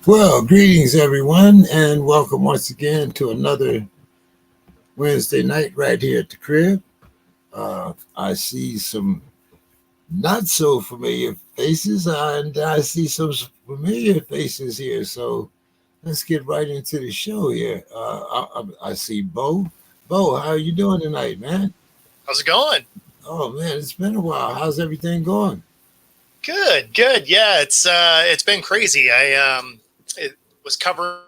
Well, greetings everyone, and welcome once again to another Wednesday night right here at the crib. I see some not so familiar faces, and I see some familiar faces here. So let's get right into the show here. I see Bo. Bo, how are you doing tonight, man? How's it going? Oh man, it's been a while. How's everything going? Good. Yeah, it's been crazy. It was covering.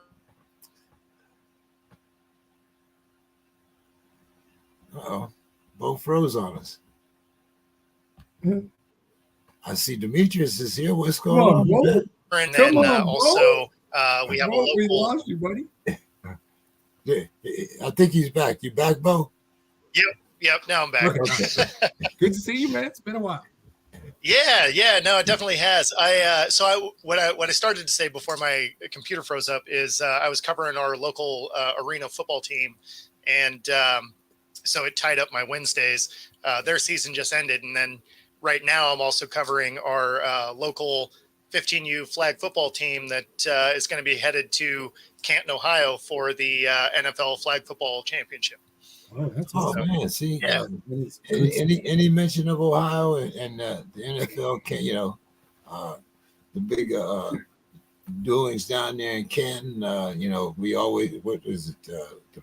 Uh-oh, Bo froze on us. Mhm. I see Demetrius is here. What's Come going on, on, bro. man? And Come then on, bro. also we have a Bro, we local. lost you, buddy. Yeah, I think he's back. You back, Bo? Yep. Now I'm back. Okay. Good to see you, man. It's been a while. Yeah. No, it definitely has. What I started to say before my computer froze up is I was covering our local arena football team, and so it tied up my Wednesdays. Their season just ended, and then right now I'm also covering our local 15U flag football team that is going to be headed to Canton, Ohio for the NFL flag football championship. Oh, that's Oh awesome. man, see, Yeah. any mention of Ohio and the NFL can the big doings down there in Canton. We always what is it the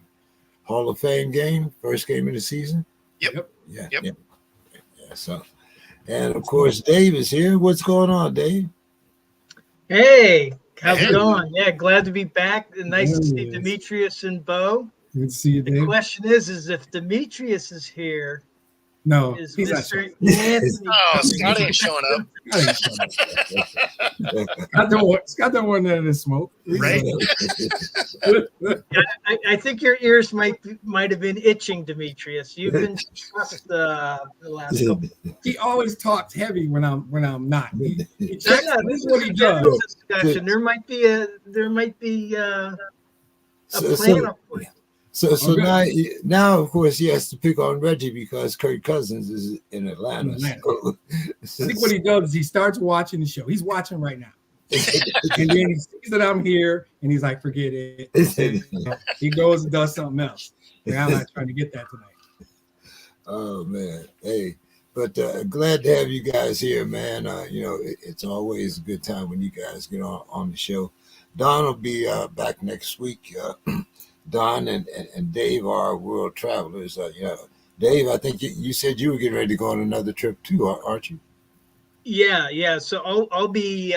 Hall of Fame game, first game of the season. Yep. Yeah, Yep. yeah. So, and of course Dave is here. What's going on, Dave? Hey, how's Hey. it going? Yeah, glad to be back. Nice to see Yes. Demetrius and Bo. Good to see you, The Dave. question is if Demetrius is here, No, is he's not Mr. showing. Anthony Oh, coming? Scott ain't showing up. Scott don't want none of this smoke. Right. I think your ears might have been itching, Demetrius. You've been stressed the last couple. He always talks heavy when I'm not. He No, checks no, this this is what is he a does. general discussion. There might be a plan up for you. So Okay. now of course he has to pick on Reggie because Kirk Cousins is in Atlanta. I think what he does is he starts watching the show. He's watching right now. And then he sees that I'm here and he's like, forget it. And he goes and does something else. And I'm not trying to get that tonight. Oh man, hey, but glad to have you guys here, man. It's always a good time when you guys get on the show. Don will be back next week. Don and Dave are world travelers. Dave, I think you said you were getting ready to go on another trip too, aren't you? Yeah. So I'll be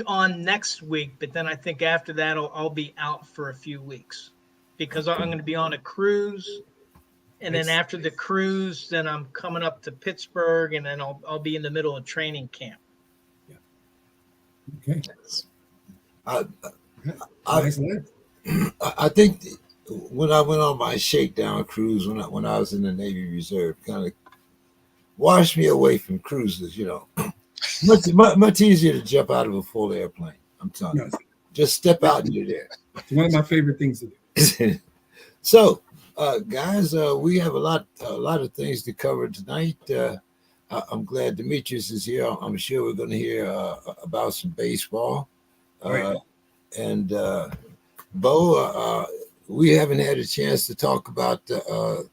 on next week, but then I think after that I'll be out for a few weeks because I'm going to be on a cruise, and then after the cruise, then I'm coming up to Pittsburgh, and then I'll be in the middle of training camp. Okay. I, Nice life. I think when I went on my shakedown cruise when I was in the Navy Reserve, kind of washed me away from cruises. Much easier to jump out of a full airplane. I'm telling you, Yes. just step out and you're there. It's one of my favorite things to do. So, guys, we have a lot of things to cover tonight. I'm glad Demetrius is here. I'm sure we're going to hear about some baseball. Right. And Bo, we haven't had a chance to talk about the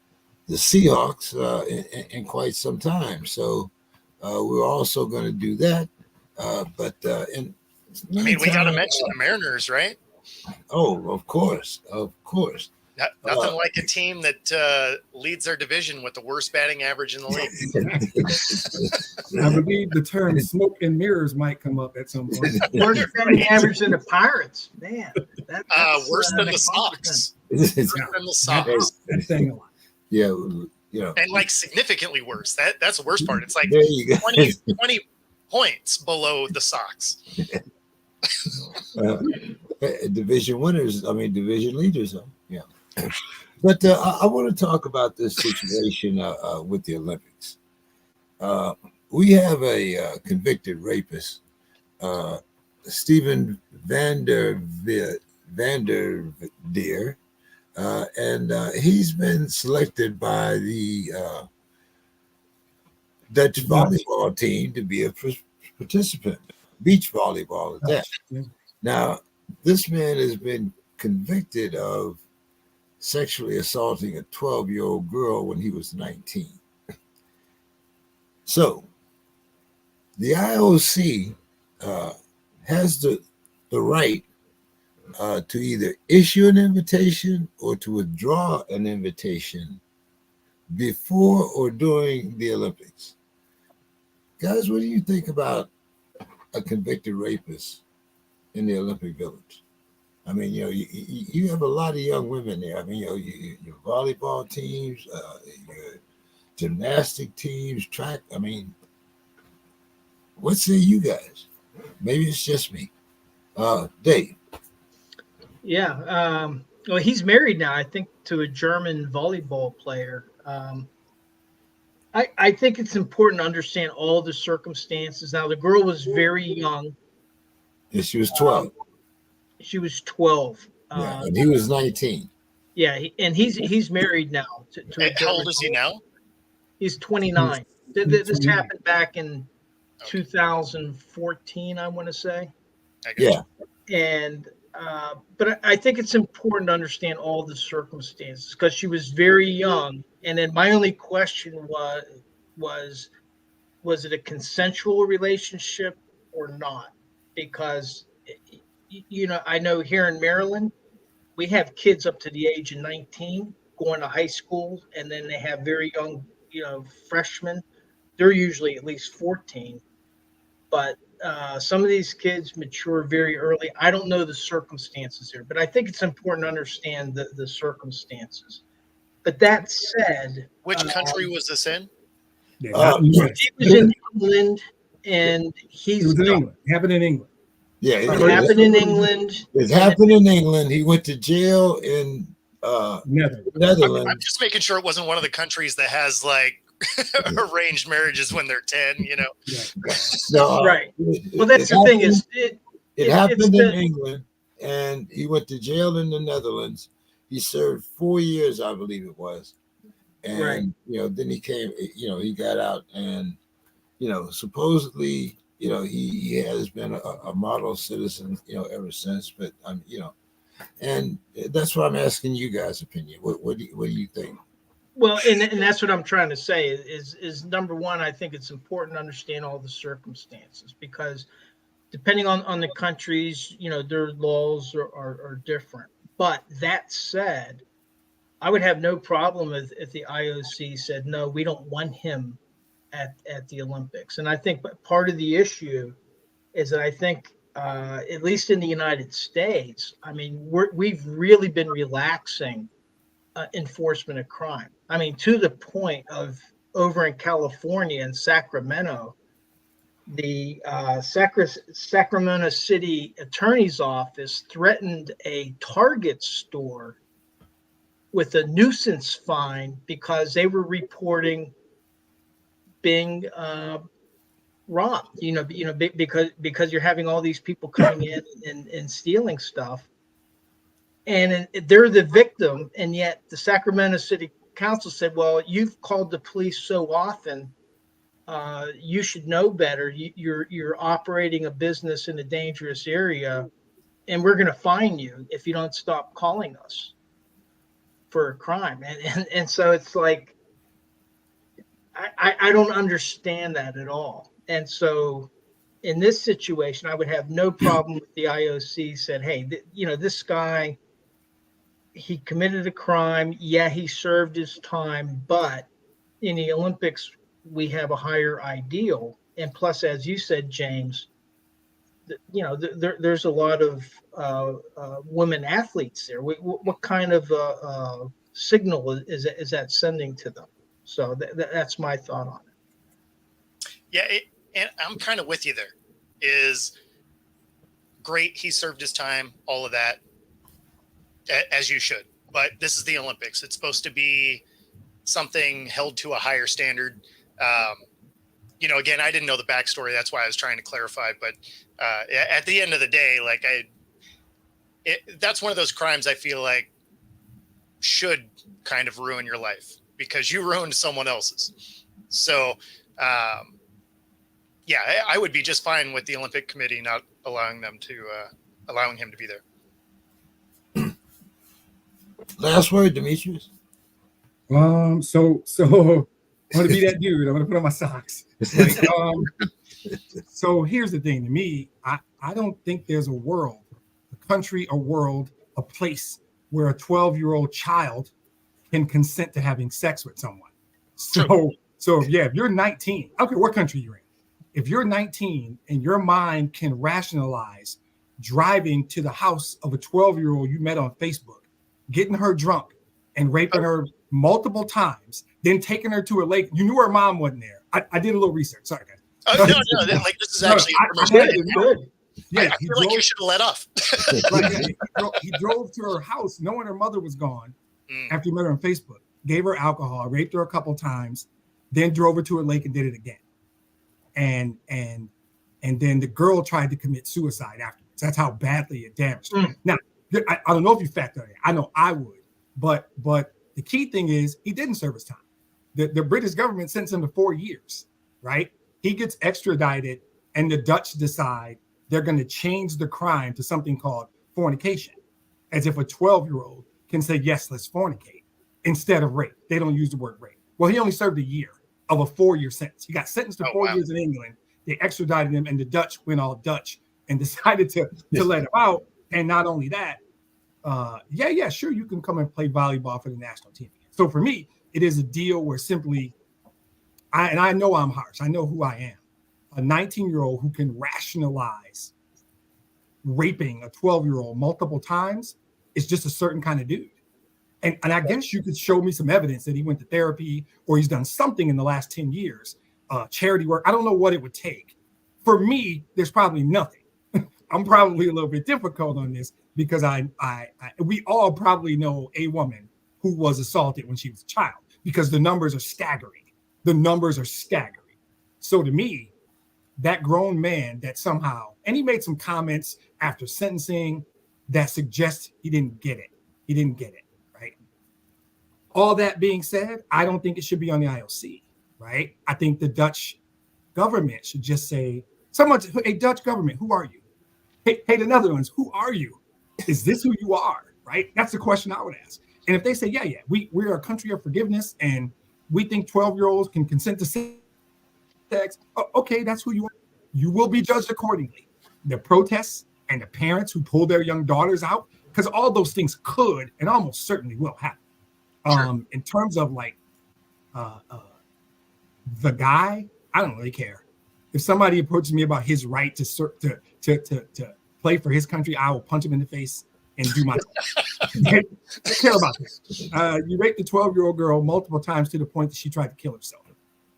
Seahawks in quite some time. So we're also going to do that. But in I mean, we got to mention the Mariners, right? Oh, of course. Nothing like a team that leads their division with the worst batting average in the league. I believe the term smoke and mirrors might come up at some point. Worse batting average than the Pirates, man. That's Worse than an the Sox. It's- Worse than the Sox. That's saying a lot. yeah, And like significantly worse. That's the worst part. It's like there you go. 20 points below the Sox. Division winners, division leaders. Yeah. But I want to talk about this situation with the Olympics. We have a convicted rapist, Stephen Vanderveer, and he's been selected by the Dutch volleyball team to be a participant. beach volleyball at that. Yeah. Now, this man has been convicted of sexually assaulting a 12-year-old girl when he was 19. So the IOC has the right to either issue an invitation or to withdraw an invitation before or during the Olympics. Guys, what do you think about a convicted rapist in the Olympic Village? I mean, you have a lot of young women there. I mean, your volleyball teams, your gymnastic teams, track. I mean, what say you guys? Maybe it's just me. Dave. Yeah. Well, he's married now, I think, to a German volleyball player. I think it's important to understand all the circumstances. Now, the girl was very young. Yeah, she was 12. She was 12. Yeah, and he was 19. Yeah, and he's married now to a How German. old is he now? He's 29. This happened back in 2014, I want to say. Yeah. And but I think it's important to understand all the circumstances because she was very young. And then my only question was it a consensual relationship or not? Because I know here in Maryland, we have kids up to the age of 19 going to high school, and then they have very young, freshmen. They're usually at least 14, but some of these kids mature very early. I don't know the circumstances here, but I think it's important to understand the circumstances. But that said, Which country was this in? Yeah, he was in England, and it was in England. It happened in England. Yeah, it happened in England. It happened in England. He went to jail in Netherlands. I'm just making sure it wasn't one of the countries that has like arranged marriages when they're 10, Yeah. So, right. Well, that's the thing is it happened in England, and he went to jail in the Netherlands. He served 4 years, I believe it was. And, then he came, he got out and, supposedly, he has been a model citizen, ever since. But, and that's why I'm asking you guys' opinion. What do you think? Well, and that's what I'm trying to say is number one, I think it's important to understand all the circumstances because depending on the countries, their laws are different. But that said, I would have no problem if the IOC said, no, we don't want him at the Olympics. And I think part of the issue is that I think, at least in the United States, I mean, we've really been relaxing enforcement of crime. I mean, to the point of over in California in Sacramento, the Sacramento City Attorney's Office threatened a Target store with a nuisance fine because they were reporting being robbed. Because you're having all these people coming in and stealing stuff. And they're the victim, and yet the Sacramento City Council said, well, you've called the police so often, you should know better. You're operating a business in a dangerous area, and we're going to fine you if you don't stop calling us for a crime. And so it's like, I don't understand that at all. And so in this situation, I would have no problem with the IOC said, hey, this guy, he committed a crime. Yeah, he served his time, but in the Olympics, we have a higher ideal. And plus, as you said, James, there's a lot of women athletes there. What kind of signal is that sending to them? So that's my thought on it. Yeah, and I'm kind of with you there. Is great. He served his time, all of that. As you should, but this is the Olympics. It's supposed to be something held to a higher standard. Again, I didn't know the backstory. That's why I was trying to clarify. But at the end of the day, that's one of those crimes I feel like should kind of ruin your life because you ruined someone else's. So, yeah, I would be just fine with the Olympic Committee not allowing him to be there. Last word, Demetrius. So I want to be that dude. I'm gonna put on my socks. Like, so here's the thing. To me, I don't think there's a world, a country, a world, a place where a 12-year-old child can consent to having sex with someone. So yeah, if you're 19, I don't care what country you're in. If you're 19 and your mind can rationalize driving to the house of a 12-year-old you met on Facebook, getting her drunk and raping her multiple times, then taking her to a lake. You knew her mom wasn't there. I did a little research. Sorry, guys. Oh, no, like this is actually information. Yeah, I feel like you should have let off. Right, yeah, he drove to her house knowing her mother was gone after he met her on Facebook, gave her alcohol, raped her a couple times, then drove her to a lake and did it again. And then the girl tried to commit suicide afterwards. That's how badly it damaged her. Now, I don't know if you factor it. I know I would, but the key thing is he didn't serve his time. The British government sentenced him to 4 years, right? He gets extradited, and the Dutch decide they're going to change the crime to something called fornication, as if a 12-year-old can say, yes, let's fornicate, instead of rape. They don't use the word rape. Well, he only served a year of a 4-year sentence. He got sentenced to 4 years in England. They extradited him, and the Dutch went all Dutch and decided to let him out. And not only that, sure, you can come and play volleyball for the national team. So for me, it is a deal where simply, I know I'm harsh. I know who I am. A 19-year-old who can rationalize raping a 12-year-old multiple times is just a certain kind of dude. And I guess you could show me some evidence that he went to therapy or he's done something in the last 10 years, charity work. I don't know what it would take. For me, there's probably nothing. I'm probably a little bit difficult on this because we all probably know a woman who was assaulted when she was a child because the numbers are staggering. The numbers are staggering. So to me, that grown man that somehow, and he made some comments after sentencing that suggest he didn't get it. He didn't get it, right? All that being said, I don't think it should be on the IOC, right? I think the Dutch government should just say, hey, Dutch government, who are you? Hey, the Netherlands, who are you? Is this who you are, right? That's the question I would ask. And if they say, yeah, we're a country of forgiveness and we think 12-year-olds can consent to sex, okay, that's who you are. You will be judged accordingly. The protests and the parents who pull their young daughters out, because all those things could and almost certainly will happen. Sure. In terms of like the guy, I don't really care. If somebody approaches me about his right to play for his country, I will punch him in the face and do my I care about that. You raped the 12-year-old girl multiple times to the point that she tried to kill herself.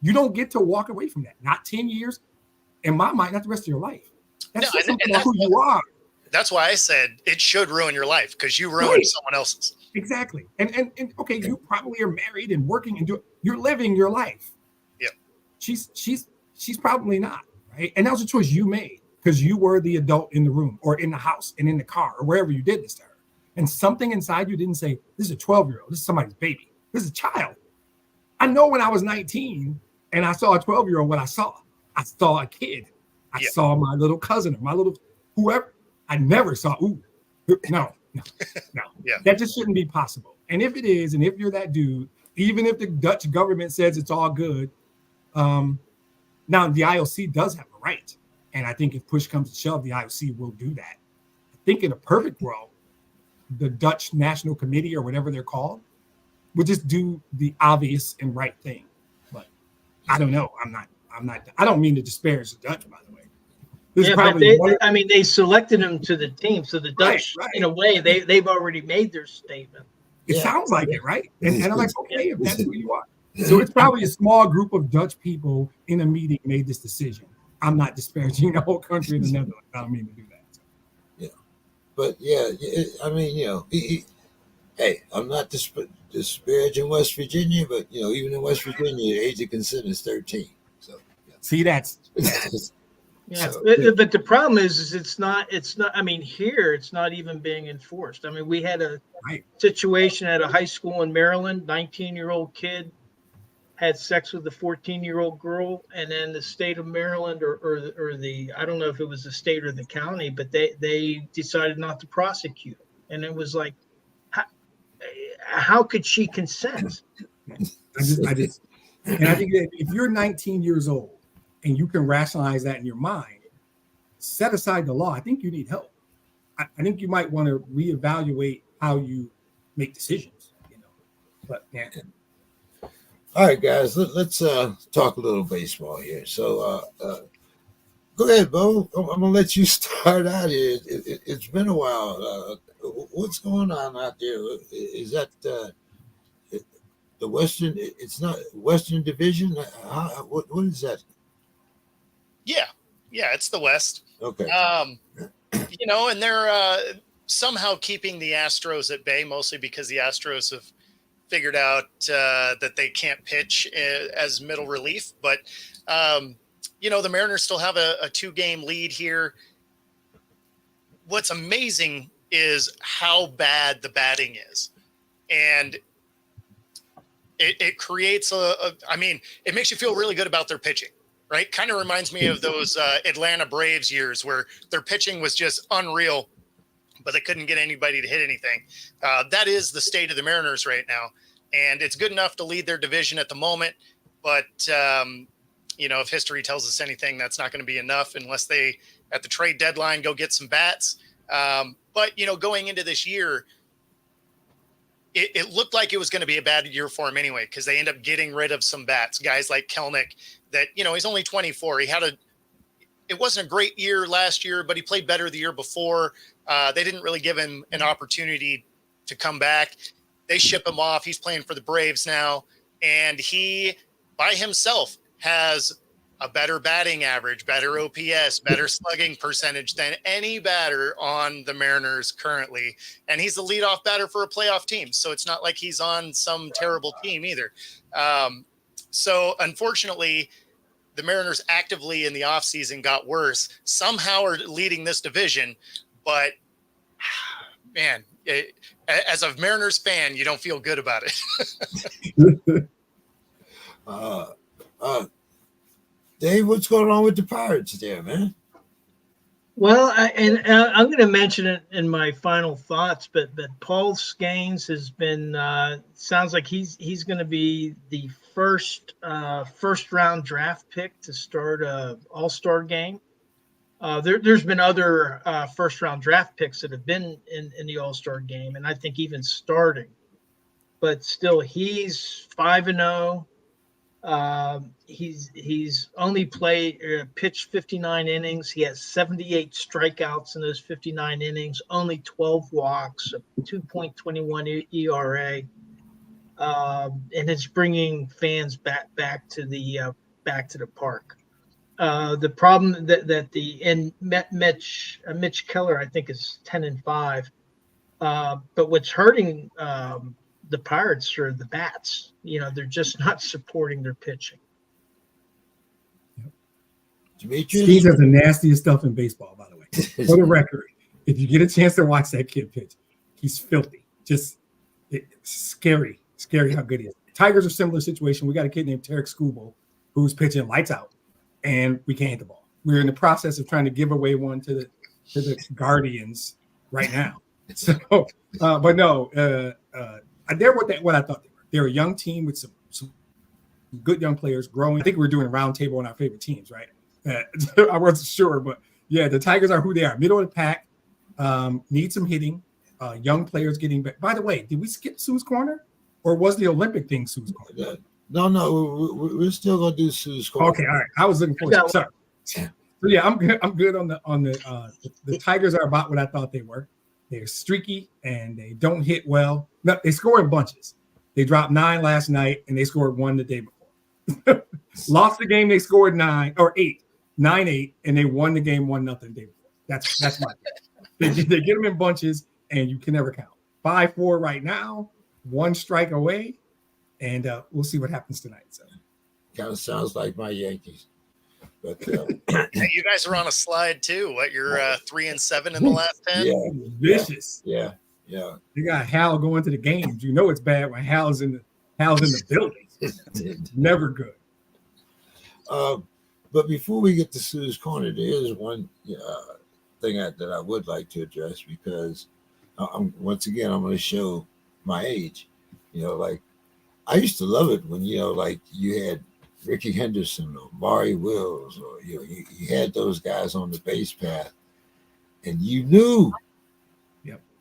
You don't get to walk away from that. Not 10 years. In my mind, not the rest of your life. That's just something about who you are. That's why I said it should ruin your life because you ruined someone else's. Exactly. And okay, you probably are married and working and you're living your life. Yeah. She's probably not, right? And that was a choice you made because you were the adult in the room or in the house and in the car or wherever you did this to her. And something inside you didn't say, this is a 12-year-old. This is somebody's baby. This is a child. I know when I was 19 and I saw a 12-year-old, what I saw a kid. I saw my little cousin or my little whoever. I never saw, no. Yeah. That just shouldn't be possible. And if it is, and if you're that dude, even if the Dutch government says it's all good, now the IOC does have a right. And I think if push comes to shove, the IOC will do that. I think in a perfect world, the Dutch National Committee or whatever they're called would just do the obvious and right thing. But I don't know. I don't mean to disparage the Dutch, by the way. They selected him to the team. So the Dutch, right. In a way, they've already made their statement. It sounds like it, right? And I'm like, okay, if that's who you are. So it's probably a small group of Dutch people in a meeting made this decision. I'm not disparaging the whole country of the Netherlands. I don't mean to do that. So. Yeah. But I mean, hey, I'm not disparaging West Virginia, but even in West Virginia, the age of consent is 13. So see, that's yeah. But the problem is it's not. I mean, here it's not even being enforced. I mean, we had a situation at a high school in Maryland. 19-year-old kid had sex with a 14-year-old girl, and then the state of Maryland or the I don't know if it was the state or the county, but they decided not to prosecute. And it was like, how could she consent? I just, and I think that if you're 19 years old and you can rationalize that in your mind, set aside the law. I think you need help. I think you might want to reevaluate how you make decisions. But yeah. All right, guys, let's talk a little baseball here. So go ahead, Bo. I'm going to let you start out here. It's been a while. What's going on out there? Is that the Western? It's not Western Division? What is that? Yeah, it's the West. Okay. And they're somehow keeping the Astros at bay, mostly because the Astros have figured out that they can't pitch as middle relief. But, the Mariners still have a 2-game lead here. What's amazing is how bad the batting is. And it creates it makes you feel really good about their pitching, right? Kind of reminds me of those Atlanta Braves years where their pitching was just unreal, but they couldn't get anybody to hit anything. That is the state of the Mariners right now. And it's good enough to lead their division at the moment. But, if history tells us anything, that's not going to be enough unless they, at the trade deadline, go get some bats. But, going into this year, it looked like it was going to be a bad year for him anyway, because they end up getting rid of some bats, guys like Kelnick that, he's only 24. It wasn't a great year last year, but he played better the year before. They didn't really give him an opportunity to come back. They ship him off. He's playing for the Braves now. And he, by himself, has a better batting average, better OPS, better slugging percentage than any batter on the Mariners currently. And he's the leadoff batter for a playoff team. So it's not like he's on some terrible team either. So unfortunately, the Mariners actively in the offseason got worse. Somehow are leading this division. But, man, as a Mariners fan, you don't feel good about it. Dave, what's going on with the Pirates there, man? Well, I'm going to mention it in my final thoughts, but Paul Skenes has been sounds like he's going to be the first round draft pick to start a All-Star game. There's been other first round draft picks that have been in the All-Star game, and I think even starting. But still, he's 5-0. He's only pitched 59 innings. He has 78 strikeouts in those 59 innings, only 12 walks, a 2.21 ERA, and it's bringing fans back to the park. The problem Mitch Keller, I think, is 10-5. But what's hurting the Pirates are the bats. They're just not supporting their pitching. Skenes has the nastiest stuff in baseball, by the way. For the record, if you get a chance to watch that kid pitch, he's filthy. Just scary how good he is. Tigers are similar situation. We got a kid named Tarek Skubal who's pitching lights out, and we can't hit the ball. We're in the process of trying to give away one to the Guardians right now. So, but no, they're what I thought they were. They're a young team with some good young players growing. I think we're doing a round table on our favorite teams, right? I wasn't sure, but yeah, the Tigers are who they are. Middle of the pack, need some hitting, young players getting back. By the way, did we skip Sue's Corner, or was the Olympic thing Sue's Corner? No, we're still gonna do Sue's Corner. Okay, all right. I was looking for it. Sorry. So yeah, I'm good on the Tigers are about what I thought they were. They're streaky and they don't hit well. No, they score in bunches. They dropped 9 last night and they scored 1 the day before. Lost the game, they scored 9-8, and they won the game 1-0 the day before. That's my they get them in bunches and you can never count. 5-4 right now, 1 strike away, and we'll see what happens tonight. So kind of sounds like my Yankees. But hey, you guys are on a slide too. What, you're 3-7 in the last 10? Yeah, vicious. Yeah. You got Hal going to the games. You know it's bad when Hal's in the building. Never good. But before we get to Sue's Corner, there is one thing that I would like to address, because once again, I'm going to show my age. Like, I used to love it when, like you had Ricky Henderson or Maury Wills, or, you had those guys on the base path, and you knew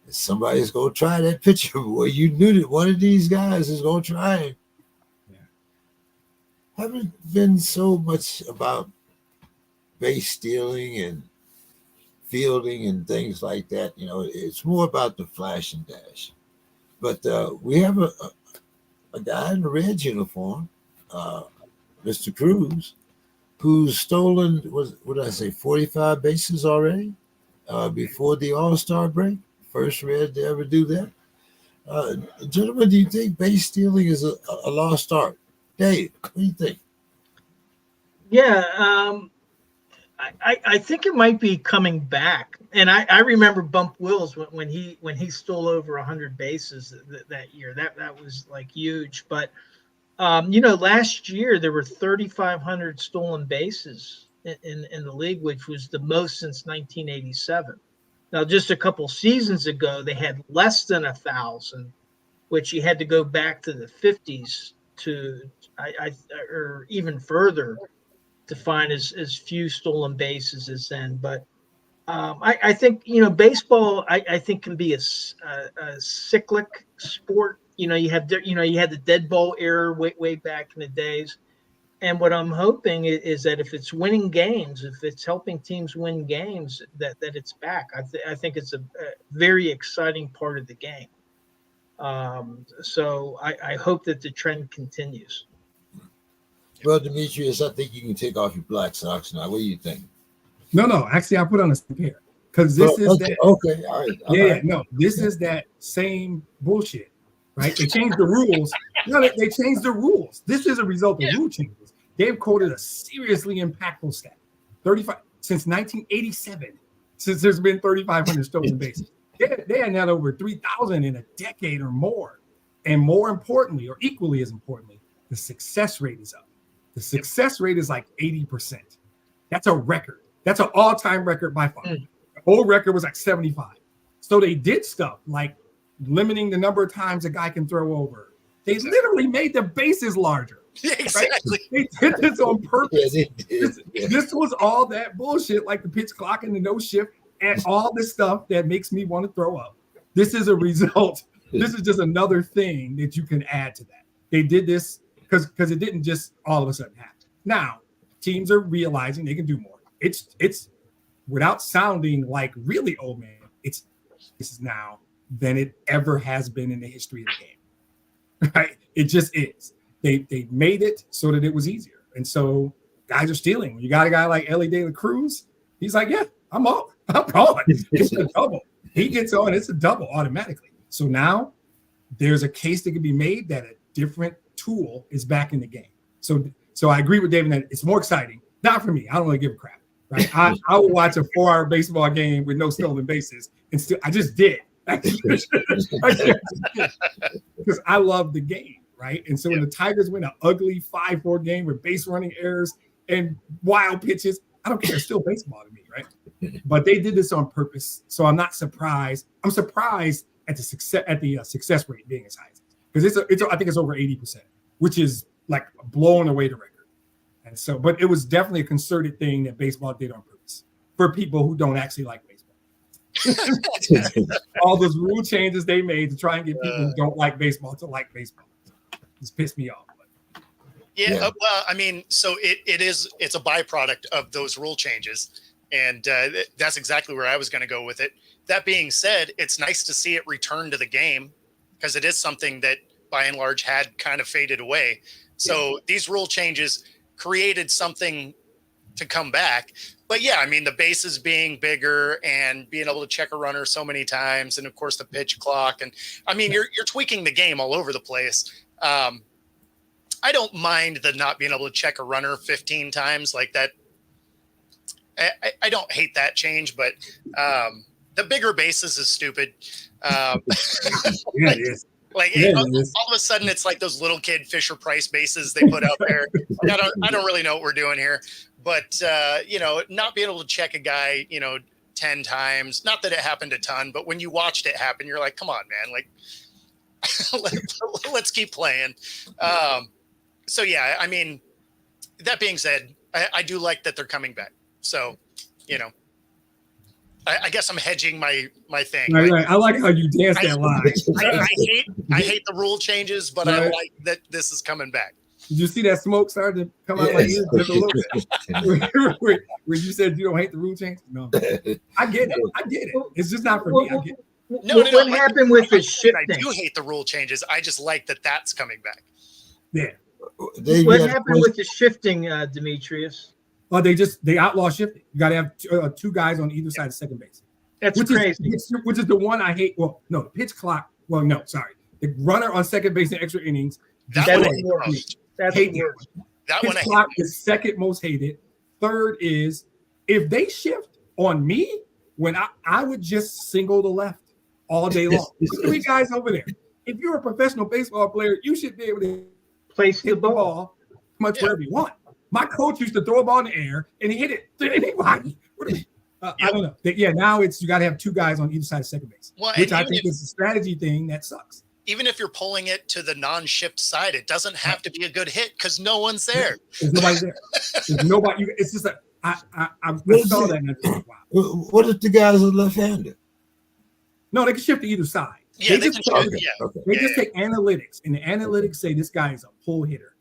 that somebody's going to try that pitcher. Boy, you knew that one of these guys is going to try it. Haven't been so much about base stealing and fielding and things like that. It's more about the flash and dash. But we have a guy in the Reds uniform, Mr. Cruz, who's stolen, what did I say, 45 bases already before the All-Star break. First Red to ever do that. Gentlemen, do you think base stealing is a lost art? Dave, what do you think? Yeah, I think it might be coming back. And I remember Bump Wills when he stole over 100 bases that year. That was like huge. But last year there were 3,500 stolen bases in the league, which was the most since 1987. Now, just a couple seasons ago, they had less than 1,000, which you had to go back to the 50s or even further to find as few stolen bases as then. But I think baseball I think can be a cyclic sport. You had the dead ball era way back in the days, and what I'm hoping is that if it's winning games, if it's helping teams win games, that it's back. I think it's a very exciting part of the game. So I hope that the trend continues. Well, Demetrius, I think you can take off your black socks now. What do you think? No. Actually, I put on a pair because this is okay, that. Okay, all right. Yeah, no, this is that same bullshit, right? They changed the rules. No, they changed the rules. This is a result of rule changes. They've quoted a seriously impactful stat: 35 since 1987. Since there's been 3,500 stolen bases, they had now over 3,000 in a decade or more. And more importantly, or equally as importantly, the success rate is up. The success rate is like 80%. That's a record. That's an all-time record by far. The old record was like 75. So they did stuff like limiting the number of times a guy can throw over. They literally made the bases larger. Yeah, exactly. Right? They did this on purpose. Yeah, they did. This was all that bullshit, like the pitch clock and the no shift and all this stuff that makes me want to throw up. This is a result. This is just another thing that you can add to that. They did this because it didn't just all of a sudden happen. Now, teams are realizing they can do more. It's without sounding like really old man, this is now than it ever has been in the history of the game. Right? It just is. They made it so that it was easier. And so guys are stealing. When you got a guy like Ellie De La Cruz, he's like, yeah, I'm on. It's a double. He gets on, it's a double automatically. So now there's a case that can be made that a different tool is back in the game. So I agree with David that it's more exciting. Not for me. I don't really give a crap. Right? I will watch a 4-hour baseball game with no stolen bases and still I just did. Because I love the game. Right. And so when the Tigers win an ugly 5-4 game with base running errors and wild pitches, I don't care. It's still baseball to me. Right. But they did this on purpose. So I'm not surprised. I'm surprised at the success rate being as high as it is. Because I think it's over 80%, which is like blowing away the record. And so, but it was definitely a concerted thing that baseball did on purpose for people who don't actually like baseball. All those rule changes they made to try and get people who don't like baseball to like baseball. It's pissed me off. Yeah. Well, I mean, so it's a byproduct of those rule changes. And that's exactly where I was going to go with it. That being said, it's nice to see it return to the game because it is something that by and large had kind of faded away. So these rule changes created something to come back. But yeah, I mean, the bases being bigger and being able to check a runner so many times. And of course the pitch clock. And I mean, you're tweaking the game all over the place. I don't mind the not being able to check a runner 15 times like that. I don't hate that change, but the bigger bases is stupid. Yeah, it is. Like Yeah, all of a sudden, it's like those little kid Fisher Price bases they put out there. Like, I don't really know what we're doing here, but not being able to check a guy, 10 times. Not that it happened a ton, but when you watched it happen, you're like, come on, man, like let's keep playing. So yeah, I mean, that being said, I do like that they're coming back. So, I guess I'm hedging my thing. Right. I like how you dance that line. I hate the rule changes, but I like that this is coming back. Did you see that smoke started to come out like this just a little bit? Where you said you don't hate the rule change? No. I get it. It's just not for me. I get it. What happened with the shifting? I do hate the rule changes. I just like that that's coming back. Yeah. What happened with the shifting, Demetrius? Well, they outlaw shifting. You got to have two guys on either side of second base. That's crazy. Which is the one I hate. Well, no, pitch clock. Well, no, sorry. The runner on second base in extra innings. That's pitch clock is second most hated. Third is if they shift on me when I would just single the left all day long. There's 3 guys over there. If you're a professional baseball player, you should be able to place the ball much wherever you want. My coach used to throw a ball in the air and he hit it to anybody. I don't know. Now you got to have 2 guys on either side of second base, which I think is a strategy thing that sucks. Even if you're pulling it to the non-shift side, it doesn't have to be a good hit because no one's there. There's nobody there. There's nobody. It's just I saw that. And I thought, wow. What if the guys are left-handed? No, they can shift to either side. Yeah, they just take analytics, and the analytics say this guy is a pull hitter.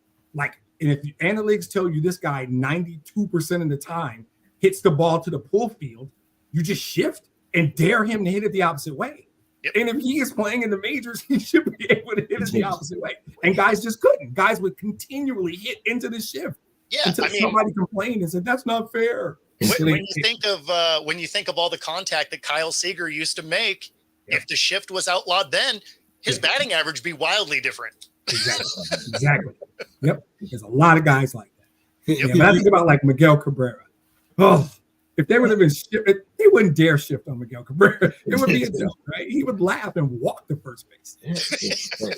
And if the analytics tell you this guy 92% of the time hits the ball to the pull field, you just shift and dare him to hit it the opposite way. Yep. And if he is playing in the majors, he should be able to hit it the opposite way. And guys just couldn't. Guys would continually hit into the shift until somebody complained and said, that's not fair. When you think of all the contact that Kyle Seager used to make, if the shift was outlawed then, his batting average would be wildly different. Exactly. Yep. There's a lot of guys like that. Yep. But I think about like Miguel Cabrera. Oh, if they would have been shifted, they wouldn't dare shift on Miguel Cabrera. It would be a joke, right? He would laugh and walk to first base.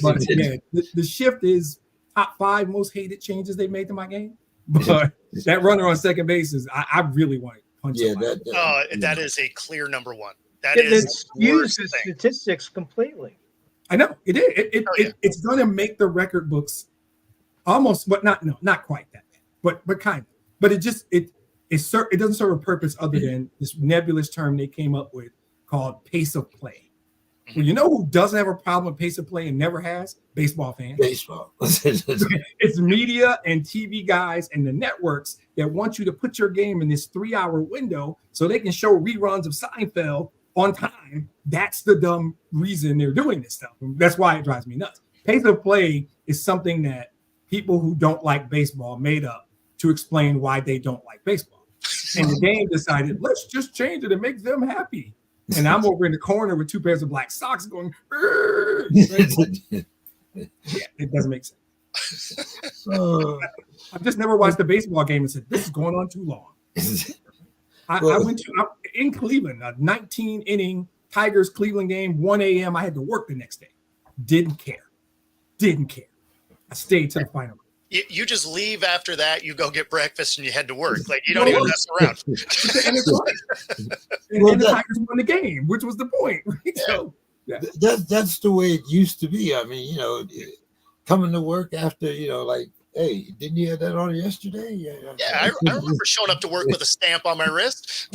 But the shift is top 5 most hated changes they made to my game. But that runner on second base is I really want to punch him. That is a clear number 1. It skews the statistics completely. I know it is. It's going to make the record books almost, but not quite that bad, but kind of. But it doesn't serve a purpose other than this nebulous term they came up with called pace of play. Well, you know who doesn't have a problem with pace of play and never has? Baseball fans. Baseball. It's media and TV guys and the networks that want you to put your game in this 3-hour window so they can show reruns of Seinfeld on time. That's the dumb reason they're doing this stuff. That's why it drives me nuts. Pace of play is something that people who don't like baseball made up to explain why they don't like baseball. And the game decided, let's just change it and make them happy. And I'm over in the corner with 2 pairs of black socks going, it doesn't make sense. I've just never watched a baseball game and said, this is going on too long. I went in Cleveland, a 19-inning Tigers Cleveland game, 1 a.m. I had to work the next day. Didn't care. I stayed to the final. You just leave after that. You go get breakfast and you head to work. Like you don't even mess around. And the Tigers won the game, which was the point. Right? So that's the way it used to be. I mean, coming to work after, hey, didn't you have that on yesterday? Yeah, I remember showing up to work with a stamp on my wrist.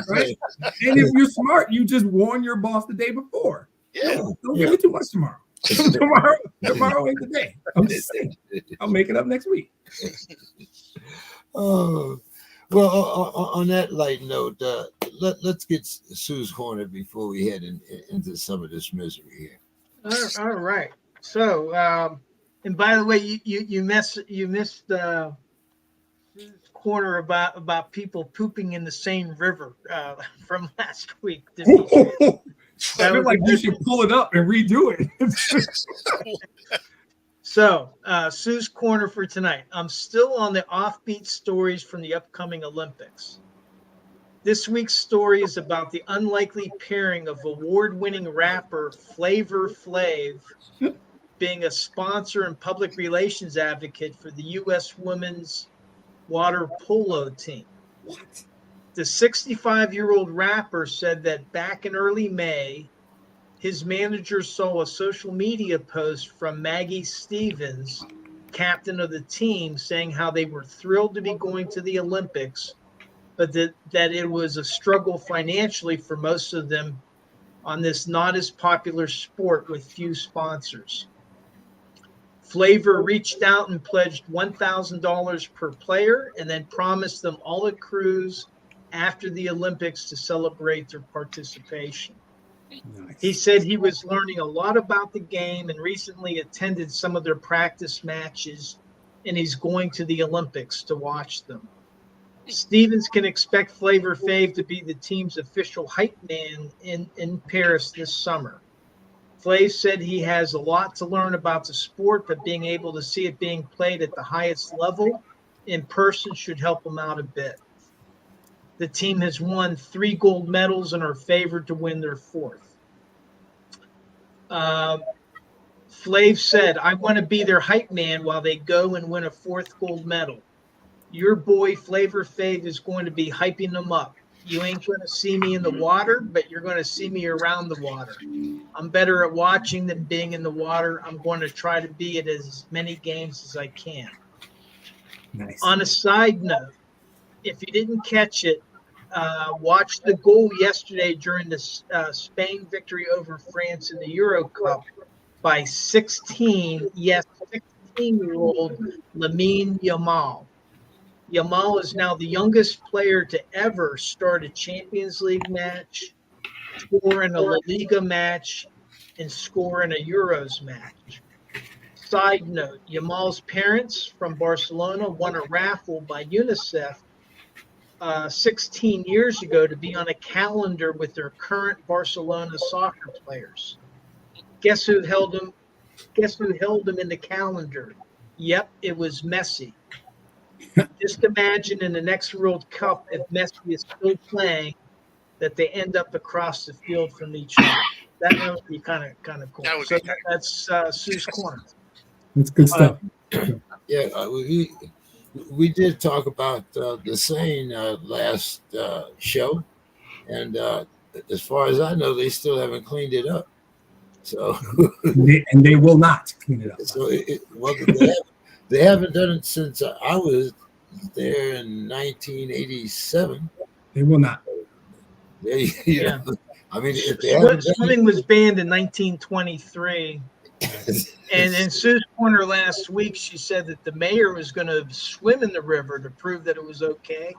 Right? And if you're smart, you just warn your boss the day before. Yeah. Don't give me too much tomorrow. tomorrow ain't the day. I'm just saying. I'll make it up next week. Oh, well, on that light note, let's get Sue's corner before we head into some of this misery here. All right. So, and by the way, you missed Sue's corner about people pooping in the same river from last week. I feel like you should pull it up and redo it. So, Sue's corner for tonight. I'm still on the offbeat stories from the upcoming Olympics. This week's story is about the unlikely pairing of award-winning rapper Flavor Flav being a sponsor and public relations advocate for the U.S. women's water polo team. What? The 65-year-old rapper said that back in early May, his manager saw a social media post from Maggie Stevens, captain of the team, saying how they were thrilled to be going to the Olympics, but that it was a struggle financially for most of them on this not as popular sport with few sponsors. Flavor reached out and pledged $1,000 per player and then promised them all a cruise after the Olympics to celebrate their participation. Nice. He said he was learning a lot about the game and recently attended some of their practice matches, and he's going to the Olympics to watch them. Stevens can expect Flavor Flav to be the team's official hype man in Paris this summer. Flav said he has a lot to learn about the sport, but being able to see it being played at the highest level in person should help him out a bit. The team has won 3 gold medals and are favored to win their 4th. Flav said, I want to be their hype man while they go and win a 4th gold medal. Your boy Flavor Flav is going to be hyping them up. You ain't going to see me in the water, but you're going to see me around the water. I'm better at watching than being in the water. I'm going to try to be at as many games as I can. Nice. On a side note, if you didn't catch it, watch the goal yesterday during the Spain victory over France in the Euro Cup by 16-year-old Lamine Yamal. Yamal is now the youngest player to ever start a Champions League match, score in a La Liga match, and score in a Euros match. Side note, Yamal's parents from Barcelona won a raffle by UNICEF 16 years ago to be on a calendar with their current Barcelona soccer players. Guess who held them in the calendar? Yep, it was Messi. Just imagine in the next World Cup, if Messi is still playing, that they end up across the field from each other. That would be kind of cool. So that's Sue's Corner. That's good stuff. Yeah, we did talk about the Seine last show, and as far as I know, they still haven't cleaned it up. So and they will not clean it up. So they haven't done it since I was there in 1987. They will not. Yeah. I mean, if they haven't swimming was banned in 1923. And in Sue's Corner last week, she said that the mayor was going to swim in the river to prove that it was okay,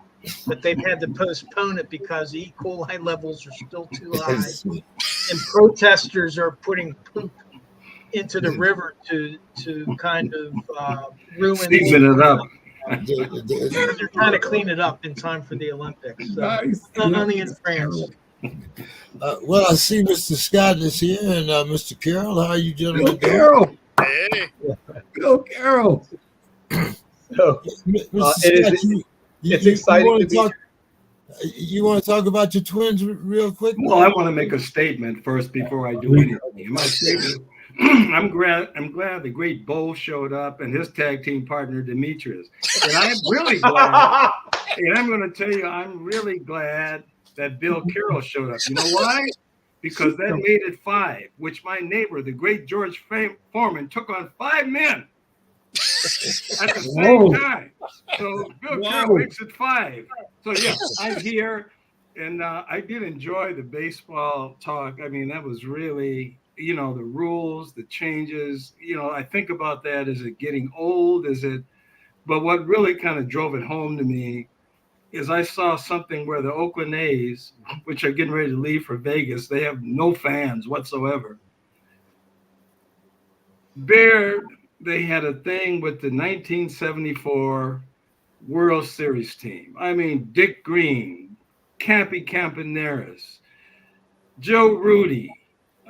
but they've had to postpone it because E. coli levels are still too high, and protesters are putting poop into the river to kind of ruin it up. They're trying to clean it up in time for the Olympics. So, Nice. only in France. Well, I see Mr. Scott is here, and Mr. Carroll. How are you gentlemen Go Carroll. Hey. Go Carroll. So, it's exciting to be. You want to talk about your twins real quick? Well, I want to make a statement first before I do anything. In my statement, I'm glad the great Bo showed up and his tag team partner Demetrius. And I'm really glad. And I'm going to tell you, I'm really glad that Bill Carroll showed up. You know why? Because that made it 5, which my neighbor, the great George Foreman, took on 5 men at the same time. So Bill Carroll makes it 5. So yeah, I'm here, and I did enjoy the baseball talk. I mean, that was really, the rules, the changes. I think about that. Is it getting old? But what really kind of drove it home to me is I saw something where the Oakland A's, which are getting ready to leave for Vegas, they have no fans whatsoever. They had a thing with the 1974 World Series team. I mean, Dick Green, Campy Campaneris, Joe Rudy.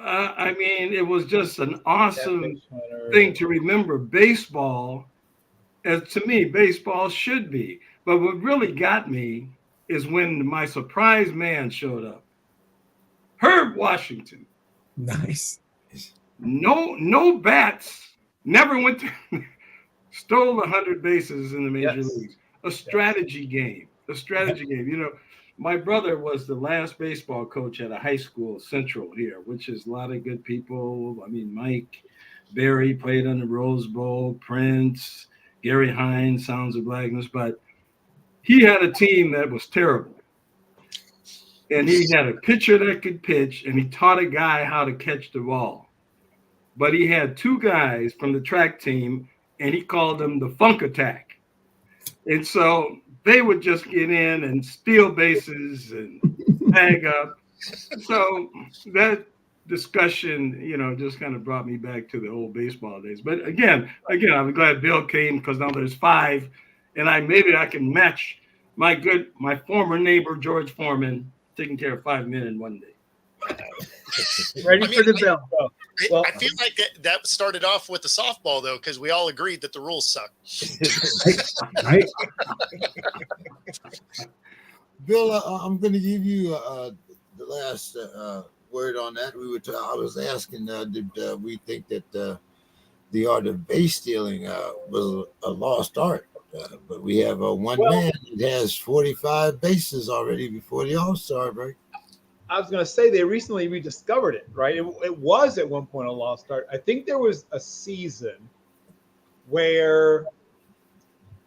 I mean, it was just an awesome thing to remember baseball, as to me, baseball should be. But what really got me is when my surprise man showed up. Herb Washington. Nice. No bats. Never went to stole 100 bases in the major Yes. leagues. A strategy game. A strategy game. You know, my brother was the last baseball coach at a high school, Central here, which is a lot of good people. I mean, Mike Berry played on the Rose Bowl, Prince, Gary Hines, Sounds of Blackness, but he had a team that was terrible. And he had a pitcher that could pitch, and he taught a guy how to catch the ball. But he had two guys from the track team, and he called them the Funk Attack. And so they would just get in and steal bases and tag up. So that discussion, you know, just kind of brought me back to the old baseball days. But again, I'm glad Bill came because now there's 5, and maybe I can match my former neighbor George Foreman taking care of 5 men in one day. Ready for the bill. Well, I feel like that started off with the softball, though, because we all agreed that the rules suck. Right. Bill, I'm going to give you the last word on that. I was asking, did we think that the art of base stealing was a lost art? But we have one man that has 45 bases already before the All-Star break. I was going to say they recently rediscovered it, right? It was at one point a lost art. I think there was a season where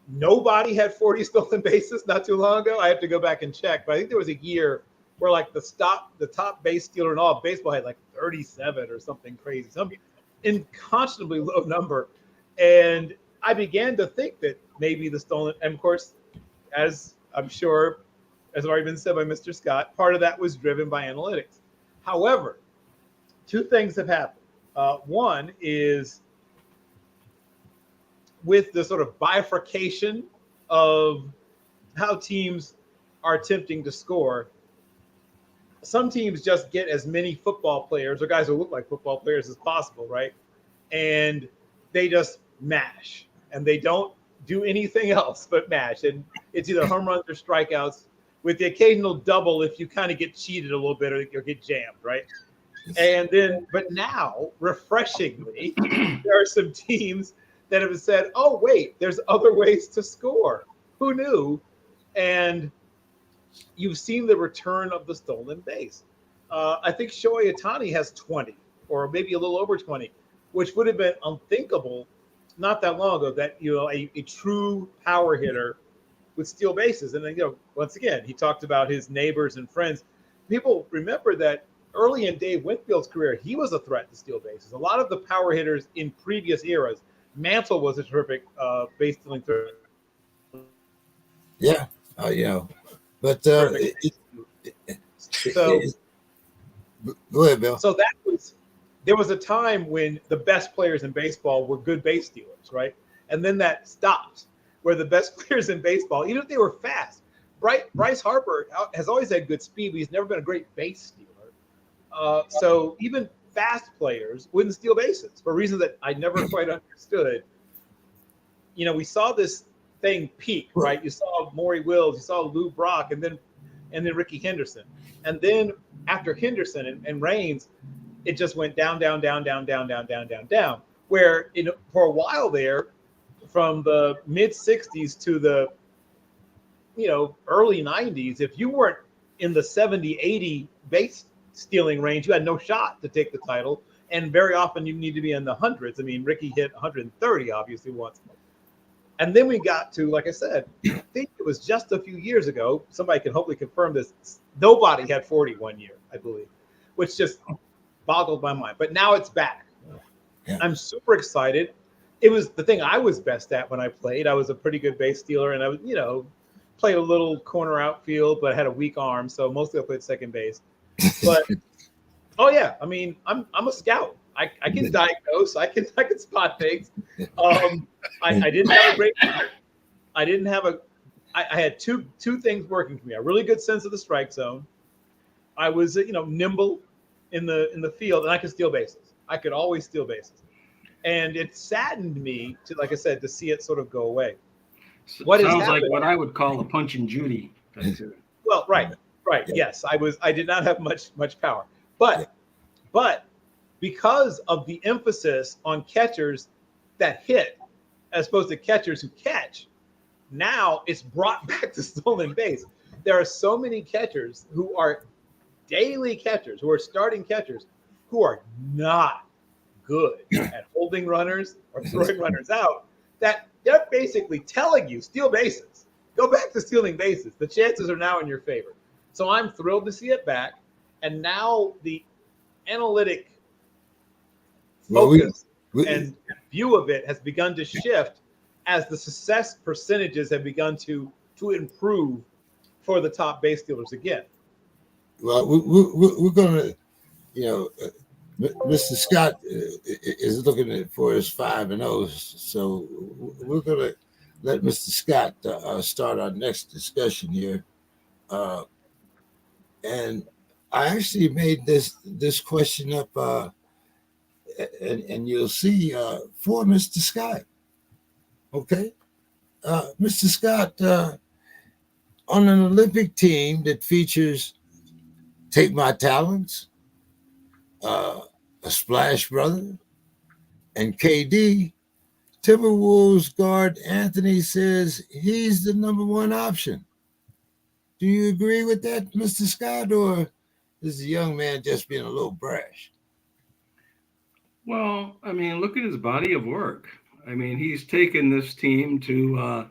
nobody had 40 stolen bases not too long ago. I have to go back and check, but I think there was a year where like the top base stealer in all of baseball had like 37 or something crazy, some unconscionably low number. And I began to think that maybe the stolen, and of course, as I'm sure, as already been said by Mr. Scott, part of that was driven by analytics. However, 2 things have happened. One is with the sort of bifurcation of how teams are attempting to score, some teams just get as many football players or guys who look like football players as possible, right? And they just mash, and they don't do anything else but mash. And it's either home runs or strikeouts, with the occasional double if you kind of get cheated a little bit or get jammed, right? And then, but now, refreshingly, there are some teams that have said, oh, wait, there's other ways to score. Who knew? And you've seen the return of the stolen base. I think Shohei Ohtani has 20, or maybe a little over 20, which would have been unthinkable not that long ago, that, you know, a true power hitter would steal bases. And then, you know, once again, he talked about his neighbors and friends. People remember that early in Dave Winfield's career, he was a threat to steal bases. A lot of the power hitters in previous eras, Mantle was a terrific base stealing threat. Yeah, you know, but So go ahead, Bill. So there was a time when the best players in baseball were good base stealers, right? And then that stopped, where the best players in baseball, even if they were fast, Bryce Harper has always had good speed, but he's never been a great base stealer. So even fast players wouldn't steal bases for reasons that I never quite understood. You know, we saw this thing peak, right? You saw Maury Wills, you saw Lou Brock, and then Ricky Henderson. And then after Henderson and Reigns, it just went down, where, you know, for a while there, from the mid 60s to the, you know, early 90s, if you weren't in the 70, 80 base stealing range, you had no shot to take the title. And very often you need to be in the hundreds. I mean, Ricky hit 130, obviously, once. And then we got to, like I said, I think it was just a few years ago, somebody can hopefully confirm this, nobody had 40 one year, I believe, which just boggled my mind. But now it's back. Yeah. I'm super excited. It was the thing I was best at when I played. I was a pretty good base stealer, and I was, you know, played a little corner outfield, but I had a weak arm, so mostly I played second base. But oh yeah, I mean, I'm a scout. I can diagnose. I can spot things. I didn't have a great. I had two things working for me. A really good sense of the strike zone. I was, you know, nimble in the field, and I could steal bases. I could always steal bases. And it saddened me to, like I said, to see it sort of go away. Sounds like what I would call a Punch and Judy. Well, right. Yes, I did not have much power, but because of the emphasis on catchers that hit as opposed to catchers who catch, now it's brought back to stolen base. There are so many catchers who are daily catchers, who are starting catchers, who are not good at holding runners or throwing runners out, that they're basically telling you steal bases. Go back to stealing bases. The chances are now in your favor. So I'm thrilled to see it back. And now the analytic focus and view of it has begun to shift as the success percentages have begun to improve for the top base stealers again. Well, we're going to, Mr. Scott is looking for his 5-0, so we're going to let Mr. Scott start our next discussion here. And I actually made this question up, and you'll see for Mr. Scott. Okay, Mr. Scott, on an Olympic team that features Take My Talents, a Splash Brother, and KD, Timberwolves guard Anthony says he's the number one option. Do you agree with that, Mr. Scott, or is the young man just being a little brash? Well, I mean, look at his body of work. I mean, he's taken this team to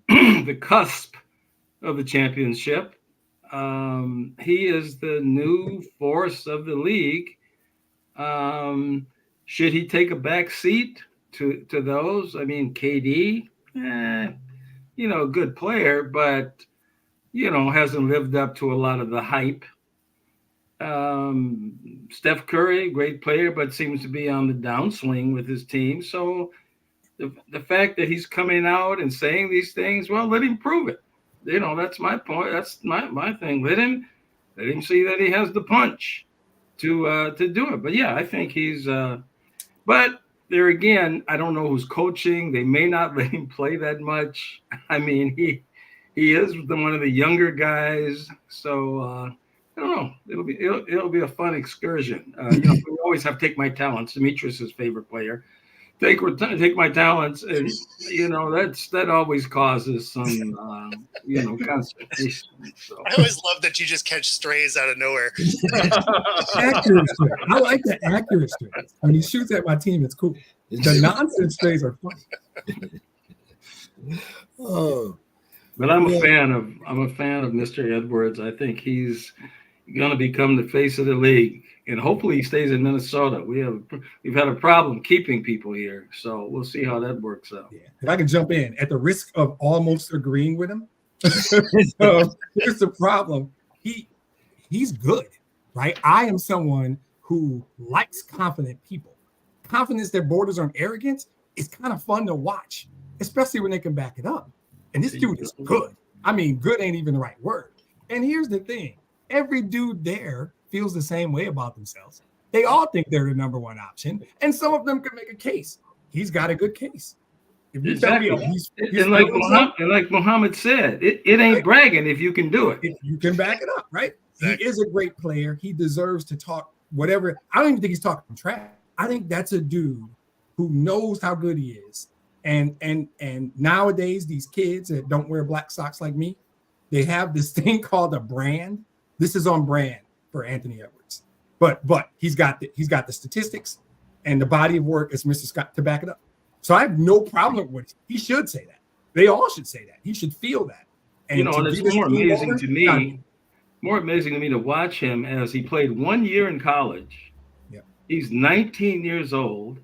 the cusp of the championship. He is the new force of the league. Should he take a back seat to those? I mean, KD, good player, but, hasn't lived up to a lot of the hype. Steph Curry, great player, but seems to be on the downswing with his team. So the fact that he's coming out and saying these things, well, let him prove it. That's my point. That's my thing. Let him see that he has the punch to do it. But yeah, I think he's. But there again, I don't know who's coaching. They may not let him play that much. I mean, he is one of the younger guys. So I don't know. It'll be a fun excursion. We always have Take My Talents. Demetrius' favorite player. Take My Talents, and that always causes some consternation. So. I always love that you just catch strays out of nowhere. Accurate strays. I like the accurate strays. When he shoots at my team, it's cool. The nonsense strays are funny. Oh, but I'm a fan of Mr. Edwards. I think he's going to become the face of the league. And hopefully he stays in Minnesota. We've had a problem keeping people here, so we'll see how that works out. Yeah. If I can jump in, at the risk of almost agreeing with him, so here's the problem. He's good, right? I am someone who likes confident people. Confidence that borders on arrogance is kind of fun to watch, especially when they can back it up. And this dude is good. I mean, good ain't even the right word. And here's the thing. Every dude there feels the same way about themselves. They all think they're the number one option, and some of them can make a case. He's got a good case. If you exactly. tell me he's like Muhammad said, it ain't right. Bragging if you can do it. If you can back it up, right? Exactly. He is a great player. He deserves to talk whatever. I don't even think he's talking trash. I think that's a dude who knows how good he is. And nowadays, these kids that don't wear black socks like me, they have this thing called a brand. This is on brand for Anthony Edwards, but he's got the statistics and the body of work as Mr. Scott to back it up. So I have no problem with it. He should say that. They all should say that. He should feel that. And and it's more amazing to me to watch him as he played 1 year in college. Yeah. He's 19 years old,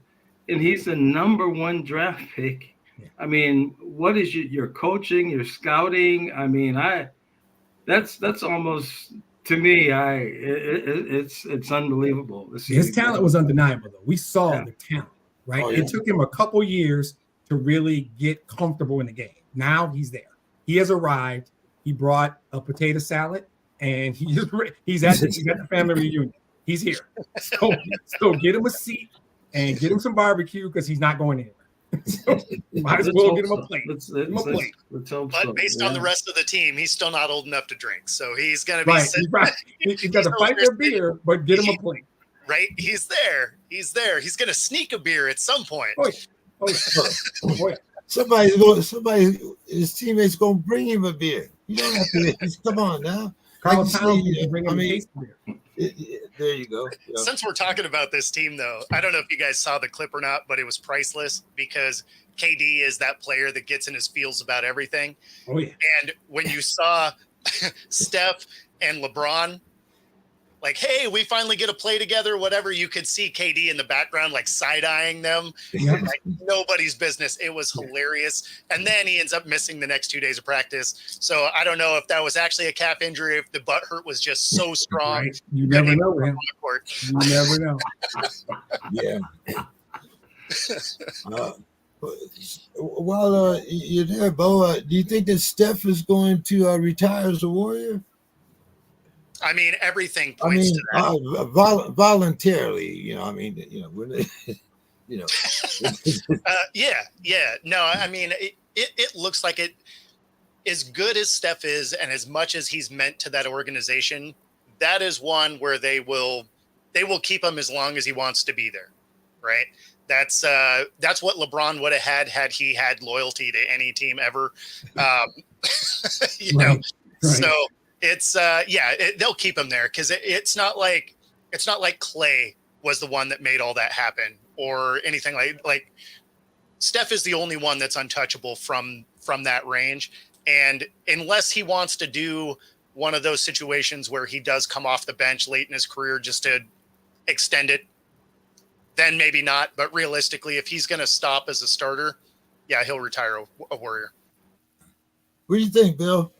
and he's the number one draft pick. Yeah. I mean, what is your coaching, your scouting? I mean, that's almost. To me, it's unbelievable. His talent was undeniable, though. We saw the talent, right? Oh, yeah. It took him a couple years to really get comfortable in the game. Now he's there. He has arrived. He brought a potato salad, and he's at the family reunion. He's here. So get him a seat and get him some barbecue because he's not going anywhere. So you might as well get him a plate. Let's hope But so. based on the rest of the team, he's still not old enough to drink. So he's going to be Right. sitting, He's got to fight their beer, but get him a plate. right. He's there. He's going to sneak a beer at some point. Oh, yeah. Somebody, his teammates gonna bring him a beer. You don't have to. Come on now. Carl Like you Towns say, used to bring him I a mean, case of beer. There you go. Yeah. Since we're talking about this team, though, I don't know if you guys saw the clip or not, but it was priceless because KD is that player that gets in his feels about everything. Oh, yeah. And when you saw Steph and LeBron, like, hey, we finally get to play together, whatever, you could see KD in the background, like side-eyeing them, like nobody's business. It was hilarious. And then he ends up missing the next 2 days of practice. So I don't know if that was actually a calf injury, if the butt hurt was just so strong. Right. You never know, man. You never know. Yeah. While you're there, Bo, do you think that Steph is going to retire as a Warrior? I mean, everything points to that. Voluntarily, when they, Yeah. No, I mean, it looks like it, as good as Steph is and as much as he's meant to that organization, that is one where they will keep him as long as he wants to be there, right? That's what LeBron would have had he had loyalty to any team ever. You know, Right. So it's they'll keep him there because it's not like Clay was the one that made all that happen or anything like Steph is the only one that's untouchable from that range. And unless he wants to do one of those situations where he does come off the bench late in his career just to extend it, then maybe not. But realistically, if he's going to stop as a starter, yeah, he'll retire a Warrior. What do you think, Bill?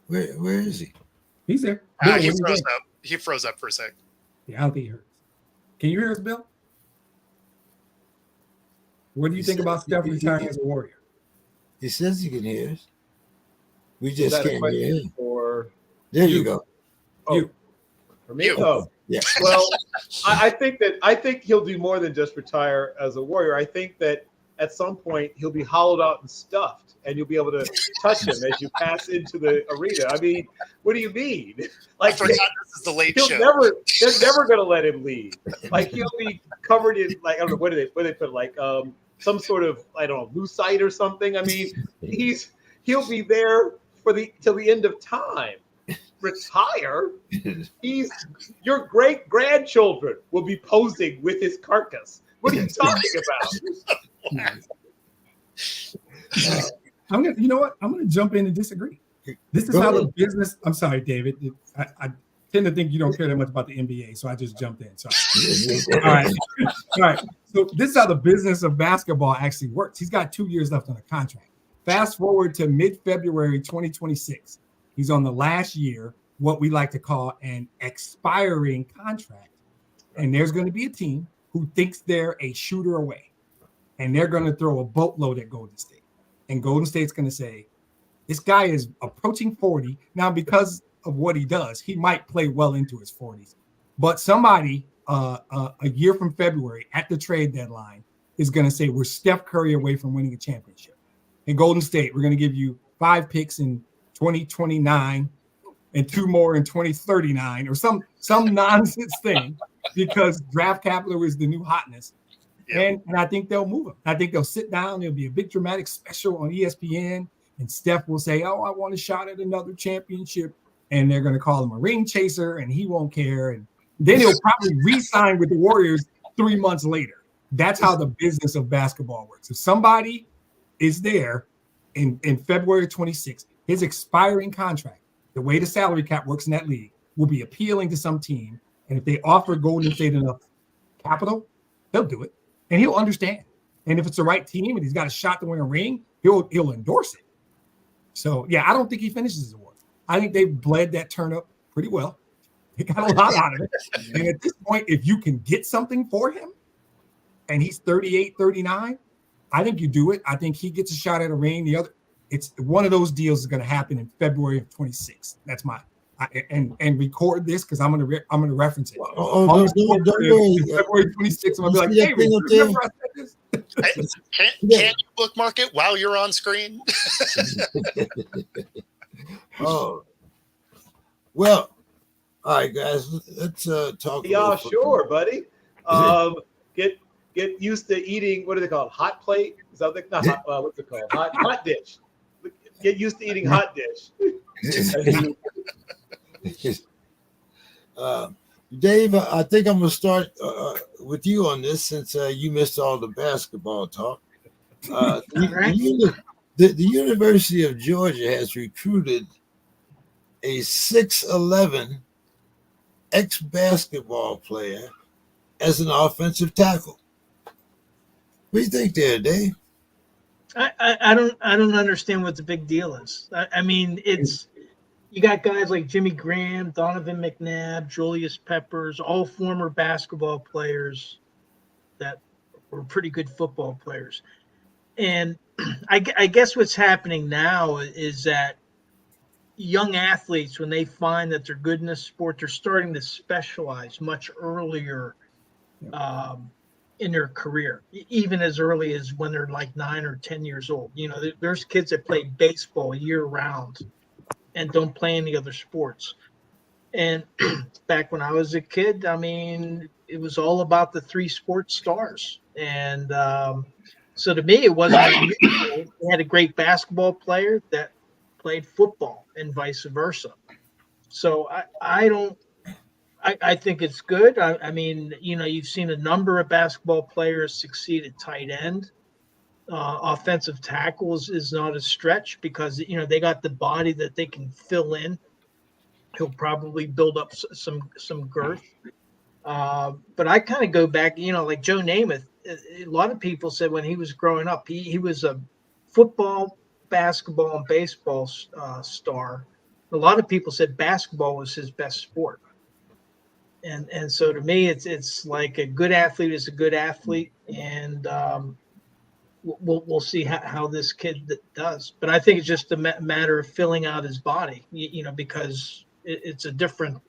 Where is he? He's there. Bill, He what do you froze think? up. He froze up for a sec. Yeah, I don't think he hurts. Can you hear us, Bill? What do you think about Steph retiring as a Warrior? He says he can hear us. We Is just that a can't hear question him. for There you go. You. for me? You. Oh, Yeah. well, I think he'll do more than just retire as a Warrior. I think that at some point he'll be hollowed out and stuffed, and you'll be able to touch him as you pass into the arena. I mean, what do you mean? I forgot this is the late show. They're never going to let him leave. Like he'll be covered in like I don't know what do they put like some sort of I don't know lucite or something. I mean, he'll be there till the end of time. Retire. Your great grandchildren will be posing with his carcass. What are you talking about? I'm gonna, you know what? I'm gonna jump in and disagree. This is how the business. I'm sorry, David. I tend to think you don't care that much about the NBA, so I just jumped in. Sorry. All right. So this is how the business of basketball actually works. He's got 2 years left on the contract. Fast forward to mid-February 2026. He's on the last year, what we like to call an expiring contract. And there's going to be a team who thinks they're a shooter away. And they're going to throw a boatload at Golden State. And Golden State's going to say, this guy is approaching 40. Now, because of what he does, he might play well into his 40s. But somebody a year from February at the trade deadline is going to say, we're Steph Curry away from winning a championship. In Golden State, we're going to give you 5 picks in 2029 and 2 more in 2039 or some nonsense thing because draft capital is the new hotness. And I think they'll move him. I think they'll sit down. There'll be a big dramatic special on ESPN and Steph will say, oh, I want a shot at another championship. And they're going to call him a ring chaser and he won't care. And then he'll probably re-sign with the Warriors 3 months later. That's how the business of basketball works. If somebody is there in February 26th, his expiring contract, the way the salary cap works in that league, will be appealing to some team. And if they offer Golden State enough capital, they'll do it. And he'll understand. And if it's the right team and he's got a shot to win a ring, he'll endorse it. So, yeah, I don't think he finishes his award. I think they bled that turnip pretty well. They got a lot out of it. And at this point, if you can get something for him and he's 38, 39, I think you do it. I think he gets a shot at a ring. It's one of those deals is going to happen in February of 26. and record this because I'm gonna reference it. Don't worry. February 26th. I'm gonna be see like, that hey, thing up remember I said this? Can't you bookmark it while you're on screen? Oh, well, all right, guys. Let's talk. Yeah, sure, buddy. Get used to eating. What do they call it? Hot plate? Is that not hot? What's it called? Hot dish. Get used to eating hot dish. Dave, I think I'm gonna start with you on this since you missed all the basketball talk. The University of Georgia has recruited a 6'11" ex-basketball player as an offensive tackle. What do you think there, Dave? I don't understand what the big deal is. I mean, it's you got guys like Jimmy Graham, Donovan McNabb, Julius Peppers, all former basketball players that were pretty good football players. And I guess what's happening now is that young athletes, when they find that they're good in a sport, they're starting to specialize much earlier in their career, even as early as when they're like 9 or 10 years old. You know, there's kids that play baseball year round and don't play any other sports. And back when I was a kid, I mean, it was all about the 3 sports stars. And so to me, it wasn't unusual. We had a great basketball player that played football and vice versa. So I think it's good. I mean, you know, you've seen a number of basketball players succeed at tight end. Offensive tackles is not a stretch because, you know, they got the body that they can fill in. He'll probably build up some girth. But I kind of go back, you know, like Joe Namath. A lot of people said when he was growing up, he was a football, basketball, and baseball star. A lot of people said basketball was his best sport. And so to me, it's like a good athlete is a good athlete, and we'll see how this kid does. But I think it's just a matter of filling out his body, you know, because it's a different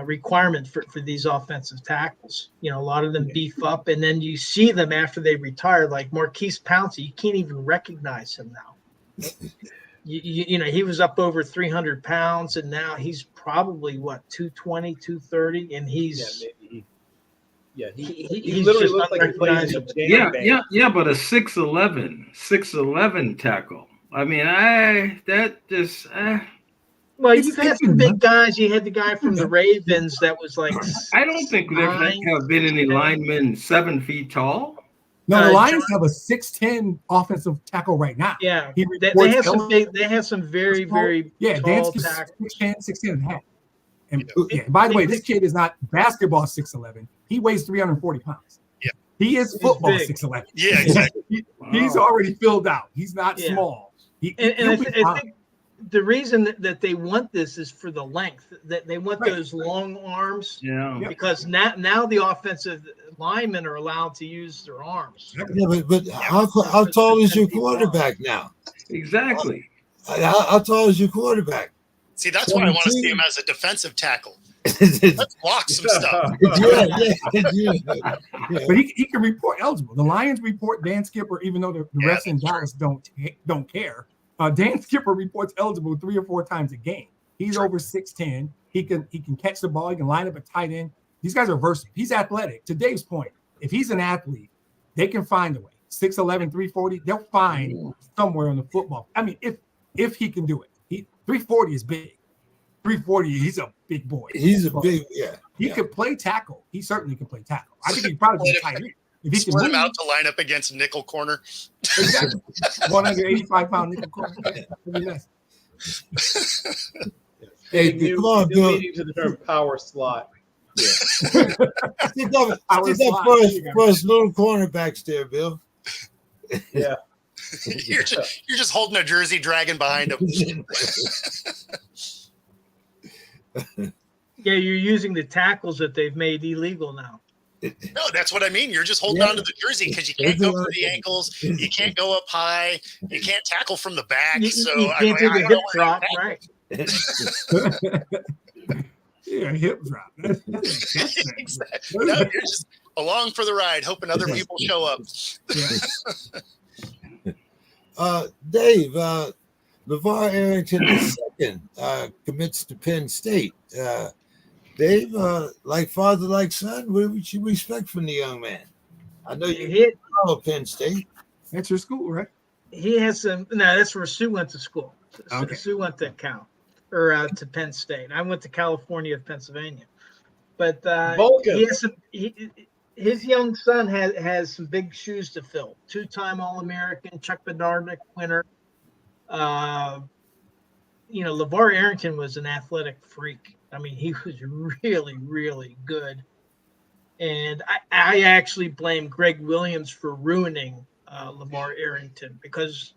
requirement for these offensive tackles. You know, a lot of them beef up, and then you see them after they retire, like Marquise Pouncey. You can't even recognize him now. You know, he was up over 300 pounds, and now he's probably, 220, 230, and he's he he's literally just looks like he plays in a jam band. Yeah, but a 6'11" tackle. I mean, well, you've had some big guys. You had the guy from the Ravens that was like I don't think there have been any linemen 7 feet tall. No, the Lions have a 6'10" offensive tackle right now. Yeah, they have some very tall tackles. 6'10" and a half. And by the way, this kid is not basketball 6'11". He weighs 340 pounds. Yeah, he is football 6'11". Yeah, exactly. He's already filled out. He's not small. I think the reason that they want this is for the length. That they want those long arms. Yeah. Because now the offensive linemen are allowed to use their arms. Yeah, but how tall is your quarterback now? Exactly. How tall is your quarterback? See, that's why I want to see him as a defensive tackle. Let's block some stuff. Yeah. But he can report eligible. The Lions report Dan Skipper, even though the refs in Dallas don't care. Dan Skipper reports eligible 3 or 4 times a game. He's over 6'10". He can catch the ball. He can line up a tight end. These guys are versatile. He's athletic. To Dave's point, if he's an athlete, they can find a way. 6'11", 340, they'll find somewhere on the football. I mean, if he can do it. 340 is big. 340, he's a big boy. He's a big, He could play tackle. He certainly can play tackle. I think he probably be tight end. If he Split him out to line up against nickel corner. Exactly. 185-pound nickel corner. Nice. Hey, come on, Bill. Leading to the term power slot. Yeah. Stick that first little cornerbacks there, Bill. Yeah. You're just holding a jersey, dragging behind him. Yeah, you're using the tackles that they've made illegal now. No, that's what I mean. You're just holding on to the jersey because you can't go for the ankles. You can't go up high. You can't tackle from the back. You can't do the hip drop, right? Yeah, hip drop. That's Exactly. No, you're just along for the ride, hoping other people show up. Dave, LeVar Arrington II commits to Penn State. Dave, like father, like son, what would you expect from the young man? I know you follow Penn State. That's your school, right? He has some. No, that's where Sue went to school. Okay. Sue went to Cal or to Penn State. I went to California, Pennsylvania. But he has some. His young son has some big shoes to fill. 2-time All-American, Chuck Bednarik winner. LeVar Arrington was an athletic freak. I mean, he was really, really good. And I actually blame Greg Williams for ruining LeVar Arrington because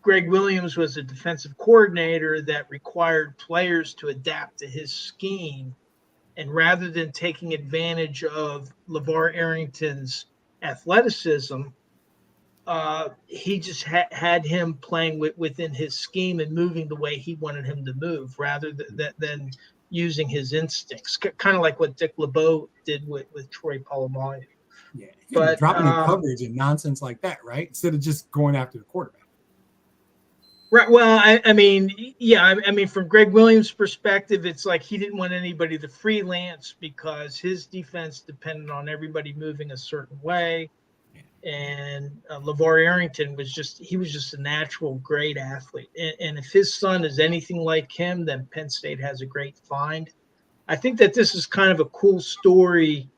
Greg Williams was a defensive coordinator that required players to adapt to his scheme. And rather than taking advantage of LeVar Arrington's athleticism, he just had him playing within his scheme and moving the way he wanted him to move rather than using his instincts, kind of like what Dick LeBeau did with Troy Polamalu. Yeah, but dropping in coverage and nonsense like that, right? Instead of just going after the quarterback. Right. Well, I mean, from Greg Williams' perspective, it's like he didn't want anybody to freelance because his defense depended on everybody moving a certain way. And LeVar Arrington was just a natural great athlete. And if his son is anything like him, then Penn State has a great find. I think that this is kind of a cool story,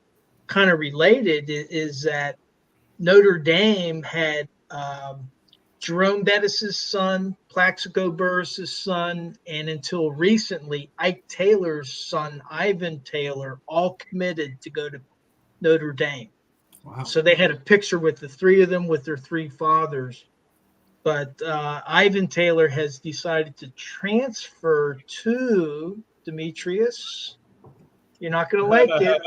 kind of related, is that Notre Dame had Jerome Bettis' son, Plaxico Burress' son, and until recently, Ike Taylor's son, Ivan Taylor, all committed to go to Notre Dame. Wow. So they had a picture with the three of them with their three fathers. But Ivan Taylor has decided to transfer to Demetrius. You're not going to like it.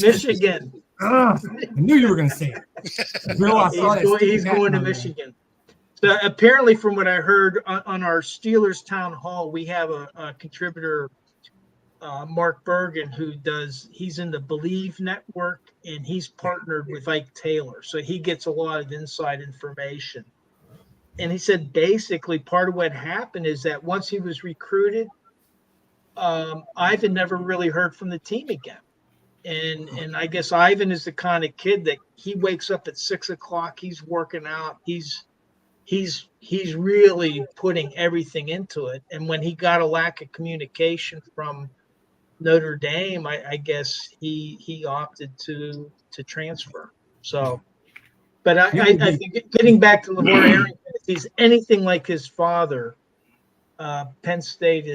Michigan. I knew you were going to say it. Bill, he's going to Michigan. So apparently, from what I heard on our Steelers town hall, we have a contributor, Mark Bergen, he's in the Believe Network, and he's partnered with Ike Taylor. So he gets a lot of inside information. And he said basically part of what happened is that once he was recruited, Ivan never really heard from the team again. And I guess Ivan is the kind of kid that he wakes up at 6 o'clock. He's working out. He's really putting everything into it. And when he got a lack of communication from Notre Dame, I guess he opted to transfer. So, but I think getting back to LeVar Arrington, if he's anything like his father, Penn State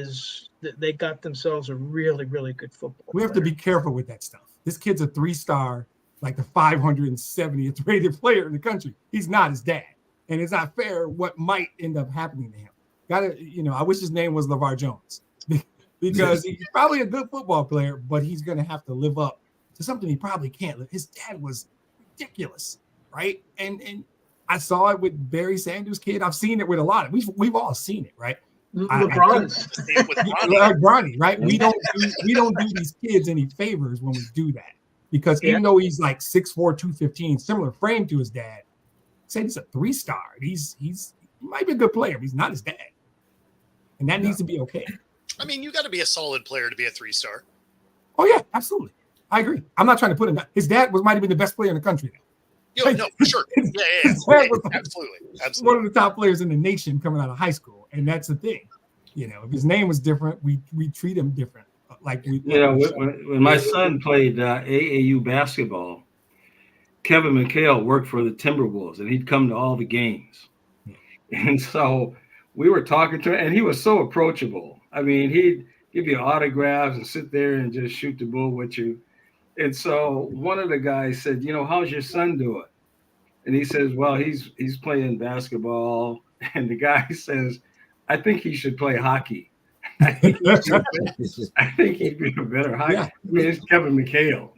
they got themselves a really, really good football player. We have to be careful with that stuff. This kid's a 3-star, like the 570th rated player in the country. He's not his dad. And it's not fair what might end up happening to him. I wish his name was LeVar Jones because he's probably a good football player, but he's going to have to live up to something he probably can't. His dad was ridiculous, right? And I saw it with Barry Sanders' kid. I've seen it with a lot of. We've all seen it, right? Bronny, right? We don't do these kids any favors when we do that because even though he's like 6'4", 215, similar frame to his dad, say he's a 3-star. He might be a good player, but he's not his dad, and that needs to be okay. I mean, you got to be a solid player to be a 3-star. Oh yeah, absolutely. I agree. I'm not trying to put him. His dad might have been the best player in the country now. No, for sure. Yeah. Absolutely. One of the top players in the nation coming out of high school, and that's the thing. If his name was different, we treat him different. When my son played AAU basketball, Kevin McHale worked for the Timberwolves, and he'd come to all the games. And so we were talking to him, and he was so approachable. I mean, he'd give you autographs and sit there and just shoot the bull with you. And so one of the guys said, how's your son doing? And he says, well, he's playing basketball. And the guy says, I think he should play hockey. I think he'd be a better hockey. Yeah. I mean, it's Kevin McHale,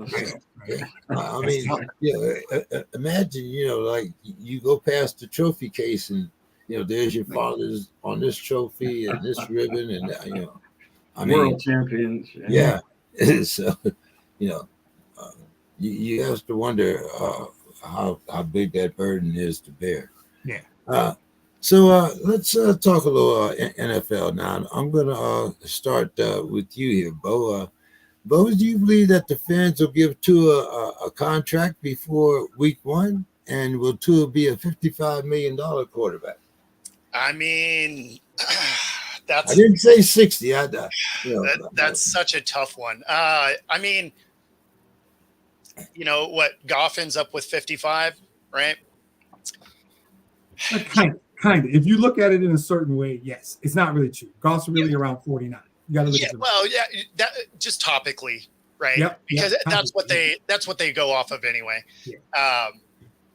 So. I mean, imagine, like you go past the trophy case and, there's your father's on this trophy and this ribbon, and I mean, World champions. yeah. So, you have to wonder how big that burden is to bear. Yeah. So let's talk a little NFL now. I'm going to start with you here, Bo. Bo, do you believe that the fans will give Tua a contract before week 1? And will Tua be a $55 million quarterback? I mean, I didn't say 60. That's such a tough one. I mean, what? Goff ends up with 55, right? Kind of. If you look at it in a certain way, yes. It's not really true. Goff's really around 49. You got to look at it. Well, yeah, that just topically, right? Yep, because that's what they go off of anyway. Yeah.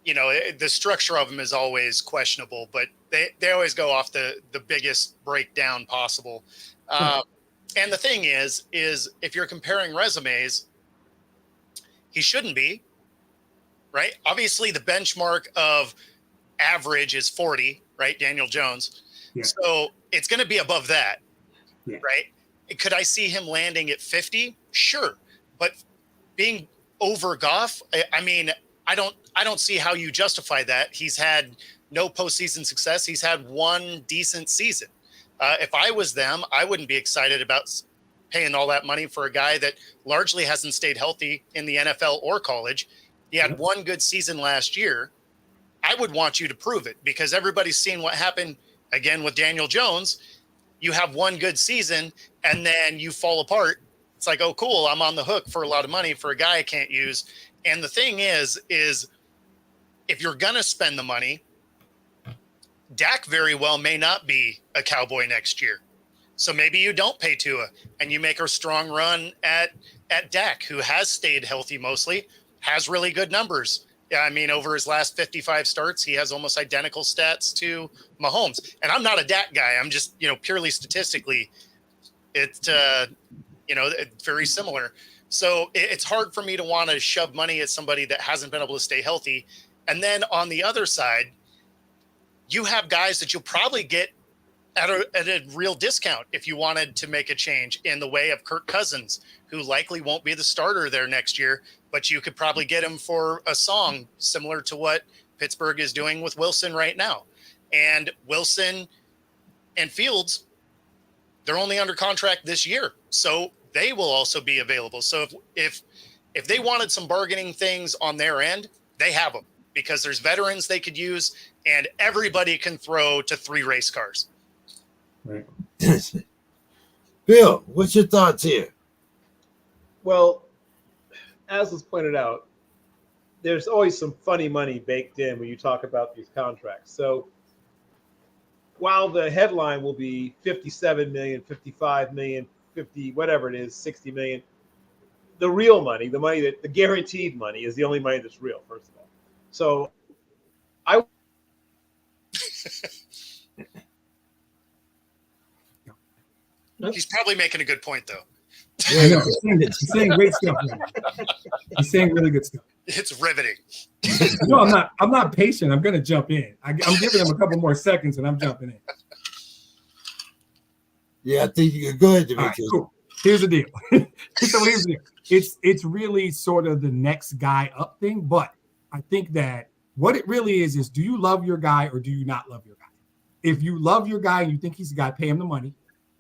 The structure of them is always questionable, but they always go off the biggest breakdown possible. And the thing is if you're comparing resumes, he shouldn't be, right? Obviously, the benchmark of average is 40, right? Daniel Jones. Yeah. So it's going to be above that, yeah. right? Could I see him landing at 50? Sure. But being over Goff, I mean, I don't see how you justify that. He's had no postseason success. He's had one decent season. If I was them, I wouldn't be excited about paying all that money for a guy that largely hasn't stayed healthy in the NFL or college. He had one good season last year. I would want you to prove it because everybody's seen what happened again with Daniel Jones. You have one good season and then you fall apart. It's like, oh, cool. I'm on the hook for a lot of money for a guy I can't use. And the thing is if you're going to spend the money, Dak very well may not be a Cowboy next year. So maybe you don't pay Tua and you make a strong run at Dak, who has stayed healthy mostly, has really good numbers. Yeah, I mean, over his last 55 starts, he has almost identical stats to Mahomes. And I'm not a Dak guy. I'm just, purely statistically, it's very similar. So it's hard for me to want to shove money at somebody that hasn't been able to stay healthy. And then on the other side, you have guys that you'll probably get at a real discount if you wanted to make a change in the way of Kirk Cousins, who likely won't be the starter there next year, but you could probably get him for a song similar to what Pittsburgh is doing with Wilson right now. And Wilson and Fields, they're only under contract this year, so they will also be available. So if they wanted some bargaining things on their end, they have them because there's veterans they could use and everybody can throw to 3 race cars. Right. Bill, what's your thoughts here? Well, as was pointed out, there's always some funny money baked in when you talk about these contracts. So while the headline will be 57 million, 55 million, 50, whatever it is, 60 million, the real money, the guaranteed money is the only money that's real, first of all. So He's probably making a good point, though. I know. He's saying great stuff. He's saying really good stuff. It's riveting. No, I'm not patient. I'm going to jump in. I'm giving him a couple more seconds, and I'm jumping in. Yeah, I think you can go ahead, Demetrius. Right, cool. Here's the deal. So here's the deal. It's really sort of the next guy up thing, but I think that what it really is do you love your guy or do you not love your guy? If you love your guy and you think he's the guy, pay him the money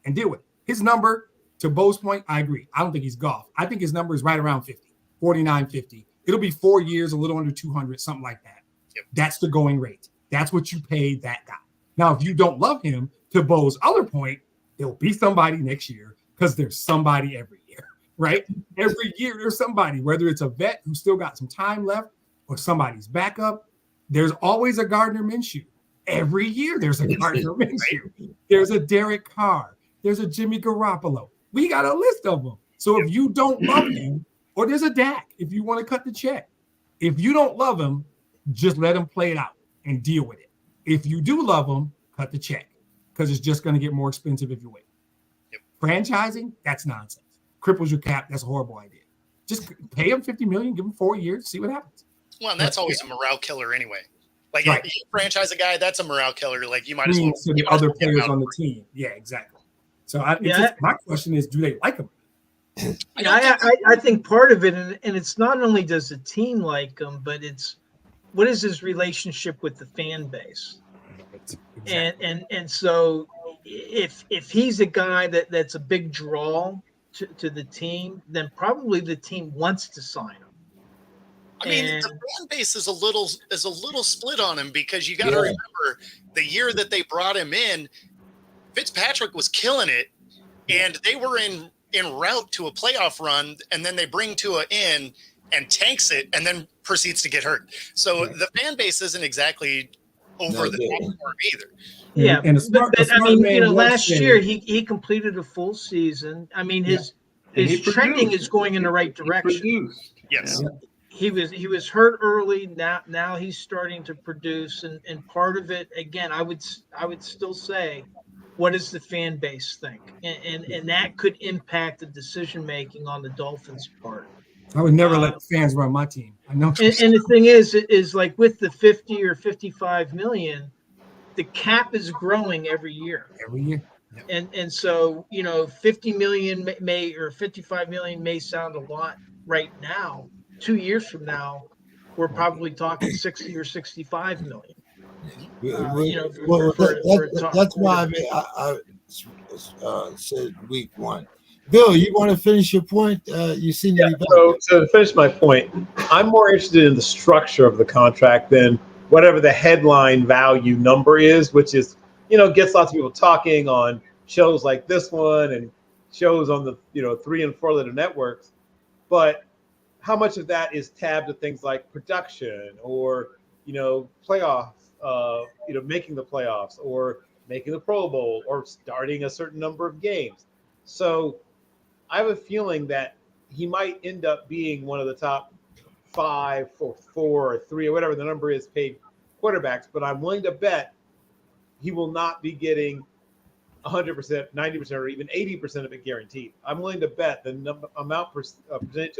and deal with it. His number, to Bo's point, I agree. I don't think he's Goff. I think his number is right around 50, 49, 50. It'll be 4 years, a little under 200, something like that. Yep. That's the going rate. That's what you pay that guy. Now, if you don't love him, to Bo's other point, there'll be somebody next year because there's somebody every year, right? Every year there's somebody, whether it's a vet who's still got some time left or somebody's backup. There's always a Gardner Minshew. Every year there's a Gardner Minshew. There's a Derek Carr. There's a Jimmy Garoppolo. We got a list of them. So if you don't love him, or there's a Dak, if you want to cut the check. If you don't love him, just let him play it out and deal with it. If you do love him, cut the check because it's just going to get more expensive if you wait. Yep. Franchising, that's nonsense. Cripples your cap, that's a horrible idea. Just pay him $50 million, give him 4 years, see what happens. Well, and that's always a morale killer anyway. Like Right. you franchise a guy, that's a morale killer. Like you might as well. To the other players on the team. Yeah, exactly. So my question is, do they like him? I think part of it, and it's not only does the team like him, but it's what is his relationship with the fan base? Exactly. And so if he's a guy that's a big draw to the team, then probably the team wants to sign him. I mean, the fan base is a little split on him because you got to remember the year that they brought him in, Fitzpatrick was killing it, and they were en route to a playoff run, and then they bring Tua in and tanks it, and then proceeds to get hurt. So the fan base isn't exactly over the top for him either. Yeah, but I mean, last year he completed a full season. I mean, his trending is going in the right direction. Yes. Yeah. He was hurt early. Now he's starting to produce, and part of it, again, I would still say, what does the fan base think, and that could impact the decision making on the Dolphins' part. I would never let the fans run my team. I know. And the thing is like with the 50 or 55 million, the cap is growing every year. Every year. And so 50 million may or 55 million may sound a lot right now. 2 years from now, we're probably talking 60 or 65 million. That's why I said week 1. Bill, you want to finish your point? You seem to be back. So to finish my point, I'm more interested in the structure of the contract than whatever the headline value number is, which is, gets lots of people talking on shows like this one and shows on the 3 and 4 letter networks. But how much of that is tabbed to things like production or, playoff, making the playoffs or making the Pro Bowl or starting a certain number of games. So I have a feeling that he might end up being one of the top 5 or 4 or 3 or whatever the number is paid quarterbacks, but I'm willing to bet he will not be getting 100%, 90%, or even 80% of it guaranteed. I'm willing to bet the percentage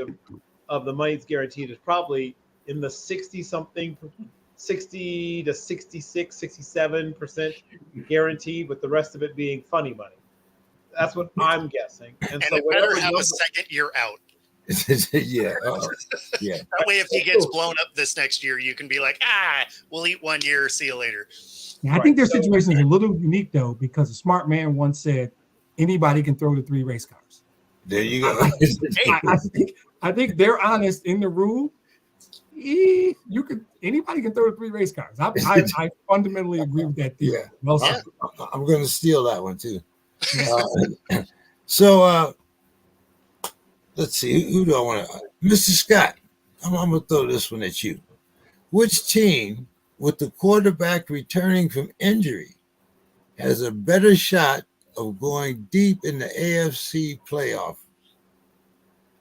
of the money that's guaranteed is probably in the 60 to 66, 67% guaranteed, with the rest of it being funny money. That's what I'm guessing. And so it better have a second year out. Yeah. That way, if he gets blown up this next year, you can be like, we'll eat 1 year. See you later. Yeah, I think their situation is a little unique, though, because a smart man once said, anybody can throw the 3 race cars. There you go. I think they're honest in the rule. Anybody can throw the 3 race cars. I fundamentally agree with that theory. Yeah. Well, I'm going to steal that one too. So let's see. Who do I want to? Mr. Scott, I'm going to throw this one at you. Which team, with the quarterback returning from injury, has a better shot of going deep in the AFC playoff?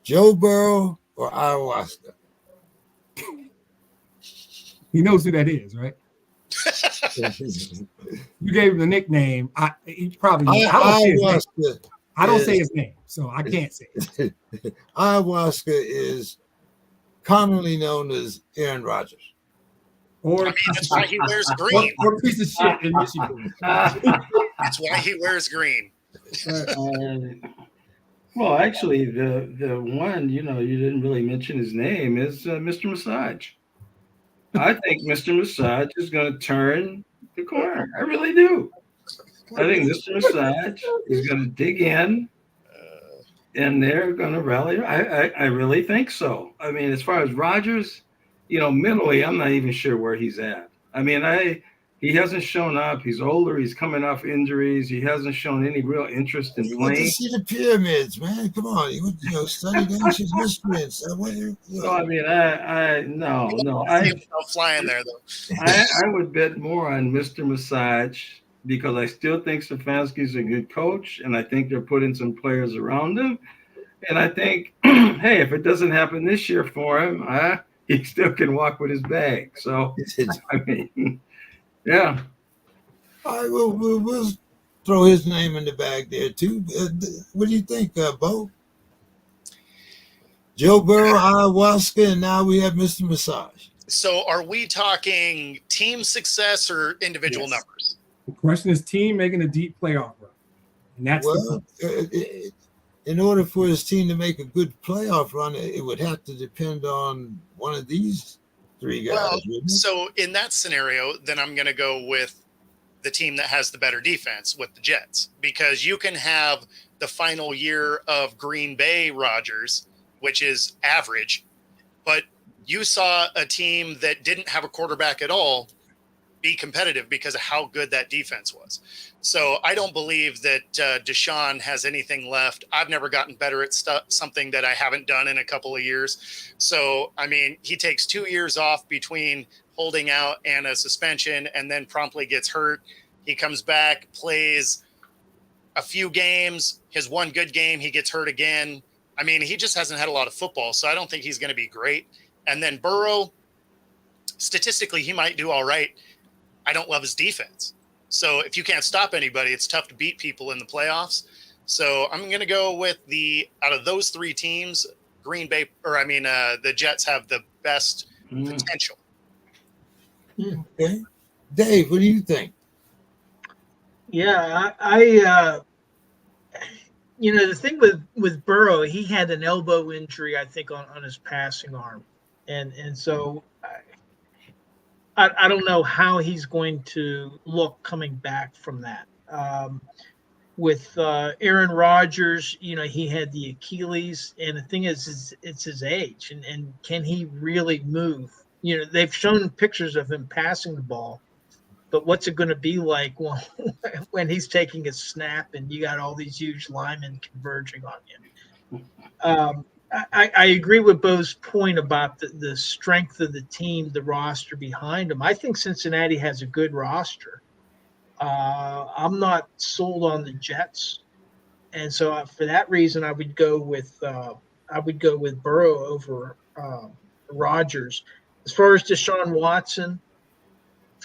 Joe Burrow or ayahuasca? He knows who that is, right? You gave him the nickname. He probably. I don't say his name, so I can't say it. Ayahuasca is commonly known as Aaron Rodgers. That's why he wears green. Or a piece of shit in Michigan. That's why he wears green. Well, actually, the one, you didn't really mention his name is Mr. Massage. I think Mr. Massage is going to turn the corner. I really do. I think Mr. Massage is going to dig in, and they're going to rally. I really think so. I mean, as far as Rodgers, mentally, I'm not even sure where he's at. I mean, he hasn't shown up. He's older. He's coming off injuries. He hasn't shown any real interest in playing. You see the pyramids, man. Come on, study ancient history and stuff. No, I mean, no. I'm flying there though. I would bet more on Mr. Massage because I still think Stefanski's a good coach, and I think they're putting some players around him. And I think, hey, if it doesn't happen this year for him, he still can walk with his bag. So, I mean. Yeah. All right, we'll throw his name in the bag there, too. What do you think, Bo? Joe Burrow, ayahuasca, and now we have Mr. Massage. So are we talking team success or individual Yes. numbers? The question is team making a deep playoff run. And that's Well, in order for his team to make a good playoff run, it would have to depend on one of these three guys. Well, wouldn't it? so in that scenario, then I'm going to go with the team that has the better defense with the Jets, because you can have the final year of Green Bay Rodgers, which is average, but you saw a team that didn't have a quarterback at all be competitive because of how good that defense was. So I don't believe that Deshaun has anything left. I've never gotten better at something that I haven't done in a couple of years. So, I mean, he takes 2 years off between holding out and a suspension and then promptly gets hurt. He comes back, plays a few games, his one good game, he gets hurt again. I mean, he just hasn't had a lot of football, so I don't think he's going to be great. And then Burrow, statistically, he might do all right. I don't love his defense. So if you can't stop anybody, it's tough to beat people in the playoffs. So I'm going to go with out of those three teams, the Jets have the best potential. Okay. Dave, what do you think? Yeah, I the thing with Burrow, he had an elbow injury, I think, on his passing arm, and so I don't know how he's going to look coming back from that. With Aaron Rodgers, he had the Achilles, and the thing is it's his age, and can he really move? They've shown pictures of him passing the ball, but what's it going to be like when he's taking a snap and you got all these huge linemen converging on him? I agree with Bo's point about the strength of the team, the roster behind them. I think Cincinnati has a good roster. I'm not sold on the Jets, and so for that reason, I would go with Burrow over Rodgers. As far as Deshaun Watson,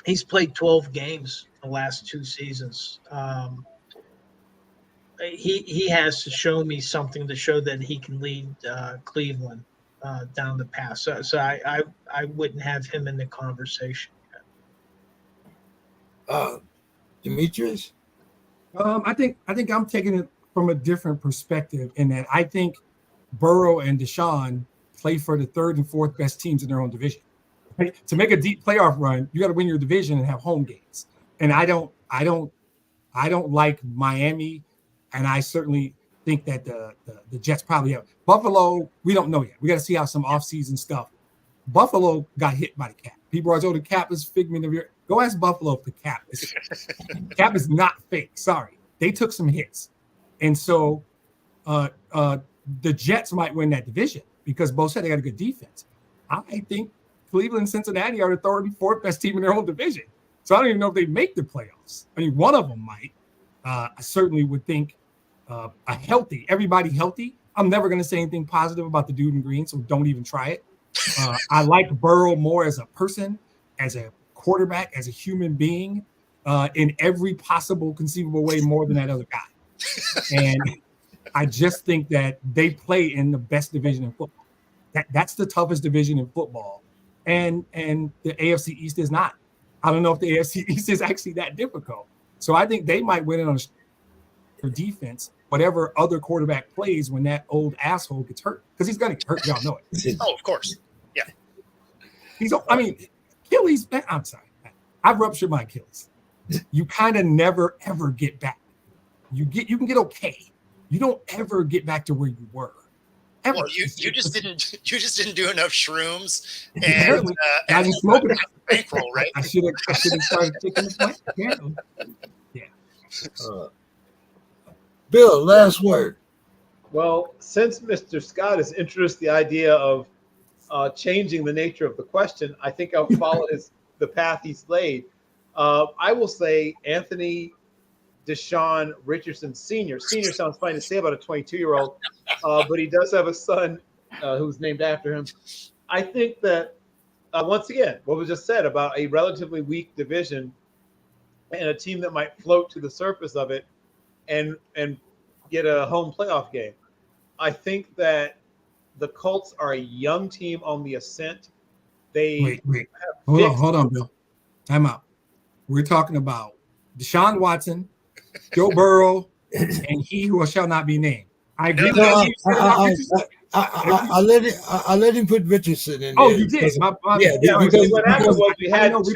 he's played 12 games the last 2 seasons. He has to show me something to show that he can lead Cleveland down the path. So I wouldn't have him in the conversation. Demetrius? I think I'm taking it from a different perspective in that I think Burrow and Deshaun play for the third and fourth best teams in their own division. Right? To make a deep playoff run, you got to win your division and have home games. And I don't like Miami, and I certainly think that the Jets probably have. Buffalo, we don't know yet. We got to see how some offseason stuff. Buffalo got hit by the cap. People are told the cap is figment of your. Go ask Buffalo if the cap is not fake. Sorry, they took some hits, and so the Jets might win that division because both said they got a good defense. I think Cleveland and Cincinnati are the third and fourth best team in their own division. So I don't even know if they make the playoffs. I mean, one of them might. I certainly would think everybody healthy. I'm never going to say anything positive about the dude in green, so don't even try it. I like Burrow more as a person, as a quarterback, as a human being, in every possible conceivable way more than that other guy. And I just think that they play in the best division in football. That's the toughest division in football. And the AFC East is not. I don't know if the AFC East is actually that difficult. So I think they might win it on their defense, whatever other quarterback plays when that old asshole gets hurt. Because he's going to get hurt. Y'all know it. Oh, of course. Yeah. Achilles, I'm sorry. I've ruptured my Achilles. You kind of never, ever get back. You can get okay. You don't ever get back to where you were. Ever. Well, you just didn't do enough shrooms and smoking bankroll, right? I should have started taking the point. Apparently. Yeah. Bill, last word. Well, since Mr. Scott has introduced the idea of changing the nature of the question, I think I'll follow the path he's laid. I will say Anthony Deshaun Richardson Sr. Senior sounds fine to say about a 22-year-old, but he does have a son who's named after him. I think that, once again, what was just said about a relatively weak division and a team that might float to the surface of it and get a home playoff game. I think that the Colts are a young team on the ascent, They Wait. have Hold on, Bill. Time out. We're talking about Deshaun Watson, Joe Burrow, and he who shall not be named. I agree with No, you said about Richardson. I let him put Richardson in Oh, there. you did. My Yeah, Yeah, because what happened was we had know two,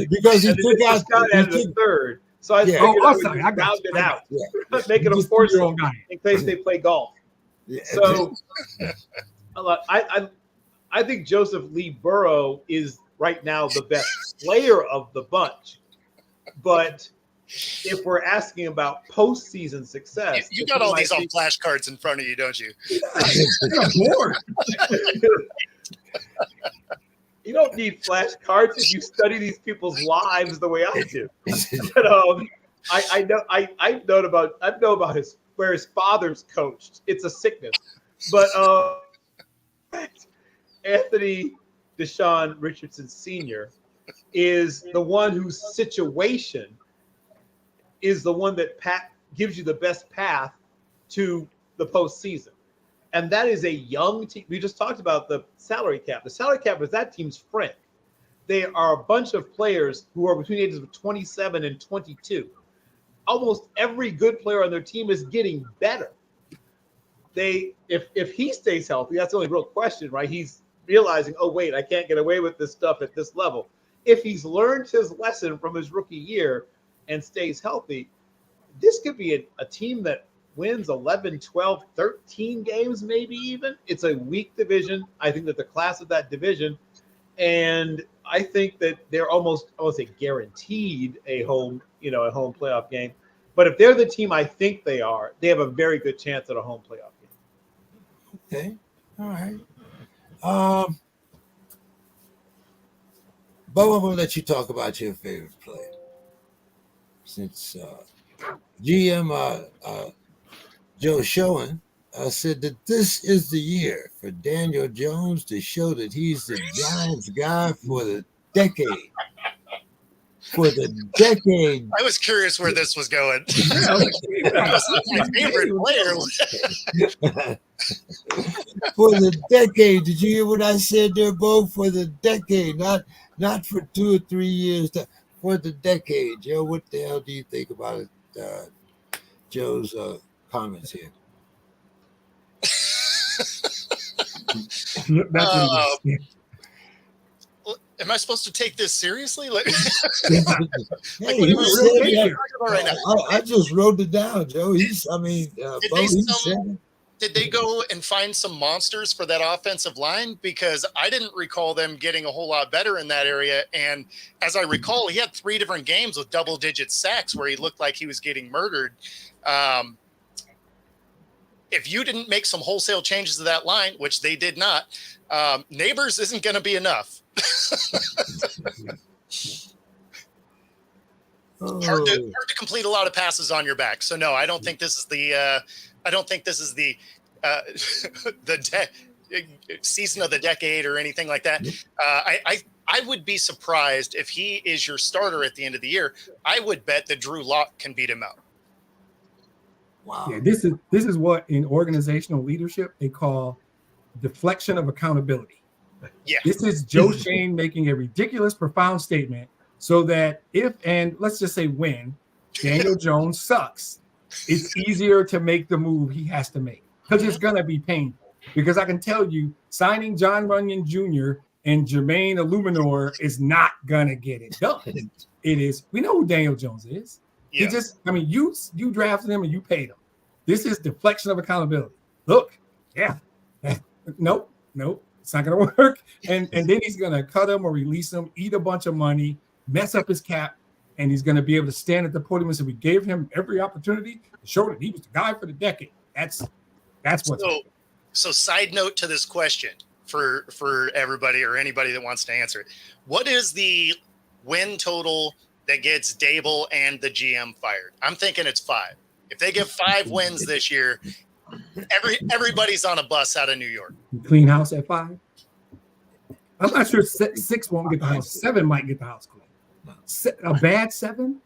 because he and then took Mr. out. Scott he added a took- those So I Yeah. figured Oh, I I'm would sorry. just I got round you. it out, yeah, make it You a just threw your foursome own guy. in case they play golf. yeah. So I think Joseph Lee Burrow is right now the best player of the bunch. But if we're asking about postseason success, You the got team all I these on think- flashcards in front of you, don't you? You're bored. You don't need flashcards if you study these people's lives the way I do. But I've known about where his father's coached. It's a sickness. But Anthony Deshaun Richardson Sr. is the one whose situation is the one that gives you the best path to the postseason. And that is a young team. We just talked about the salary cap. The salary cap is that team's friend. They are a bunch of players who are between the ages of 27 and 22. Almost every good player on their team is getting better. If he stays healthy, that's the only real question, right? He's realizing, oh, wait, I can't get away with this stuff at this level. If he's learned his lesson from his rookie year and stays healthy, this could be a team that wins 11, 12, 13 games, maybe even. It's a weak division. I think that the class of that division, and I think that they're almost, I won't say guaranteed a home playoff game. But if they're the team I think they are, they have a very good chance at a home playoff game. Okay. All right. Bo, I'm gonna let you talk about your favorite player. Since GM Joe Schoen said that this is the year for Daniel Jones to show that he's the Giants guy for the decade. For the decade. I was curious where this was going. Yeah, My favorite player. For the decade. Did you hear what I said there, Bo? For the decade, not for 2 or 3 years. For the decade. Joe, what the hell do you think about it? Joe's comments here. That's what he was. Am I supposed to take this seriously? Like, Hey, what he am I said really that. talking about right now? I just wrote it down, Joe. Bo, he said it. Did they go and find some monsters for that offensive line? Because I didn't recall them getting a whole lot better in that area. And as I recall, he had 3 different games with double-digit sacks where he looked like he was getting murdered. If you didn't make some wholesale changes to that line, which they did not, Neighbors isn't going to be enough. Hard to complete a lot of passes on your back. So no, I don't think this is the season of the decade or anything like that. I would be surprised if he is your starter at the end of the year. I would bet that Drew Lock can beat him out. Wow. Yeah, this is what in organizational leadership they call deflection of accountability. Yeah. This is Joe Schoen making a ridiculous, profound statement so that if, and let's just say when, Daniel Jones sucks, it's easier to make the move he has to make because it's going to be painful. Because I can tell you, signing John Runyon Jr. and Jermaine Illuminor is not going to get it done. It is. We know who Daniel Jones is. Yeah. He just, I mean, you drafted him and you paid him. This is deflection of accountability. Look, yeah. Nope, it's not going to work. And then he's going to cut him or release him, eat a bunch of money, mess up his cap, and he's going to be able to stand at the podium and say, we gave him every opportunity to show that he was the guy for the decade. That's what's so side note to this question for everybody or anybody that wants to answer it. What is the win total that gets Dable and the GM fired? I'm thinking it's 5. If they get 5 wins this year, everybody's on a bus out of New York. Clean house at 5. I'm not sure 6 won't get the house. 7 might get the house clean. A bad 7?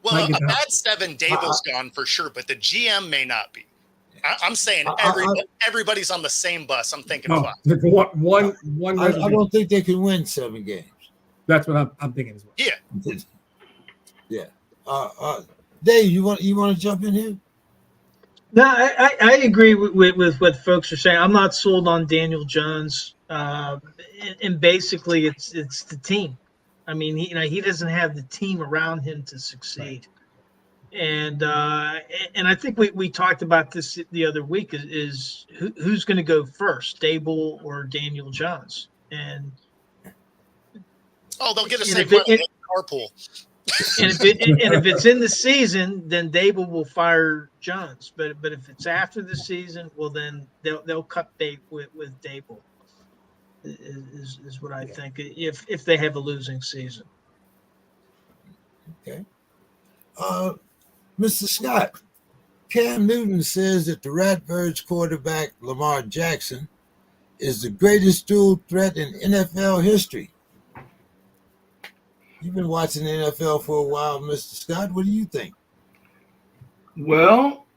Well, a bad 7, Dable's gone for sure, but the GM may not be. I'm saying everybody's on the same bus. I'm thinking No, 5. one. I don't think they can win 7 games. That's what I'm thinking as well. Yeah. Yeah. Dave, you want to jump in here? No, I agree with what folks are saying. I'm not sold on Daniel Jones, and basically it's the team. I mean, he doesn't have the team around him to succeed, and I think we talked about this the other week is who's going to go first, Dable or Daniel Jones, and they'll get a save carpool. And if it's in the season, then Dable will fire Jones. But if it's after the season, well, then they'll cut bait with Dable. Is what I think. If they have a losing season. Okay. Mr. Scott, Cam Newton says that the Ratbirds quarterback Lamar Jackson is the greatest dual threat in NFL history. You've been watching the NFL for a while, Mr. Scott. What do you think? Well,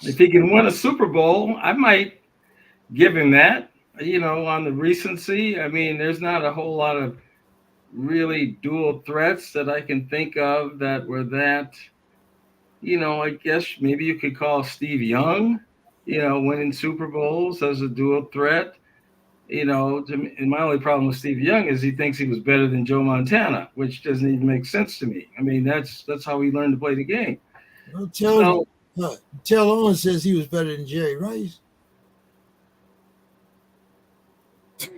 if he can win a Super Bowl, I might give him that. On the recency, I mean, there's not a whole lot of really dual threats that I can think of that were that, I guess maybe you could call Steve Young, winning Super Bowls as a dual threat. And my only problem with Steve Young is he thinks he was better than Joe Montana, which doesn't even make sense to me. I mean, that's how he learned to play the game. Well, Tell Owens says he was better than Jerry Rice.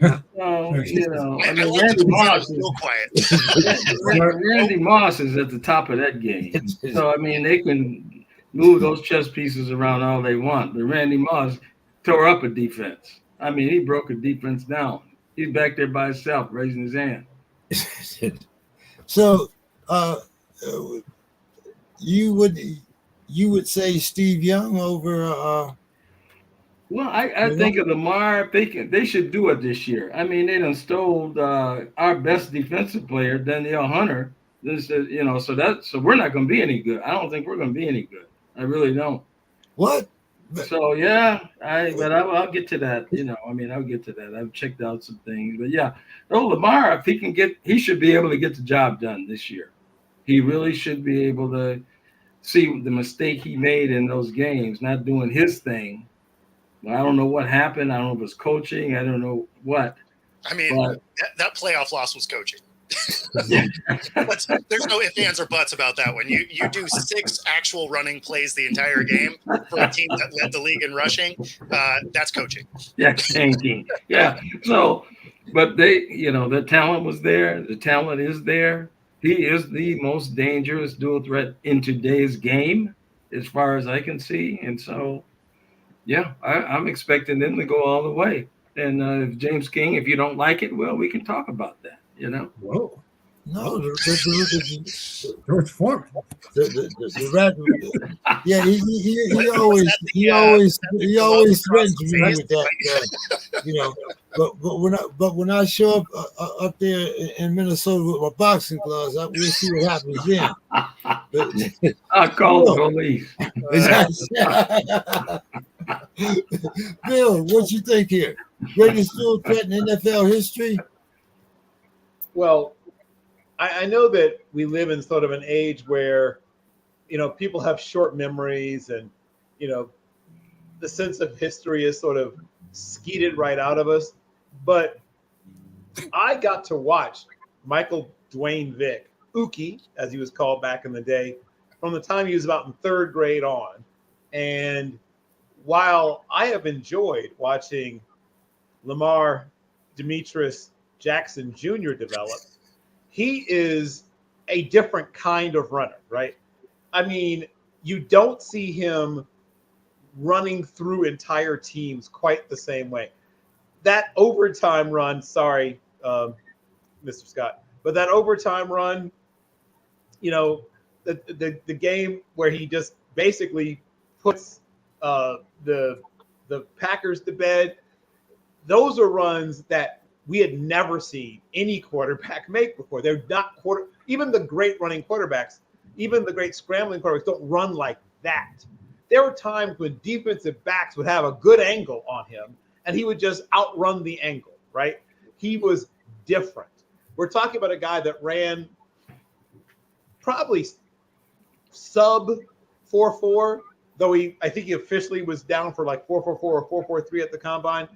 I mean, Randy Moss is Randy Moss is at the top of that game. So I mean, they can move those chess pieces around all they want, but Randy Moss tore up a defense. I mean, he broke a defense down. He's back there by himself, raising his hand. So, you would say Steve Young over? Well, I think of Lamar. They should do it this year. I mean, they done stole our best defensive player, Danielle Hunter. So we're not going to be any good. I don't think we're going to be any good. I really don't. What? So yeah, I'll get to that. I'll get to that. I've checked out some things, but yeah, Lamar, if he should be able to get the job done this year. He really should be able to see the mistake he made in those games, not doing his thing. I don't know what happened. I don't know if it was coaching. I don't know what. I mean, that playoff loss was coaching. There's no ifs, ands, or buts about that one. You do 6 actual running plays the entire game for a team that led the league in rushing. That's coaching. Yeah, tanking. Yeah. So, but the talent was there. The talent is there. He is the most dangerous dual threat in today's game, as far as I can see. And so, yeah, I'm expecting them to go all the way. And James King, if you don't like it, well, we can talk about that. Whoa. No, George Foreman. The rat. Yeah, he always threatens me with that. But when I show up there in Minnesota with my boxing gloves, we'll see what happens then. I'll call the police. Bill, what you think here? Greatest dual threat in NFL history? Well, I know that we live in sort of an age where, people have short memories and, the sense of history is sort of skeeted right out of us. But I got to watch Michael Dwayne Vick, Ookie, as he was called back in the day, from the time he was about in 3rd grade on. And while I have enjoyed watching Lamar Demetrius Jackson Jr. develop, he is a different kind of runner, right? I mean, you don't see him running through entire teams quite the same way. That overtime run, sorry, Mr. Scott, but that overtime run, the game where he just basically puts the Packers to bed, those are runs that we had never seen any quarterback make before. They're not even the great running quarterbacks, even the great scrambling quarterbacks don't run like that. There were times when defensive backs would have a good angle on him, and he would just outrun the angle, right? He was different. We're talking about a guy that ran probably sub 4.4, though I think he officially was down for like 4.44 or 4.43 at the combine.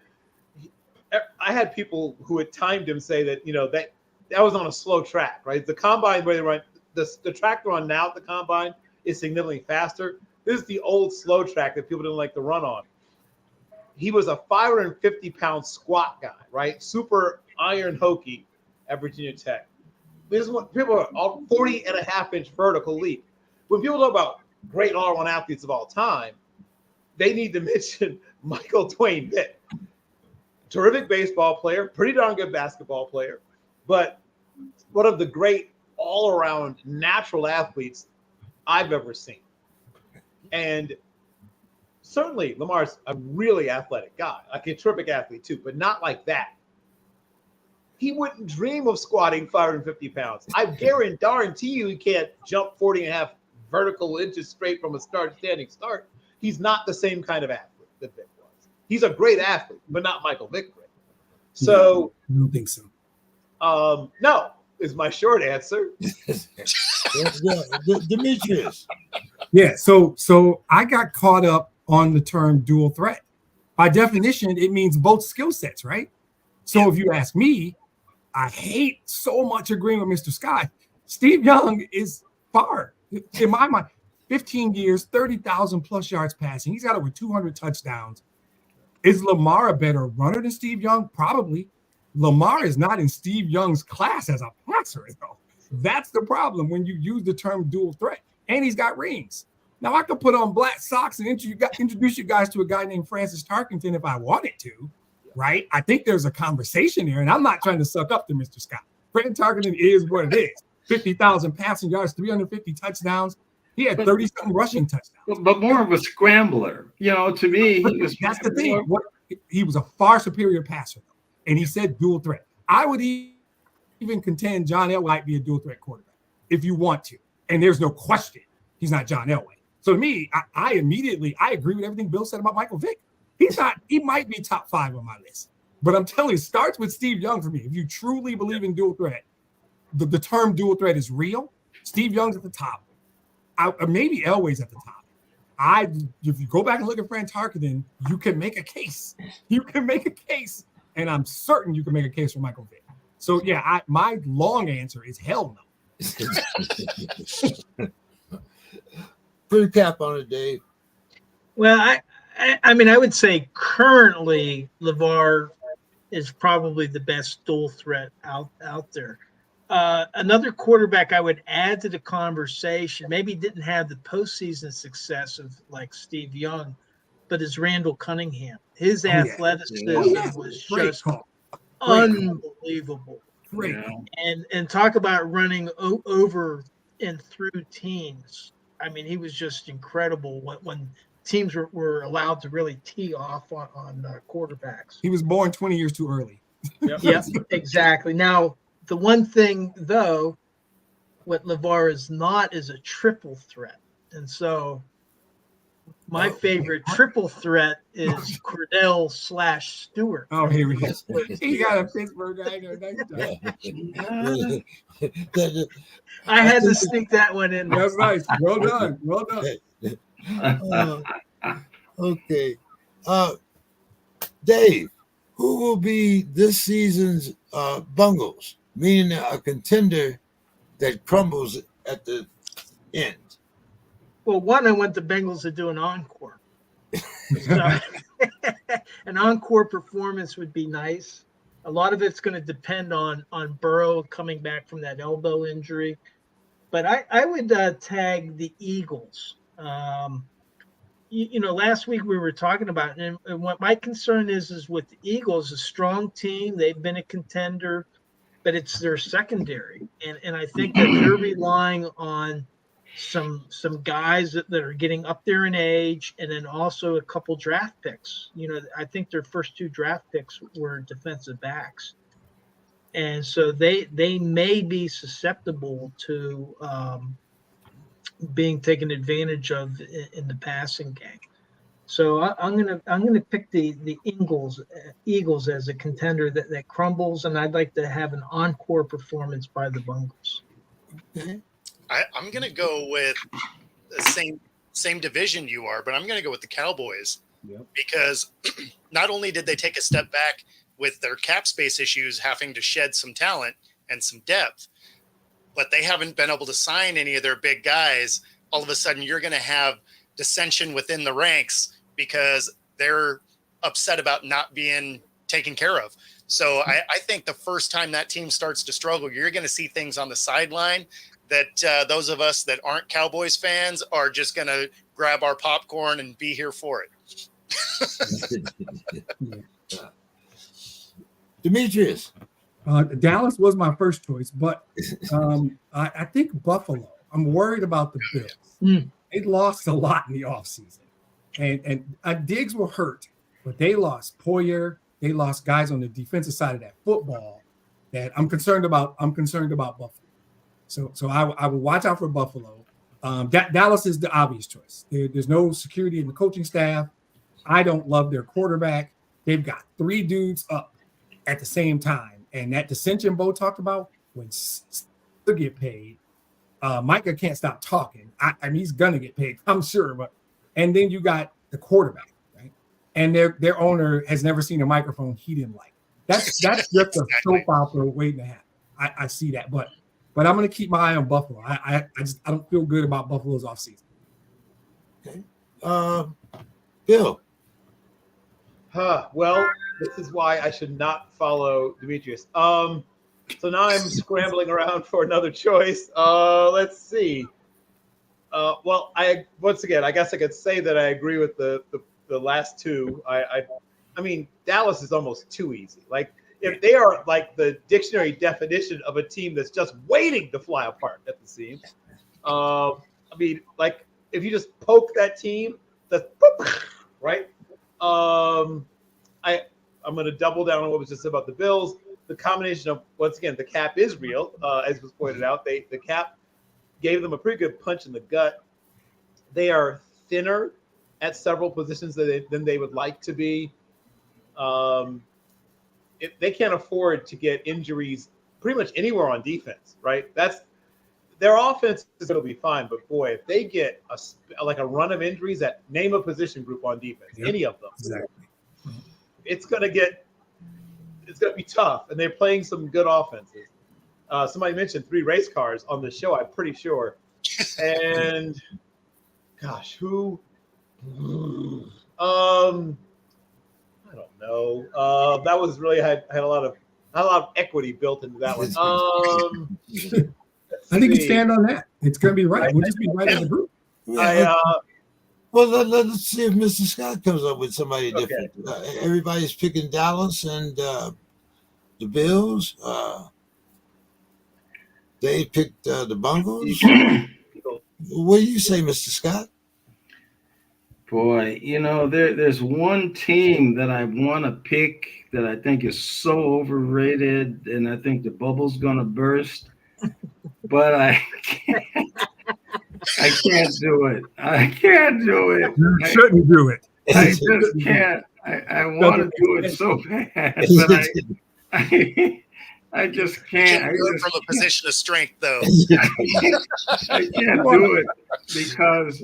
I had people who had timed him say that, that was on a slow track, right? The combine where they run, the track they're on now at the combine is significantly faster. This is the old slow track that people didn't like to run on. He was a 550-pound squat guy, right? Super iron hokey at Virginia Tech. This is what people are all 40.5-inch vertical leap. When people talk about great R1 athletes of all time, they need to mention Michael Dwayne Vick. Terrific baseball player, pretty darn good basketball player, but one of the great all-around natural athletes I've ever seen. And certainly Lamar's a really athletic guy, like a terrific athlete too, but not like that. He wouldn't dream of squatting 550 pounds. I guarantee you he can't jump 40.5 vertical inches straight from a standing start. He's not the same kind of athlete that Vick was. He's a great athlete, but not Michael Vick. So I don't think so. No, is my short answer. Demetrius. Yeah, so I got caught up on the term dual threat. By definition, it means both skill sets, right? So if you ask me, I hate so much agreeing with Mr. Scott. Steve Young is far, in my mind, 15 years, 30,000 plus yards passing. He's got over 200 touchdowns. Is Lamar a better runner than Steve Young? Probably. Lamar is not in Steve Young's class as a passer, though. That's the problem when you use the term dual threat. And he's got rings. Now, I could put on black socks and introduce you guys to a guy named Francis Tarkenton if I wanted to, right? I think there's a conversation there, and I'm not trying to suck up to Mr. Scott. Fran Tarkenton is what it is. 50,000 passing yards, 350 touchdowns. He had 30-something rushing touchdowns. But more of a scrambler. To me, that's the thing. He was a far superior passer, and he said dual threat. I would even contend John Elway might be a dual threat quarterback if you want to. And there's no question he's not John Elway. So to me, I immediately agree with everything Bill said about Michael Vick. He might be top 5 on my list. But I'm telling you, it starts with Steve Young for me. If you truly believe in dual threat, the term dual threat is real. Steve Young's at the top. Maybe Elway's at the top. If you go back and look at Fran Tarkenton, you can make a case. You can make a case. And I'm certain you can make a case for Michael Vick. So, yeah, my long answer is hell no. Put a cap on it, Dave. Well, I mean, I would say currently LeVar is probably the best dual threat out there. Another quarterback I would add to the conversation, maybe didn't have the postseason success of like Steve Young, but is Randall Cunningham. His athleticism was just unbelievable. Great. And talk about running over and through teams. I mean, he was just incredible when teams were allowed to really tee off on quarterbacks. He was born 20 years too early. Yep, exactly. Now, the one thing, though, what LeVar is not is a triple threat. And so my favorite triple threat is Cordell/Stewart. Oh, here we go. He got a Pittsburgh guy. I had to sneak that one in. That's nice. Well done. Well done. Okay. Dave, who will be this season's Bungles? Meaning a contender that crumbles at the end. Well, I want the Bengals to do an encore. So, an encore performance would be nice. A lot of it's going to depend on Burrow coming back from that elbow injury. But I would tag the Eagles. Last week we were talking about, and what my concern is with the Eagles, a strong team. They've been a contender, but it's their secondary. And I think that they're relying on some guys that are getting up there in age, and then also a couple draft picks. I think their first 2 draft picks were defensive backs. And so they may be susceptible to being taken advantage of in the passing game. So I'm gonna pick the Eagles as a contender that crumbles, and I'd like to have an encore performance by the Bungles. Okay. I'm gonna go with the same division you are, but I'm gonna go with the Cowboys. Yep. Because not only did they take a step back with their cap space issues, having to shed some talent and some depth, but they haven't been able to sign any of their big guys. All of a sudden, you're going to have dissension within the ranks because they're upset about not being taken care of. So I think the first time that team starts to struggle, you're going to see things on the sideline that those of us that aren't Cowboys fans are just going to grab our popcorn and be here for it. Demetrius. Dallas was my first choice, but I think Buffalo. I'm worried about the Bills. They lost a lot in the offseason. And Diggs were hurt, but they lost Poyer. They lost guys on the defensive side of that football that I'm concerned about. I'm concerned about Buffalo. So I will watch out for Buffalo. Dallas is the obvious choice. There's no security in the coaching staff. I don't love their quarterback. They've got 3 dudes up at the same time. And that dissension Bo talked about, when still get paid, Micah can't stop talking. I mean, he's going to get paid, I'm sure. And then you got the quarterback, right? And their owner has never seen a microphone he didn't like. That's just a soap opera waiting to happen. I see that. But I'm going to keep my eye on Buffalo. I don't feel good about Buffalo's offseason. Okay. Bill. Well, this is why I should not follow Demetrius. So now I'm scrambling around for another choice. Let's see. Well, I guess I could say that I agree with the last two. I mean, Dallas is almost too easy. Like, if they are like the dictionary definition of a team that's just waiting to fly apart at the seams. I mean, like, if you just poke that team, that's right. I'm going to double down on what was just about the Bills. The combination of, once again, the cap is real, as was pointed out. The cap gave them a pretty good punch in the gut. They are thinner at several positions than they would like to be. They can't afford to get injuries pretty much anywhere on defense, right? Their offense is going to be fine, but boy, if they get a run of injuries at name a position group on defense, any of them, Exactly. it's going to be tough. And they're playing some good offenses. Somebody mentioned 3 race cars on the show, I'm pretty sure. And gosh, who? I don't know. That was really had a lot of equity built into that one. I think you stand on that. It's going to be right. We'll just be right as a group. Well, let's see if Mr. Scott comes up with somebody different. Everybody's picking Dallas and the Bills. They picked the Bungles. What do you say, Mr. Scott? Boy, there's one team that I want to pick that I think is so overrated, and I think the bubble's going to burst. But I can't do it. I can't do it. You shouldn't do it. I just can't. I want to do it so bad, but I just can't. You do it from a position of strength, though. I can't do it because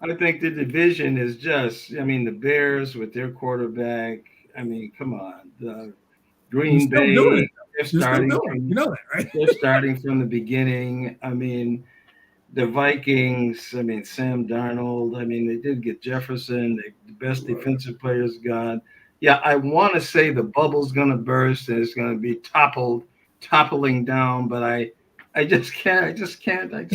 I think the division is just, the Bears with their quarterback. I mean, come on. The Green Bay, they're starting from, you know that, right? They're starting from the beginning. I mean, the Vikings, Sam Darnold. They did get Jefferson, the best defensive players gone. Yeah, I want to say the bubble's going to burst and it's going to be toppling down, but I just can't. I just can't. Mr.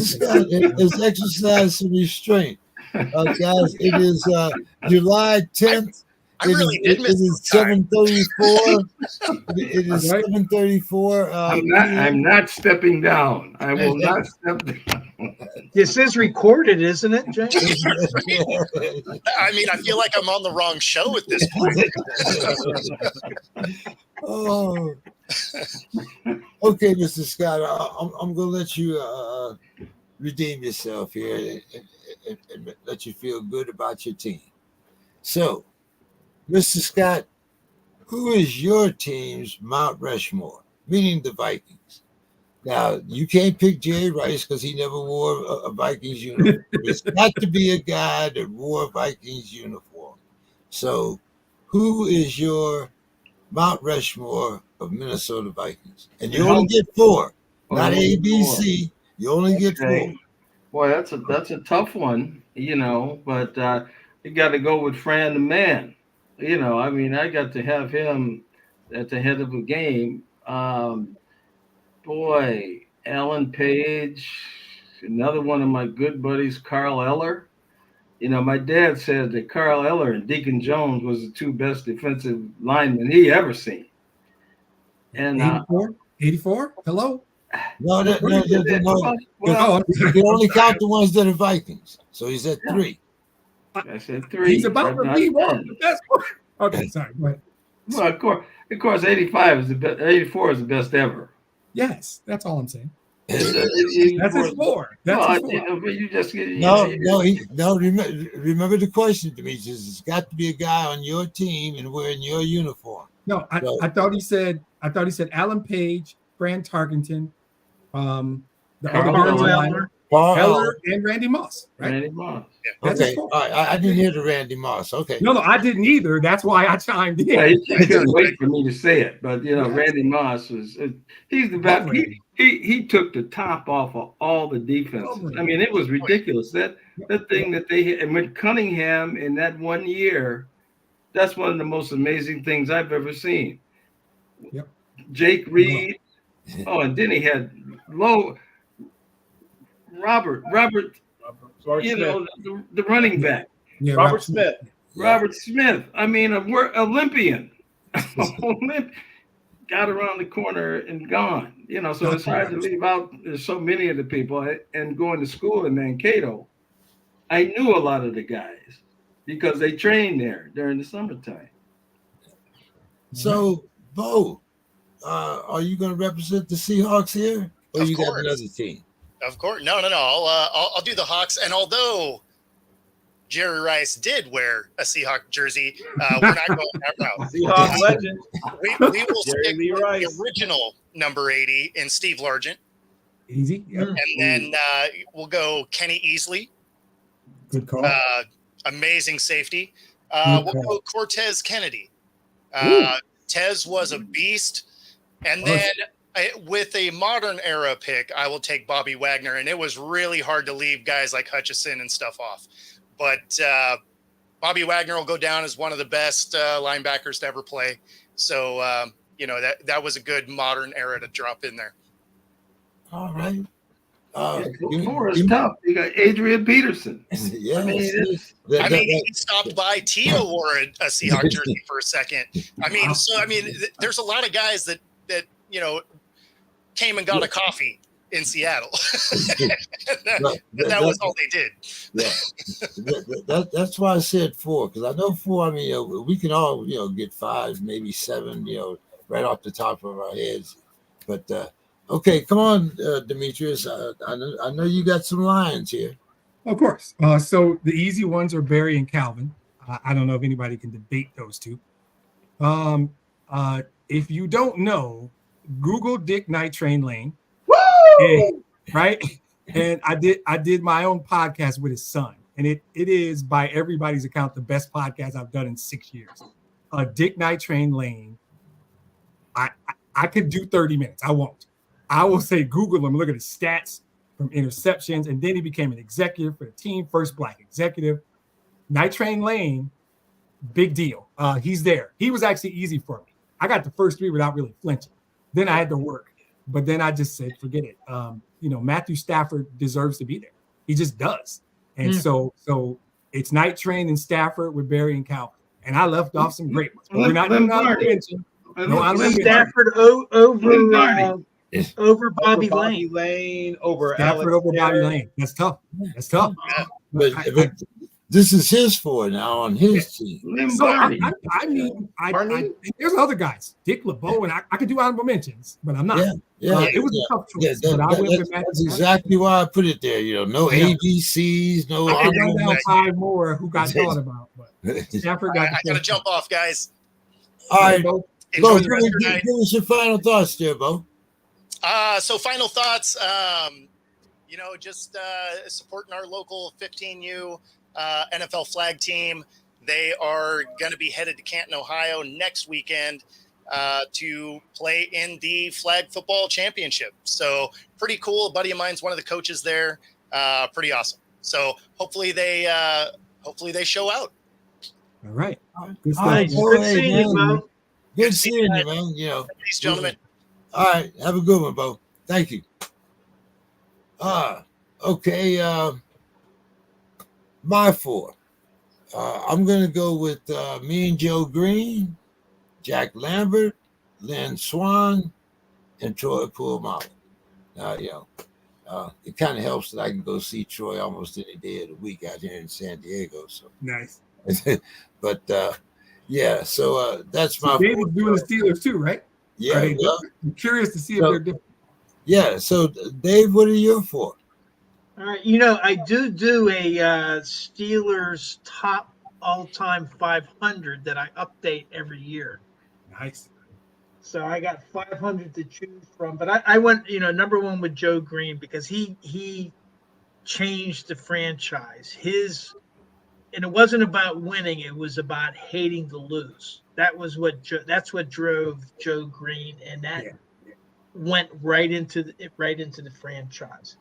Scott has exercised some restraint. Guys, it is July 10th. I really did miss it is 7:34. It is 7:34. I'm not stepping down. I will not step down. This is recorded, isn't it, James? I feel like I'm on the wrong show at this point. Okay, Mr. Scott, I'm going to let you redeem yourself here and let you feel good about your team. So, Mr. Scott, who is your team's Mount Rushmore, meaning the Vikings? Now, you can't pick Jerry Rice because he never wore a Vikings uniform. It's got to be a guy that wore a Vikings uniform. So, who is your Mount Rushmore of Minnesota Vikings? And you only get 4, not A, B, C. You only get 4. Boy, that's a tough one, but you got to go with Fran the Man. I mean, I got to have him at the head of the game. Boy, Alan Page, another one of my good buddies, Carl Eller. My dad said that Carl Eller and Deacon Jones was the 2 best defensive linemen he ever seen. And 84? Hello? No. You only count the ones that are Vikings. So he's at 3. I said 3. He's about to be one of the best. Okay, sorry. Go ahead. Well, of course, 85 is the best. 84 is the best ever. Yes, that's all I'm saying. That's his 4. That's his 4. But you just remember the question, Demetrius. It's got to be a guy on your team and wearing your uniform. No, I thought he said Alan Page, Fran Tarkenton, the other Heller and Randy Moss, right? Randy Moss. Yeah. Okay. All right. I didn't hear the Randy Moss. Okay. No, I didn't either. That's why I chimed in. Yeah, he couldn't wait for me to say it. But, Randy Moss he's the best. He took the top off of all the defenses. I mean, it was ridiculous. That thing that they hit. And with Cunningham in that 1 year, that's one of the most amazing things I've ever seen. Yep. Jake Reed. Oh, and then he had Robert, the running back. Yeah, Robert Smith. Robert Smith. I mean, Olympian. Got around the corner and gone. So it's hard to leave out. There's so many of the people. And going to school in Mankato, I knew a lot of the guys because they trained there during the summertime. So, Bo, are you going to represent the Seahawks here, or you got another team? Of course, no. I'll do the Hawks. And although Jerry Rice did wear a Seahawk jersey, we're not going that route. Seahawk legend. We will stick with the original number 80 in Steve Largent. Easy. Yep. And then we'll go Kenny Easley. Good call. Amazing safety. We'll go Cortez Kennedy. Tez was a beast. And then with a modern era pick, I will take Bobby Wagner. And it was really hard to leave guys like Hutchison and stuff off. But Bobby Wagner will go down as one of the best linebackers to ever play. So, that was a good modern era to drop in there. All right. 4 is tough. You got Adrian Peterson. Yes. He stopped by. Tio wore a Seahawk jersey for a second. There's a lot of guys that came and got a coffee in Seattle. that was all they did. Yeah. That's why I said 4, because I know 4. I mean, we can all get 5, maybe 7, right off the top of our heads. But okay, come on, Demetrius. I know you got some lines here. Of course. So the easy ones are Barry and Calvin. I don't know if anybody can debate those two. If you don't know, Google Dick Night Train Lane. Woo! Right? And I did my own podcast with his son. And it is, by everybody's account, the best podcast I've done in 6 years. Dick Night Train Lane. I could do 30 minutes. I won't. I will say Google him, look at his stats from interceptions, and then he became an executive for the team, first Black executive. Night Train Lane, big deal. He's there. He was actually easy for me. I got the first 3 without really flinching. Then I had to work. But then I just said, forget it. Matthew Stafford deserves to be there. He just does. And so it's Night Train and Stafford with Barry and Calvin. And I left off some great ones. But we're not doing Stafford over Bobby Lane. Over Stafford Alex over Bobby Lane. That's tough. But this is his four now on his team. So Lombardi. there's other guys, Dick LeBeau, and I could do honorable mentions, but I'm not. It was a tough choice, but I went with Matt. That's exactly why I put it there. No ABCs, no. I could run down 5 more who got thought about, but Stafford got. I gotta jump off, guys. All right, Enjoy Bo, the rest of your night. give us your final thoughts there, Bo. So final thoughts. Just supporting our local 15U NFL flag team. They are going to be headed to Canton, Ohio next weekend to play in the flag football championship. So pretty cool. A buddy of mine's one of the coaches there. Pretty awesome. So hopefully they show out. All right. Good seeing you, Bo. Good seeing you, man. Peace, gentlemen. All right. Have a good one, Bo. Thank you. Okay. My four. I'm going to go with me and Joe Green, Jack Lambert, Lynn Swan, and Troy Pulmala. It kind of helps that I can go see Troy almost any day of the week out here in San Diego. So nice. But so that's my. David's doing the Steelers too, right? Yeah. I'm curious to see if they're different. Yeah. So Dave, what are you for? All right, I do a Steelers top all-time 500 that I update every year. Nice. So I got 500 to choose from, but I went, number one with Joe Green because he changed the franchise. And it wasn't about winning; it was about hating to lose. That's what drove Joe Green, and that went right into the franchise.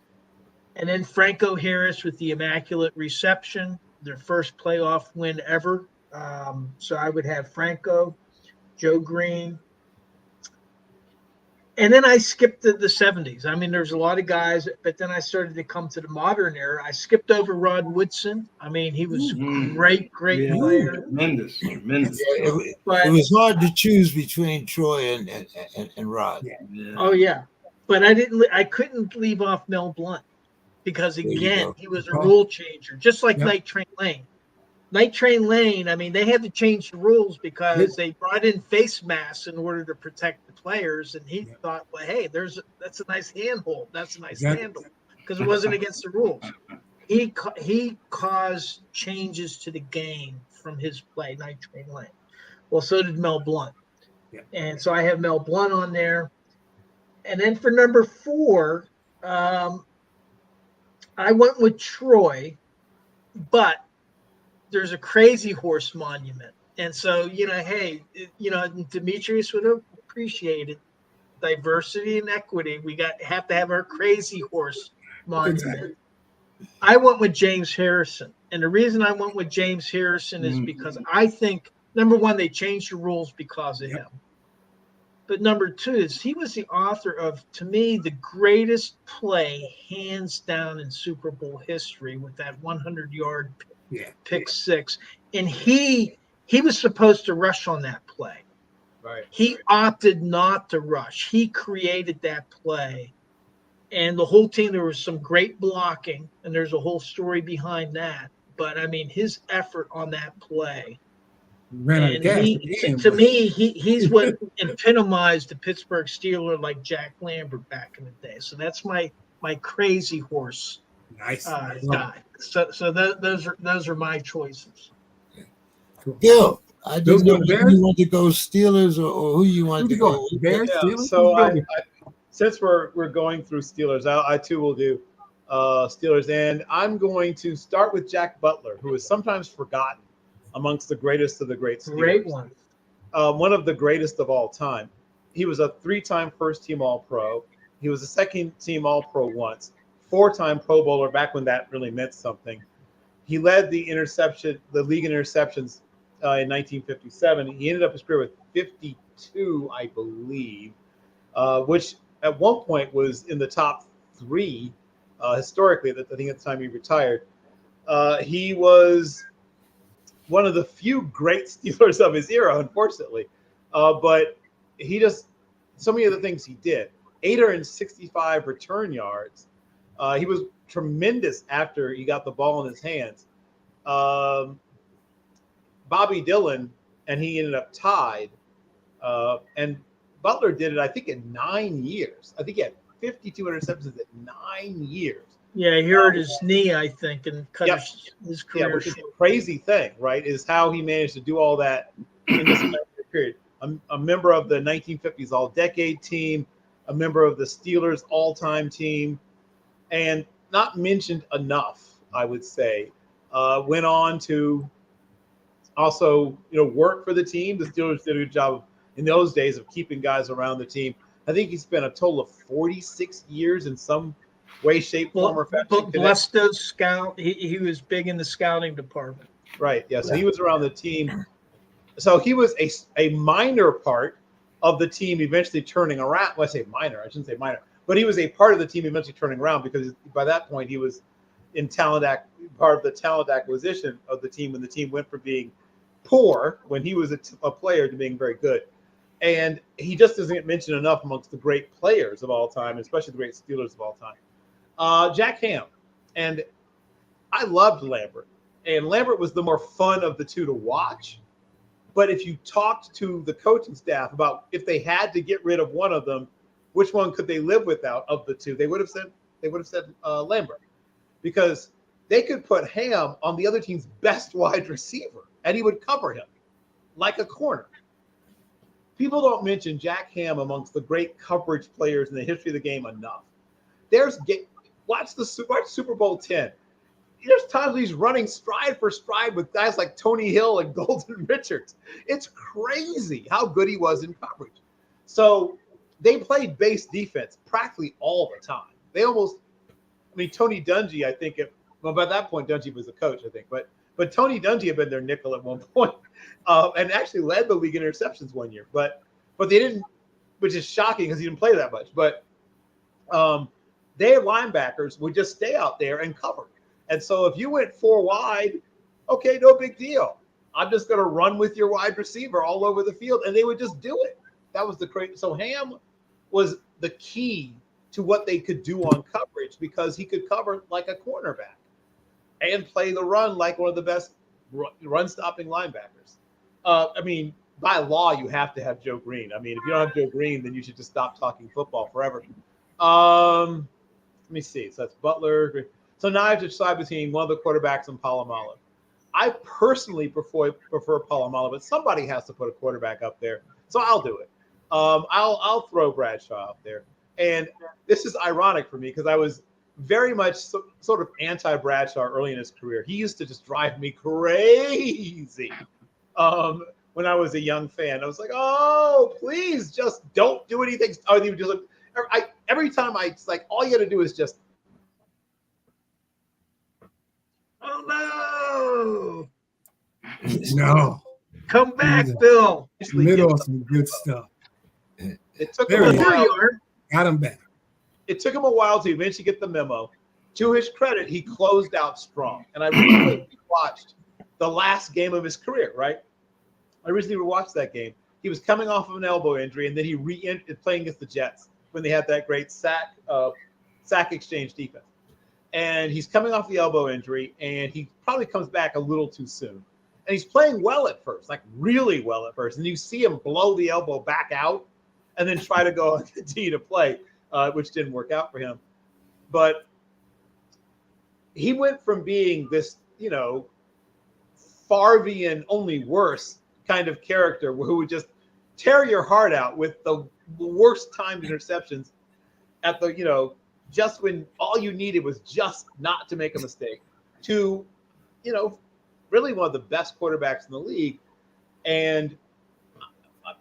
And then Franco Harris with the immaculate reception, their first playoff win ever. So I would have Franco, Joe Green. And then I skipped the 70s. I mean, there's a lot of guys, but then I started to come to the modern era. I skipped over Rod Woodson. I mean, he was great player. Tremendous. Yeah, it was hard to choose between Troy and Rod. Yeah. Oh, yeah. But I couldn't leave off Mel Blount. Because, again, he was a rule changer, just like Night Train Lane. Night Train Lane, I mean, they had to change the rules because they brought in face masks in order to protect the players. And he thought, well, hey, that's a nice handhold. That's a nice handle because it wasn't against the rules. He caused changes to the game from his play, Night Train Lane. Well, so did Mel Blount. Yeah. And so I have Mel Blount on there. And then for number 4, I went with Troy, but there's a Crazy Horse monument. And so, Demetrius would have appreciated diversity and equity. We have to have our Crazy Horse monument. Exactly. I went with James Harrison. And the reason I went with James Harrison is because I think, number one, they changed the rules because of him. But number 2 is he was the author of, to me, the greatest play hands down in Super Bowl history with that 100-yard pick six. And he was supposed to rush on that play. Right. He opted not to rush. He created that play. And the whole team, there was some great blocking, and there's a whole story behind that. But, I mean, his effort on that play. To me, he's what epitomized the Pittsburgh Steeler like Jack Lambert back in the day. So that's my Crazy Horse guy. So those are my choices. Cool. Bill, I didn't know if you want to go Steelers or who you want to go. Bears, Steelers? So since we're going through Steelers, I too will do Steelers, and I'm going to start with Jack Butler, who is sometimes forgotten amongst the greatest of the great Steelers. Great one. One of the greatest of all time. He was a 3-time first-team All-Pro. He was a second-team All-Pro once, 4-time Pro Bowler back when that really meant something. He led the league in interceptions in 1957. He ended up his career with 52, I believe, which at one point was in the top 3 historically. I think at the time he retired. He was one of the few great Steelers of his era, unfortunately. But so many of the things he did, 865 return yards. He was tremendous after he got the ball in his hands. Bobby Dillon, and he ended up tied. And Butler did it, I think, in 9 years. I think he had 52 interceptions in 9 years. Yeah, he hurt his knee, I think, and cut his career which is short. a crazy thing, right? Is how he managed to do all that in this period. A member of the 1950s All-Decade team, a member of the Steelers All-Time team, and not mentioned enough, I would say. Went on to also, work for the team. The Steelers did a good job in those days of keeping guys around the team. I think he spent a total of 46 years in some way, shape, form, or fashion. Blusto's scout. He was big in the scouting department. Right. Yeah. So he was around the team. So he was a minor part of the team eventually turning around. Well, I say minor. I shouldn't say minor. But he was a part of the team eventually turning around, because by that point he was in part of the talent acquisition of the team when the team went from being poor when he was a player to being very good. And he just doesn't get mentioned enough amongst the great players of all time, especially the great Steelers of all time. Jack Ham. And I loved Lambert. And Lambert was the more fun of the two to watch. But if you talked to the coaching staff about if they had to get rid of one of them, which one could they live without of the two, they would have said Lambert, because they could put Ham on the other team's best wide receiver and he would cover him like a corner. People don't mention Jack Ham amongst the great coverage players in the history of the game enough. Watch Super Bowl 10. There's times he's running stride for stride with guys like Tony Hill and Golden Richards. It's crazy how good he was in coverage. So they played base defense practically all the time. Tony Dungy, I think, by that point, Dungy was the coach, I think. But Tony Dungy had been their nickel at one point, and actually led the league in interceptions one year. But they didn't, which is shocking because he didn't play that much. But their linebackers would just stay out there and cover. And so if you went 4 wide, okay, no big deal. I'm just going to run with your wide receiver all over the field, and they would just do it. That was the crazy. So Ham was the key to what they could do on coverage, because he could cover like a cornerback and play the run like one of the best run-stopping linebackers. By law, you have to have Joe Green. If you don't have Joe Green, then you should just stop talking football forever. Let me see. So that's Butler. So now I have to decide between one of the quarterbacks and Polamalu. I personally prefer Polamalu, but somebody has to put a quarterback up there, so I'll do it. I'll throw Bradshaw up there, and this is ironic for me because I was very much sort of anti-Bradshaw early in his career. He used to just drive me crazy when I was a young fan. I was like, oh, please just don't do anything. Every time it's like, all you got to do is just. Oh, no. No. Come back, Bill. Middle of some good stuff. It took There him a you while. are. Got him back. It took him a while to eventually get the memo. To his credit, he closed out strong. And I recently watched the last game of his career, right? I recently watched that game. He was coming off of an elbow injury, and then he re-entered playing against the Jets when they had that great sack exchange defense. And he's coming off the elbow injury, and he probably comes back a little too soon. And he's playing well at first, like really well at first. And you see him blow the elbow back out and then try to go and continue to play, which didn't work out for him. But he went from being this, Farvian, only worse kind of character who would just tear your heart out with the worst timed interceptions at the, just when all you needed was just not to make a mistake, to, really one of the best quarterbacks in the league. And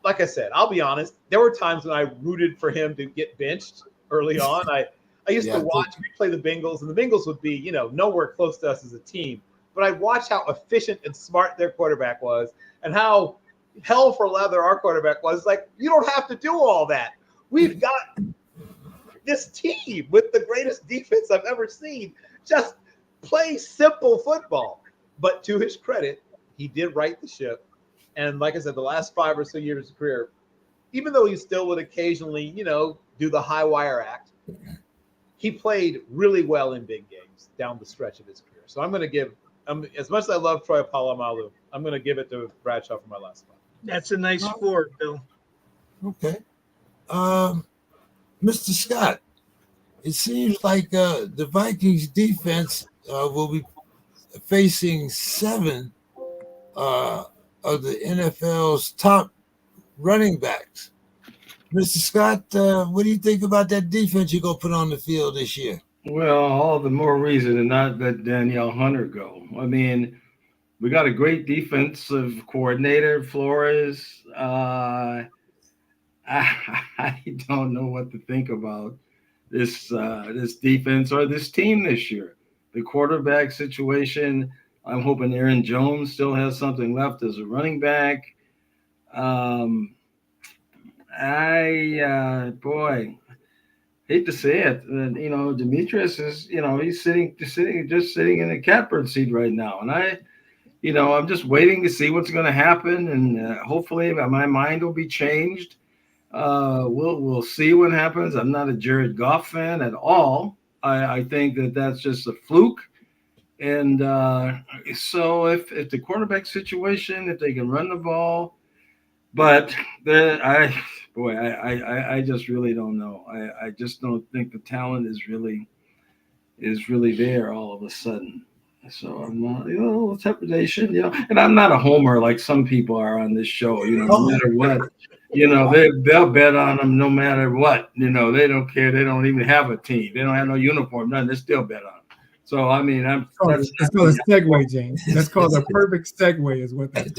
like I said, I'll be honest, there were times when I rooted for him to get benched early on. I used to watch me play the Bengals, and the Bengals would be, nowhere close to us as a team. But I'd watch how efficient and smart their quarterback was and how hell for leather our quarterback was. Like, you don't have to do all that. We've got this team with the greatest defense I've ever seen. Just play simple football. But to his credit, he did right the ship. And like I said, the last 5 or so years of his career, even though he still would occasionally, do the high wire act, he played really well in big games down the stretch of his career. So I'm going to give as much as I love Troy Polamalu, I'm going to give it to Bradshaw for my last spot. That's a nice sport, Bill. Okay. Mr. Scott, it seems like the Vikings defense will be facing 7 of the NFL's top running backs. Mr. Scott, what do you think about that defense you're going to put on the field this year? Well, all the more reason to not let Danielle Hunter go. I mean, we got a great defensive coordinator, Flores. I don't know what to think about this defense or this team this year. The quarterback situation, I'm hoping Aaron Jones still has something left as a running back. Hate to say it, Demetrius is, he's sitting in a catbird seat right now, and I'm just waiting to see what's going to happen, and hopefully my mind will be changed. We'll see what happens. I'm not a Jared Goff fan at all. I think that's just a fluke. And so if the quarterback situation, if they can run the ball, but I just really don't know. I just don't think the talent is really there all of a sudden. So I'm not, trepidation, and I'm not a homer like some people are on this show, no matter what, they'll bet on them no matter what, they don't care. They don't even have a team. They don't have no uniform, nothing. They still bet on them. So, I mean, that's called a segue, James. That's called a perfect segue is what that's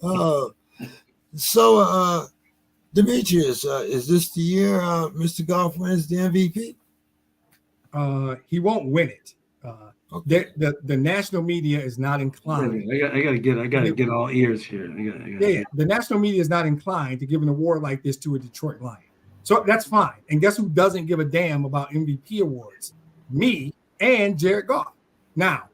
called. So, Demetrius, is this the year Mr. Goff wins the MVP? He won't win it. Okay. The national media is not inclined. I gotta get all ears here. The national media is not inclined to give an award like this to a Detroit Lion. So that's fine. And guess who doesn't give a damn about MVP awards? Me and Jared Goff. Now,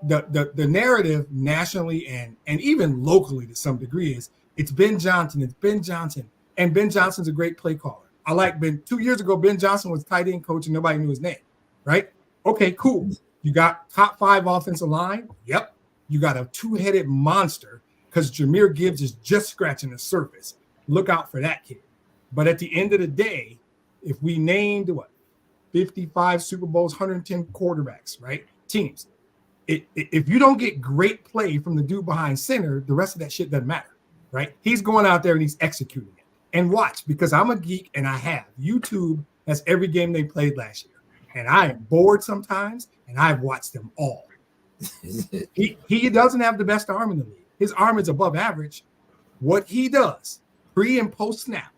the narrative nationally and even locally to some degree is it's Ben Johnson. It's Ben Johnson. And Ben Johnson's a great play caller. I like Ben. 2 years ago, Ben Johnson was tight end coach and nobody knew his name, right? Okay, cool. You got top 5 offensive line. Yep. You got a 2-headed monster because Jahmyr Gibbs is just scratching the surface. Look out for that kid. But at the end of the day, if we named 55 Super Bowls, 110 quarterbacks, right? Teams. If you don't get great play from the dude behind center, the rest of that shit doesn't matter, right? He's going out there and he's executing it. And watch, because I'm a geek and I have. YouTube has every game they played last year. And I am bored sometimes, and I've watched them all. He doesn't have the best arm in the league. His arm is above average. What he does, pre and post snap,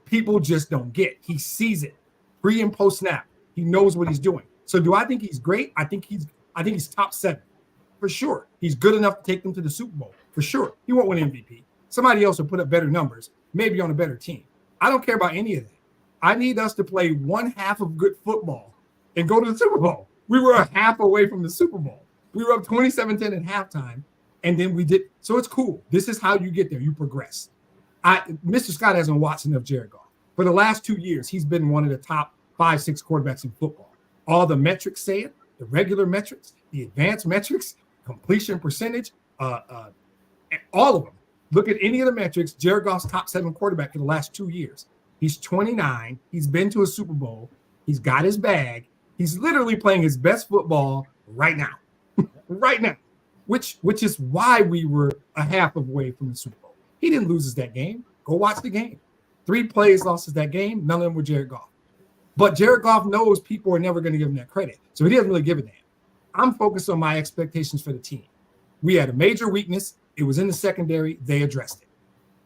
people just don't get. He sees it. Pre and post snap. He knows what he's doing. So do I think he's great? I think he's top 7. For sure. He's good enough to take them to the Super Bowl. For sure. He won't win MVP. Somebody else will put up better numbers, maybe on a better team. I don't care about any of that. I need us to play one half of good football and go to the Super Bowl. We were a half away from the Super Bowl. We were up 27-10 at halftime, and then we did. So it's cool. This is how you get there. You progress. Mr. Scott hasn't watched enough Jared Goff. For the last 2 years, he's been one of the top 5-6 quarterbacks in football. All the metrics say it, the regular metrics, the advanced metrics, completion percentage, all of them. Look at any of the metrics. Jared Goff's top 7 quarterback for the last 2 years. He's 29. He's been to a Super Bowl. He's got his bag. He's literally playing his best football right now. Right now. Which is why we were a half of away from the Super Bowl. He didn't lose us that game. Go watch the game. 3 plays lost us that game. None of them were Jared Goff. But Jared Goff knows people are never going to give him that credit. So he doesn't really give a damn. I'm focused on my expectations for the team. We had a major weakness. It was in the secondary. They addressed it.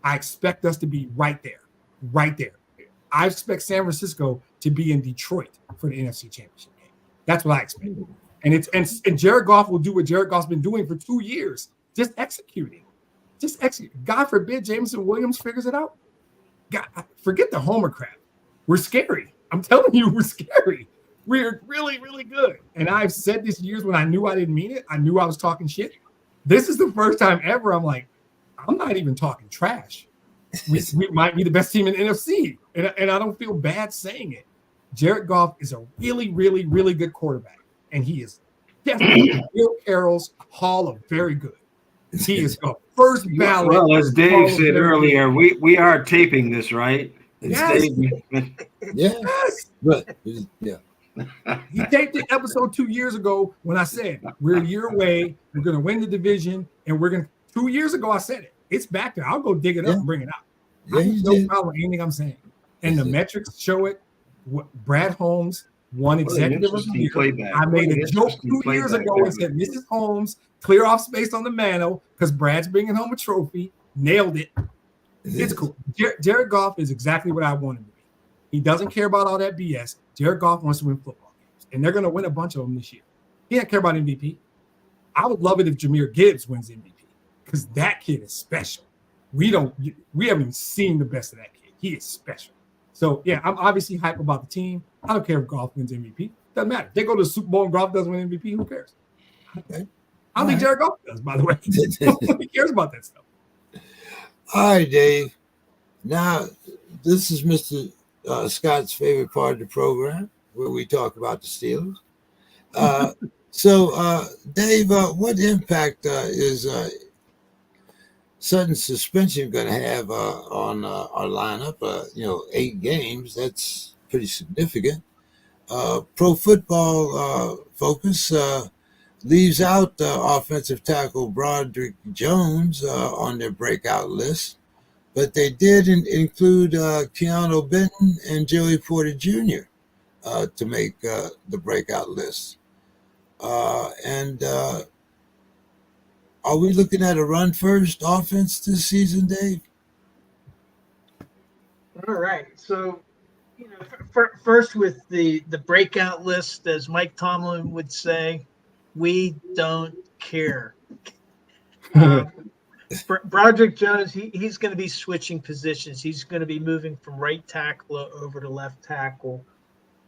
I expect us to be right there. Right there. I expect San Francisco to be in Detroit for the NFC Championship game. That's what I expect. And Jared Goff will do what Jared Goff's been doing for 2 years, just executing. Just execute. God forbid Jameson Williams figures it out. God, forget the homer crap. We're scary. I'm telling you, we're scary. We're really, really good. And I've said this years when I knew I didn't mean it. I knew I was talking shit. This is the first time ever I'm like, I'm not even talking trash. We might be the best team in the NFC, and I don't feel bad saying it. Jared Goff is a really, really, really good quarterback, and he is Guess what? Bill Carroll's Hall of Very Good. He is the first ballot. Well, as Dave Hall of said Very earlier, we are taping this, right? Yes. Dave- Yes. But yeah, He taped the episode 2 years ago when I said we're a year away, we're going to win the division, and we're going to. 2 years ago, I said it. It's back there. I'll go dig it up and bring it out. Yeah, I have you no did. problem with anything I'm saying. And the Yes, metrics show it. Brad Holmes won Executive of the interesting Year. playback. I made What a an joke interesting 2 years playback ago that and said, was. Mrs. Holmes, clear off space on the mantle because Brad's bringing home a trophy. Nailed it. It's cool. Jared Goff is exactly what I want him to be. He doesn't care about all that BS. Jared Goff wants to win football games, and they're going to win a bunch of them this year. He doesn't care about MVP. I would love it if Jahmyr Gibbs wins MVP because that kid is special. We haven't even seen the best of that kid. He is special. So, yeah, I'm obviously hype about the team. I don't care if Goff wins MVP. Doesn't matter. If they go to the Super Bowl and Goff doesn't win MVP, who cares? Okay. I don't think Jared Goff does, by the way. Nobody cares about that stuff. All right, Dave. Now, this is Mr. Scott's favorite part of the program, where we talk about the Steelers. So, Dave, what impact is sudden suspension going to have on our lineup? 8 games, that's pretty significant. Pro Football Focus leaves out offensive tackle Broderick Jones on their breakout list, but they did include Keanu Benton and Joey Porter Jr. To make the breakout list. And are we looking at a run-first offense this season, Dave? All right. So, first with the breakout list, as Mike Tomlin would say, we don't care. Broderick Jones, he's going to be switching positions. He's going to be moving from right tackle over to left tackle.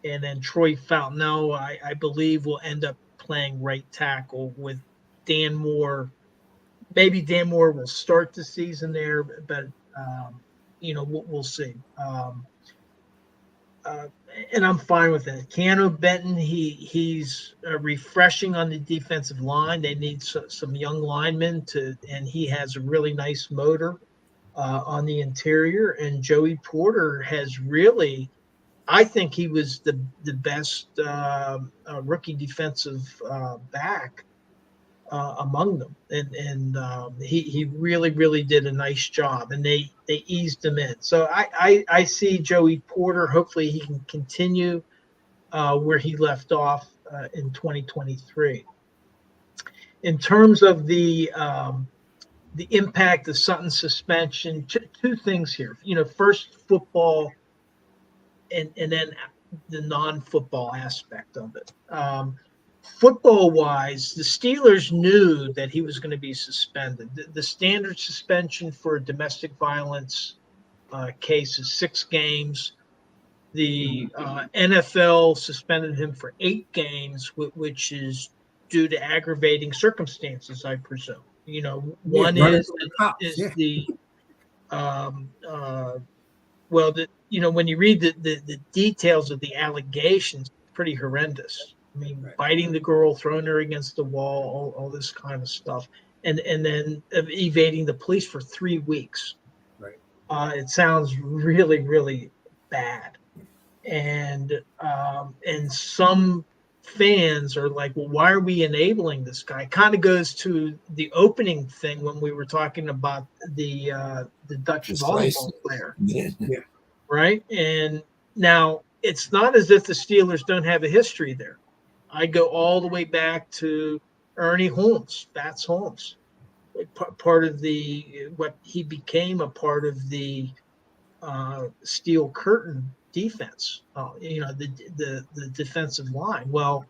And then Troy Fontenot, I believe, will end up playing right tackle with Dan Moore. Maybe Dan Moore will start the season there, but we'll see. And I'm fine with that. Keanu Benton, he's refreshing on the defensive line. They need some young linemen and he has a really nice motor on the interior. And Joey Porter has really, I think he was the best rookie defensive back among them, and he really did a nice job, and they eased him in. So I see Joey Porter. Hopefully he can continue where he left off in 2023. In terms of the impact of Sutton's suspension, two things here. First football, and then the non-football aspect of it. Football-wise, the Steelers knew that he was going to be suspended. The standard suspension for a domestic violence case is 6 games. The NFL suspended him for 8 games, which is due to aggravating circumstances, I presume. One is the when you read the details of the allegations, pretty horrendous. I mean, biting the girl, throwing her against the wall, all this kind of stuff, and then evading the police for 3 weeks. Right. It sounds really bad, and some fans are like, well, why are we enabling this guy? Kind of goes to the opening thing when we were talking about the Dutch volleyball player. Yeah. Right. And now it's not as if the Steelers don't have a history there. I go all the way back to Ernie Holmes, Bats Holmes, part of what he became a part of the Steel Curtain defense, the defensive line. Well,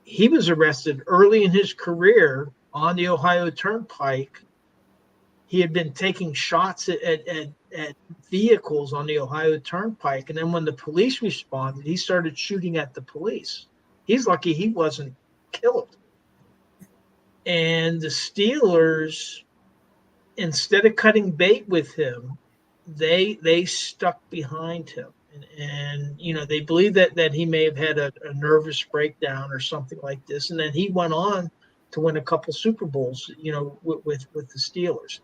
he was arrested early in his career on the Ohio Turnpike. He had been taking shots at vehicles on the Ohio Turnpike. And then when the police responded, he started shooting at the police. He's lucky he wasn't killed. And the Steelers, instead of cutting bait with him, they stuck behind him. And they believe that he may have had a nervous breakdown or something like this. And then he went on to win a couple Super Bowls, with the Steelers.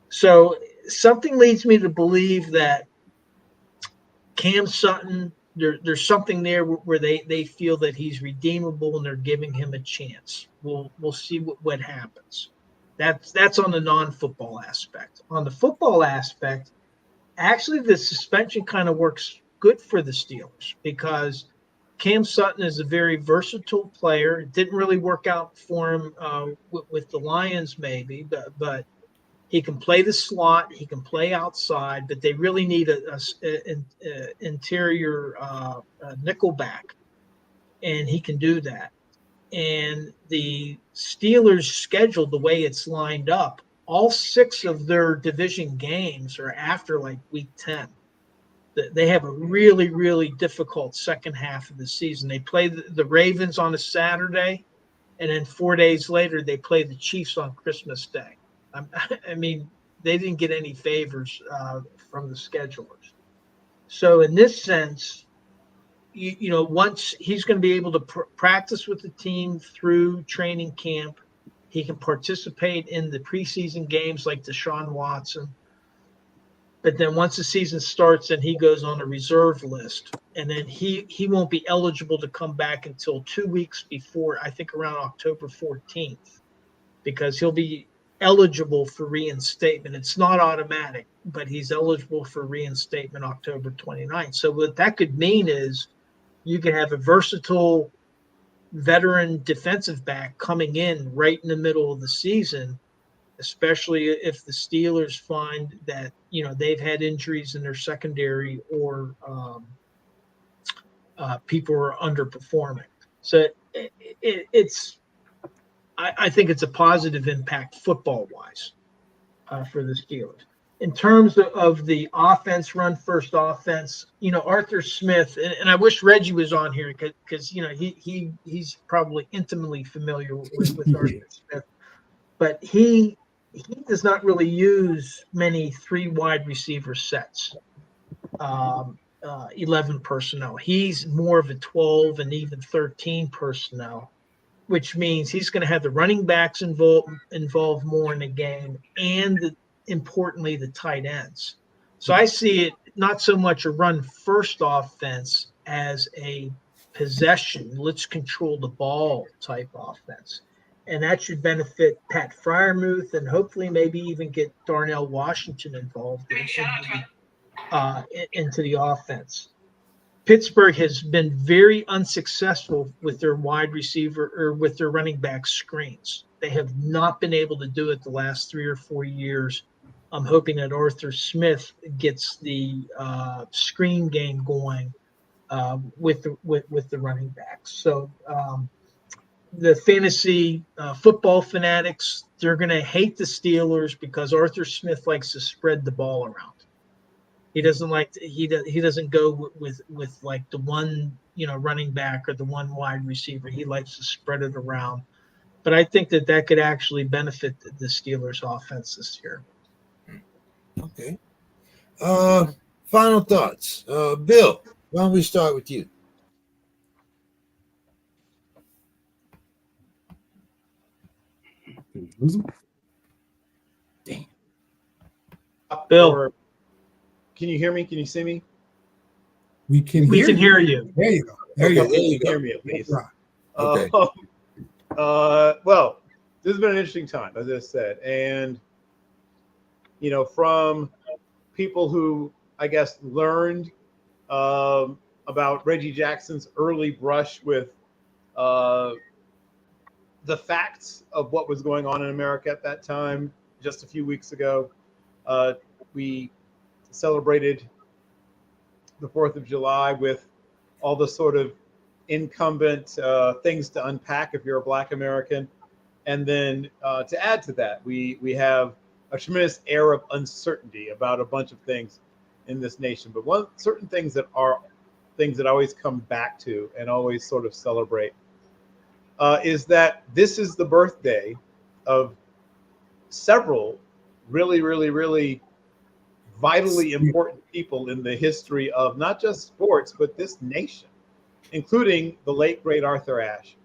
So something leads me to believe that Cam Sutton, there's something there where they feel that he's redeemable and they're giving him a chance. We'll see what happens. That's on the non-football aspect. On the football aspect, actually the suspension kind of works good for the Steelers because Cam Sutton is a very versatile player. It didn't really work out for him with the Lions maybe, but he can play the slot. He can play outside, but they really need a interior nickelback, and he can do that. And the Steelers' schedule, the way it's lined up, all 6 of their division games are after like week 10. They have a really, really difficult second half of the season. They play the Ravens on a Saturday, and then 4 days later, they play the Chiefs on Christmas Day. I mean, they didn't get any favors from the schedulers. So in this sense, once he's going to be able to practice with the team through training camp, he can participate in the preseason games like Deshaun Watson. But then once the season starts, then he goes on a reserve list. And then he won't be eligible to come back until 2 weeks before, I think around October 14th, because he'll be eligible for reinstatement. It's not automatic, but he's eligible for reinstatement October 29th. So what that could mean is you can have a versatile veteran defensive back coming in right in the middle of the season, especially if the Steelers find that, they've had injuries in their secondary or people are underperforming. So I think it's a positive impact football-wise for the Steelers. In terms of the offense, run-first offense, Arthur Smith, and I wish Reggie was on here because he's probably intimately familiar with Arthur Smith, but he does not really use many 3 wide receiver sets, 11 personnel. He's more of a 12 and even 13 personnel, which means he's going to have the running backs involved more in the game and, importantly, the tight ends. So I see it not so much a run-first offense as a possession, let's control the ball type offense. And that should benefit Pat Freiermuth and hopefully maybe even get Darnell Washington involved into the offense. Pittsburgh has been very unsuccessful with their wide receiver or with their running back screens. They have not been able to do it the last 3 or 4 years. I'm hoping that Arthur Smith gets the screen game going with the running backs. So the fantasy football fanatics, they're going to hate the Steelers because Arthur Smith likes to spread the ball around. He doesn't he doesn't go with like the one running back or the one wide receiver. He likes to spread it around. But I think that could actually benefit the Steelers' offense this year. Okay. Final thoughts. Bill, why don't we start with you? Damn. Bill. Can you hear me? Can you see me? We can hear you. There you go. There you go. You can hear me at least. Okay. Well, this has been an interesting time, as I said, and from people who I guess learned about Reggie Jackson's early brush with the facts of what was going on in America at that time. Just a few weeks ago, we celebrated the 4th of July with all the sort of incumbent things to unpack if you're a Black American. And then to add to that, we have a tremendous air of uncertainty about a bunch of things in this nation. But certain things that are things that I always come back to and always sort of celebrate is that this is the birthday of several really, really, really vitally important people in the history of not just sports, but this nation, including the late, great Arthur Ashe.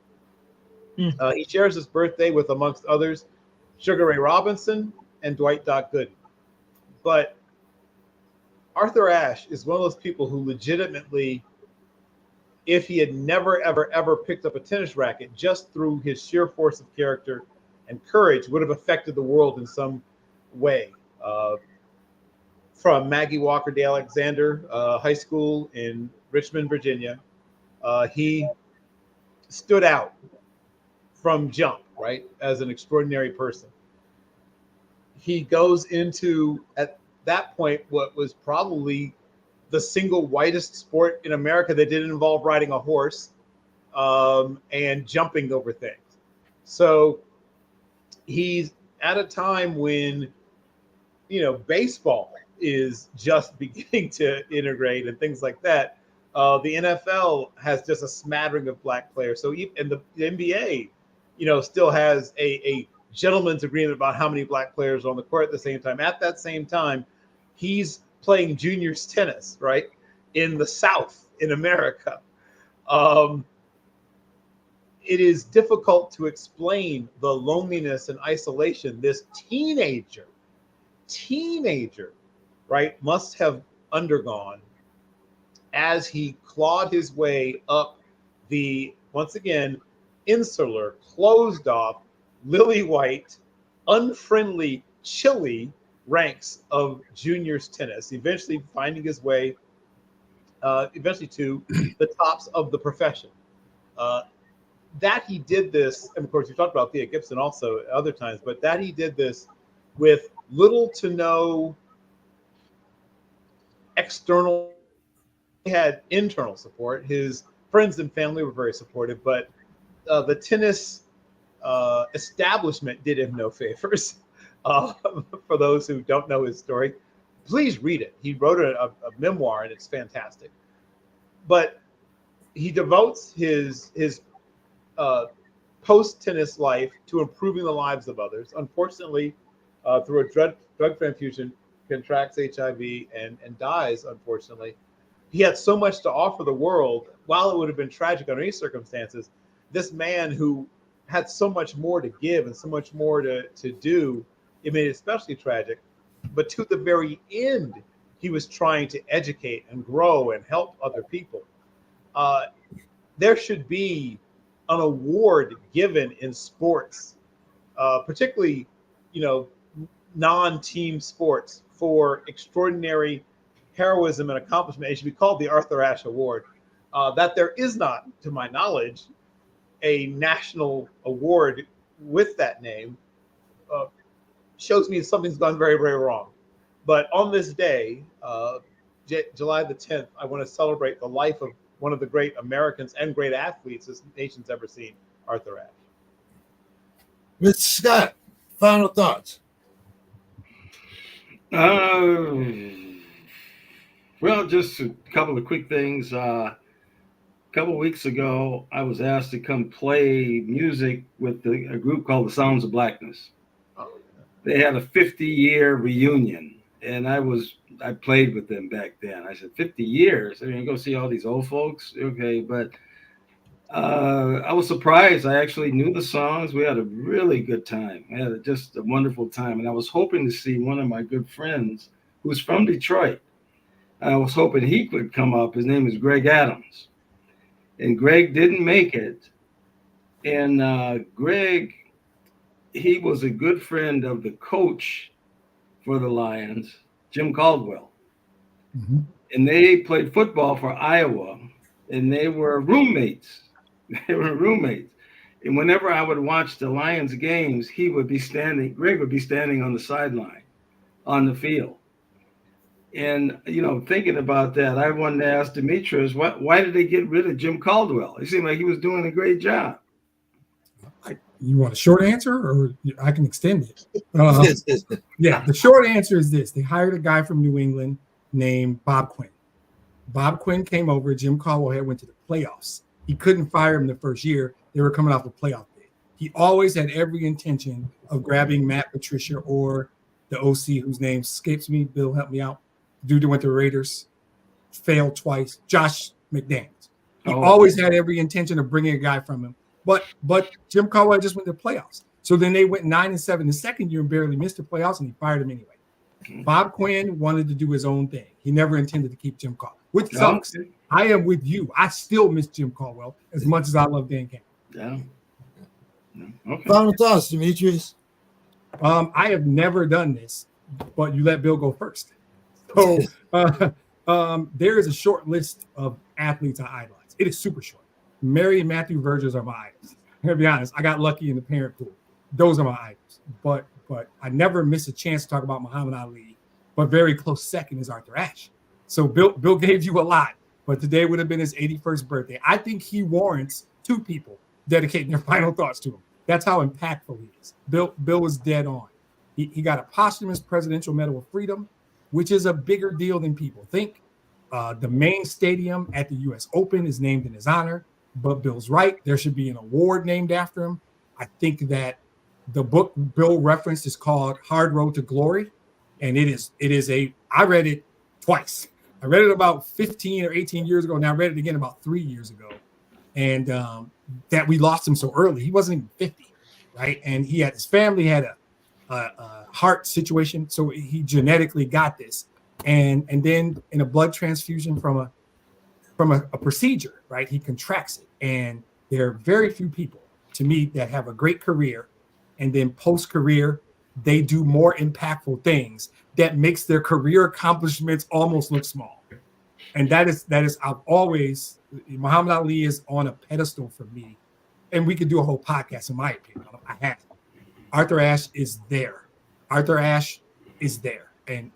He shares his birthday with, amongst others, Sugar Ray Robinson and Dwight Dock Gooden. But Arthur Ashe is one of those people who legitimately, if he had never, ever, ever picked up a tennis racket, just through his sheer force of character and courage, would have affected the world in some way. From Maggie Walker de Alexander High School in Richmond, Virginia, he stood out from jump, right, as an extraordinary person. He goes into, at that point, what was probably the single whitest sport in America that didn't involve riding a horse and jumping over things. So he's at a time when, baseball is just beginning to integrate and things like that. The NFL has just a smattering of black players. So and the NBA, still has a gentleman's agreement about how many black players are on the court at the same time. At that same time, he's playing juniors tennis, right, in the South in America. It is difficult to explain the loneliness and isolation this teenager, right, must have undergone as he clawed his way up the, once again, insular, closed off, lily white, unfriendly, chilly ranks of juniors tennis, eventually finding his way eventually to the tops of the profession. That he did this, and of course you talked about Thea Gibson also at other times, but that he did this with little to no external, he had internal support. His friends and family were very supportive, but the tennis establishment did him no favors. For those who don't know his story, please read it. He wrote a memoir, and it's fantastic. But he devotes his post-tennis life to improving the lives of others. Unfortunately, through a drug transfusion, contracts HIV and dies, unfortunately. He had so much to offer the world. While it would have been tragic under any circumstances, this man who had so much more to give and so much more to do, it made it especially tragic. But to the very end, he was trying to educate and grow and help other people. There should be an award given in sports, particularly, non-team sports, for extraordinary heroism and accomplishment. It should be called the Arthur Ashe Award. That there is not, to my knowledge, a national award with that name shows me something's gone very, very wrong. But on this day, July the 10th, I want to celebrate the life of one of the great Americans and great athletes this nation's ever seen, Arthur Ashe. Mr. Scott, final thoughts. Well, just a couple of quick things. A couple of weeks ago, I was asked to come play music with a group called the Sounds of Blackness. They had a 50-year reunion, and I played with them back then. I said, 50 years? I mean, go see all these old folks? Okay, but I was surprised. I actually knew the songs. We had a really good time. I had just a wonderful time, and I was hoping to see one of my good friends who's from Detroit. I was hoping he could come up. His name is Greg Adams. And Greg didn't make it. And Greg, he was a good friend of the coach for the Lions, Jim Caldwell. Mm-hmm. And they played football for Iowa, and they were roommates. And whenever I would watch the Lions games, Greg would be standing on the sideline on the field. And, thinking about that, I wanted to ask Demetrius, why did they get rid of Jim Caldwell? It seemed like he was doing a great job. You want a short answer, or I can extend it? Yeah, the short answer is this. They hired a guy from New England named Bob Quinn. Bob Quinn came over. Jim Caldwell went to the playoffs. He couldn't fire him the first year. They were coming off a playoff bid. He always had every intention of grabbing Matt Patricia or the OC whose name escapes me. Bill, help me out. Dude that went to the Raiders, failed twice. Josh McDaniels. He always had every intention of bringing a guy from him. But Jim Caldwell just went to the playoffs. So then they went 9-7 the second year and barely missed the playoffs, and he fired him anyway. Bob Quinn wanted to do his own thing. He never intended to keep Jim Caldwell, which sucks. I am with you. I still miss Jim Caldwell as much as I love Dan Campbell. Yeah. Okay. Final thoughts, Demetrius. I have never done this, but you let Bill go first. So there is a short list of athletes I idolize. It is super short. Mary and Matthew Vergers are my idols. I'm gonna be honest. I got lucky in the parent pool. Those are my idols. But I never miss a chance to talk about Muhammad Ali. But very close second is Arthur Ashe. So Bill gave you a lot, but today would have been his 81st birthday. I think he warrants two people dedicating their final thoughts to him. That's how impactful he is. Bill was dead on. He got a posthumous Presidential Medal of Freedom, which is a bigger deal than people think. The main stadium at the U.S. Open is named in his honor, but Bill's right. There should be an award named after him. I think that the book Bill referenced is called Hard Road to Glory, and I read it twice. I read it about 15 or 18 years ago, and I read it again about 3 years ago. And that we lost him so early. He wasn't even 50, right? And his family had a heart situation, so he genetically got this. And then in a blood transfusion from a procedure, right? He contracts it. And there are very few people, to me, that have a great career, and then post-career, they do more impactful things that makes their career accomplishments almost look small. And that is I've always, Muhammad Ali is on a pedestal for me. And we could do a whole podcast, in my opinion. I have. Arthur Ashe is there. Arthur Ashe is there. And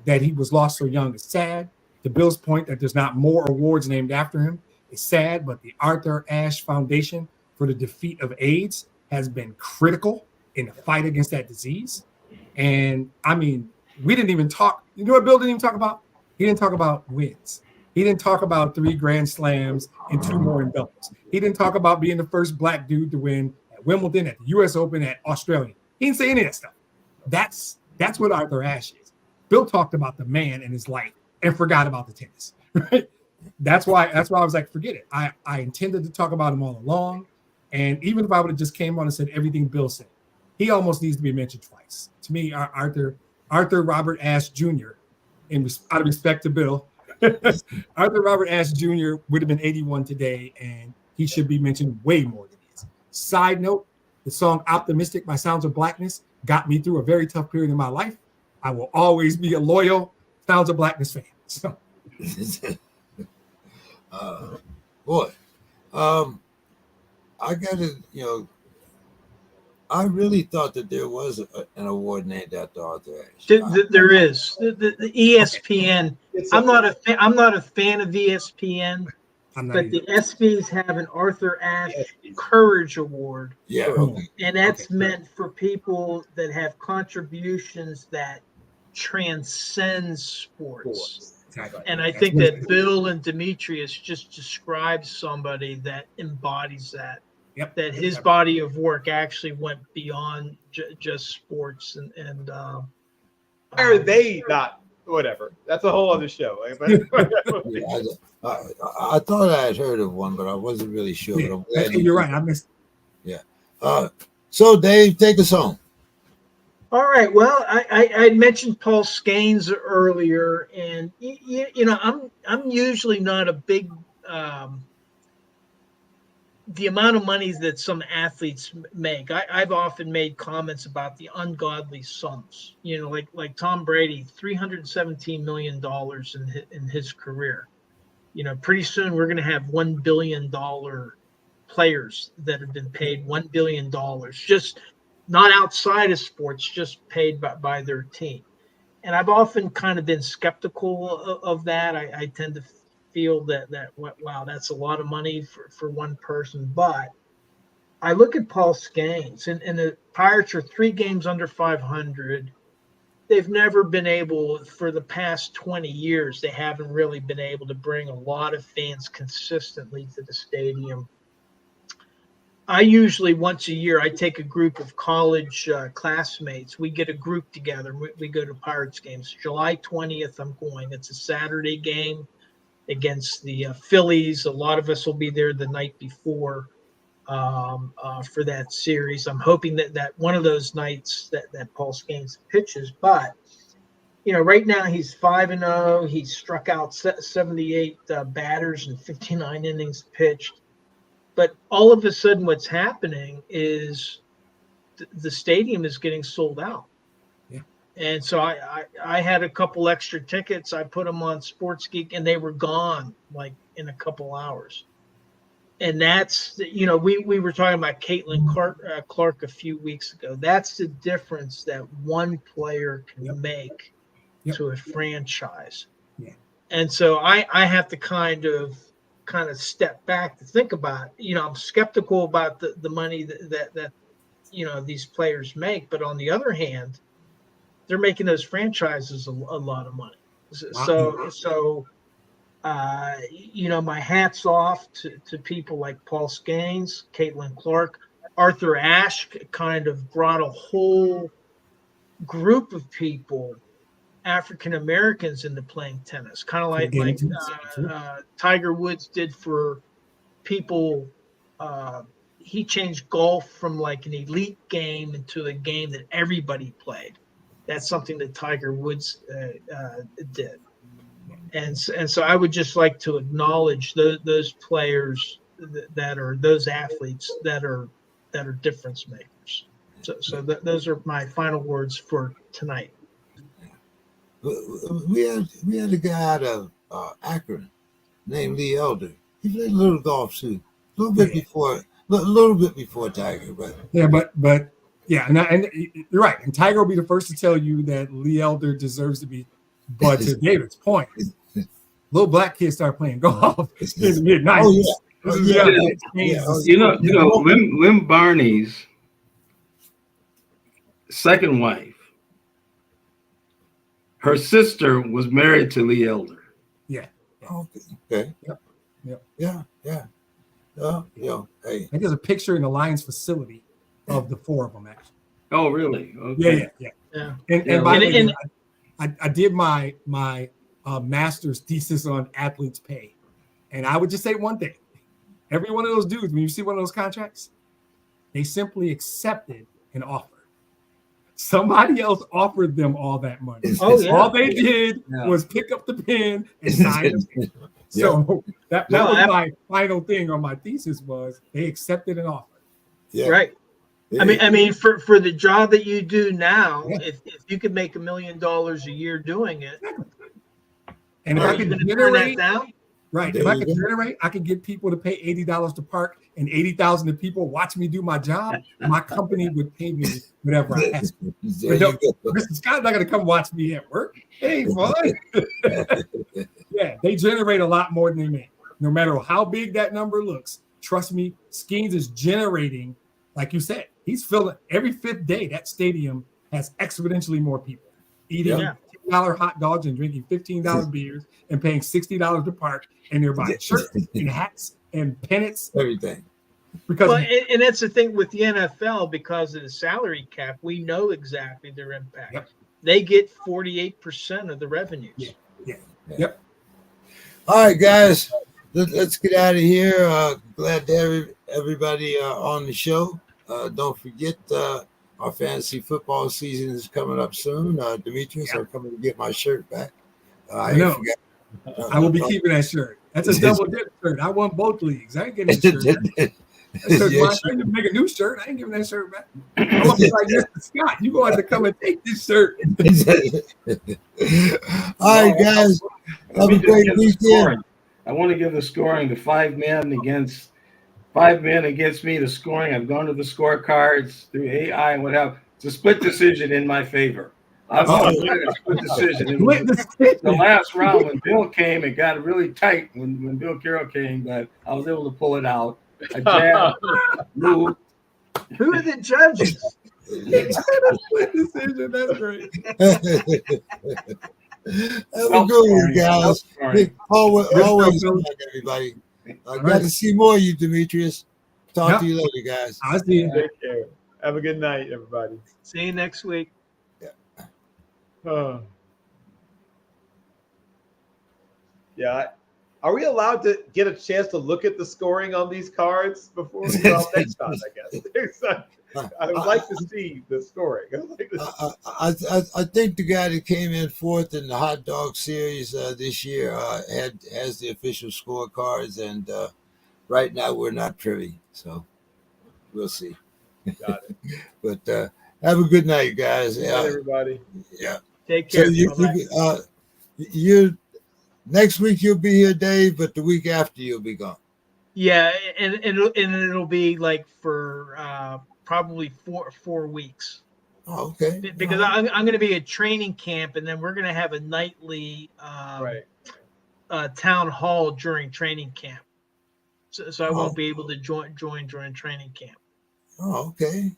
that he was lost so young is sad. To Bill's point that there's not more awards named after him is sad, but the Arthur Ashe Foundation for the defeat of AIDS has been critical in the fight against that disease. And I mean, we didn't even talk. You know what Bill didn't even talk about? He didn't talk about wins. He didn't talk about 3 Grand Slams and 2 more in doubles. He didn't talk about being the first black dude to win at Wimbledon, at the U.S. Open, at Australia. He didn't say any of that stuff. That's what Arthur Ashe is. Bill talked about the man and his life and forgot about the tennis. Right? That's why I was like, forget it. I intended to talk about him all along. And even if I would have just came on and said everything Bill said, he almost needs to be mentioned twice. To me, Arthur Robert Ashe Jr., out of respect to Bill, Arthur Robert Ashe Jr. would have been 81 today, and he should be mentioned way more than he is. Side note, the song Optimistic by Sounds of Blackness got me through a very tough period in my life. I will always be a loyal Sounds of Blackness fan. So. I gotta, I really thought that there was an award named after Arthur Ashe. There is the ESPN. I'm not a fan of ESPN, but the ESPYs have an Arthur Ashe Courage Award. Yeah, okay. And that's meant for people that have contributions that transcend sports. Exactly. And I think that Bill and Demetrius just described somebody that embodies that. Yep. That his body of work actually went beyond just sports and Why are they not? Whatever. That's a whole other show. I thought I had heard of one, but I wasn't really sure. Yeah, but I'm glad you're right. I missed. Yeah. So Dave, take us home. All right. Well, I mentioned Paul Skeens earlier, and I'm usually not a big the amount of money that some athletes make. I've often made comments about the ungodly sums. Like Tom Brady, $317 million in his career. Pretty soon we're going to have $1 billion players that have been paid $1 billion, just not outside of sports, just paid by their team. And I've often kind of been skeptical of that. I tend to feel that wow, that's a lot of money for one person. But I look at Paul Skeens, and the Pirates are 3 games under 500. They've never been able, for the past 20 years, they haven't really been able to bring a lot of fans consistently to the stadium. I usually once a year I take a group of college classmates. We get a group together. We go to Pirates games. July 20th, I'm going. It's a Saturday game against the Phillies. A lot of us will be there the night before for that series. I'm hoping that one of those nights that Paul Skeens pitches. But right now he's 5-0. He's struck out 78 batters and 59 innings pitched. But all of a sudden, what's happening is the stadium is getting sold out. Yeah. And so I had a couple extra tickets. I put them on Sports Geek, and they were gone like in a couple hours. And that's, we were talking about Caitlin Clark a few weeks ago. That's the difference that one player can make to a franchise. Yeah. And so I have to kind of step back to think about it. I'm skeptical about the money that these players make, but on the other hand, they're making those franchises a lot of money. So my hat's off to people like Paul Skeens, Caitlin Clark, Arthur Ashe kind of brought a whole group of people, African Americans, into playing tennis, kind of like Tiger Woods did for people. He changed golf from like an elite game into a game that everybody played. That's something that Tiger Woods did. And so I would just like to acknowledge those players that are those athletes that are difference makers. So those are my final words for tonight. We had a guy out of Akron named Lee Elder. He played a little golf too, a little bit before Tiger, but yeah, and you're right. And Tiger will be the first to tell you that Lee Elder deserves to be. But to David's point, little black kids started playing golf in the mid-90s. Lynn Barney's second wife, her sister was married to Lee Elder. Yeah. Okay. Yep. Yeah. Hey. I think there's a picture in the Lions facility of the four of them, actually. Oh, really? Okay. Yeah. And by the way, I did my master's thesis on athletes' pay. And I would just say one thing. Every one of those dudes, when you see one of those contracts, they simply accepted an offer. Somebody else offered them all that money. All they did was pick up the pen and sign the paper. So that was my final thing on my thesis was they accepted an offer. Yeah. Right. I mean, for the job that you do now, if you could make $1 million a year doing it, and if I could generate that down, right, if I could generate, I could get people to pay $80 to park and 80,000 of people watch me do my job. My company would pay me whatever I ask. Mr. Scott's not going to come watch me at work. It ain't fun. Yeah, they generate a lot more than they make. No matter how big that number looks, trust me, Skeens is generating, like you said, he's filling every fifth day. That stadium has exponentially more people eating $10 hot dogs and drinking $15 beers and paying $60 to park, and they're buying shirts and hats and pennants, everything. And that's the thing with the NFL, because of the salary cap, we know exactly their impact. Yep. They get 48% of the revenues. Yep. All right, guys, let's get out of here. Glad to have everybody on the show. Don't forget, our fantasy football season is coming up soon. Demetrius, I'm coming to get my shirt back. I I will be keeping that shirt. That's a double dip shirt. I won both leagues. I ain't getting the shirt. I need to make a new shirt. I ain't giving that shirt back. I'm gonna be like Mr. Scott. You going to come and take this shirt? All right, guys. Have a great weekend. I want to give the scoring to 5 men against me. The scoring. I've gone to the scorecards through AI and what have. It's a split decision in my favor. I'm a split decision. The last round when Bill came, it got really tight when Bill Carroll came, but I was able to pull it out. I jabbed, moved. Who are the judges? Split decision. That's great. Have a good one, guys. Always like everybody. I got to see more of you, Demetrius. Talk to you later, guys. I'll see you. Take care. Have a good night, everybody. See you next week. Yeah. Are we allowed to get a chance to look at the scoring on these cards before? Well, next time, I guess. I would like to see the scoring. I think the guy that came in fourth in the hot dog series this year has the official scorecards, and right now we're not privy, so we'll see. Got it. But have a good night, guys. Good night, everybody. Yeah. Take So care. you next week you'll be here, Dave, but the week after you'll be gone. Yeah, and it'll be like for probably four weeks. Oh, okay. Because I'm going to be at training camp, and then we're going to have a nightly town hall during training camp. So I won't be able to join during training camp. Oh, okay.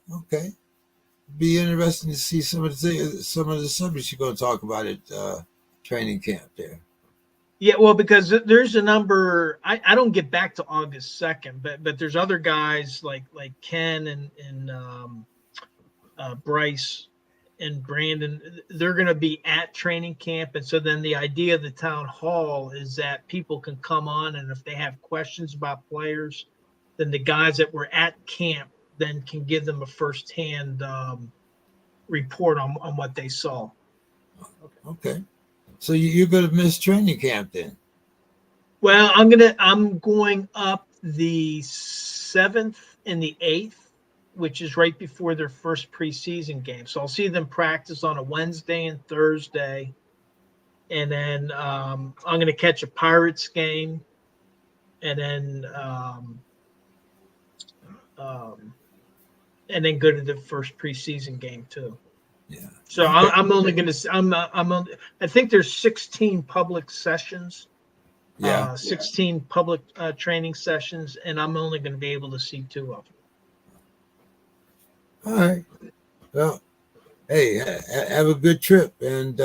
Be interesting to see some of the subjects you're going to talk about at training camp there. Yeah, well, because there's a number. I don't get back to August 2nd, but there's other guys like Ken and Bryce and Brandon. They're going to be at training camp, and so then the idea of the town hall is that people can come on, and if they have questions about players, then the guys that were at camp then can give them a firsthand report on what they saw. Okay. So you're going to miss training camp then? Well, I'm going up the 7th and the 8th, which is right before their first preseason game. So I'll see them practice on a Wednesday and Thursday, and then I'm going to catch a Pirates game, and then go to the first preseason game too. Yeah. So I'm only going to. I think there's 16 public sessions. Yeah. 16 public training sessions, and I'm only going to be able to see 2 of them. All right. Well, hey, have a good trip, and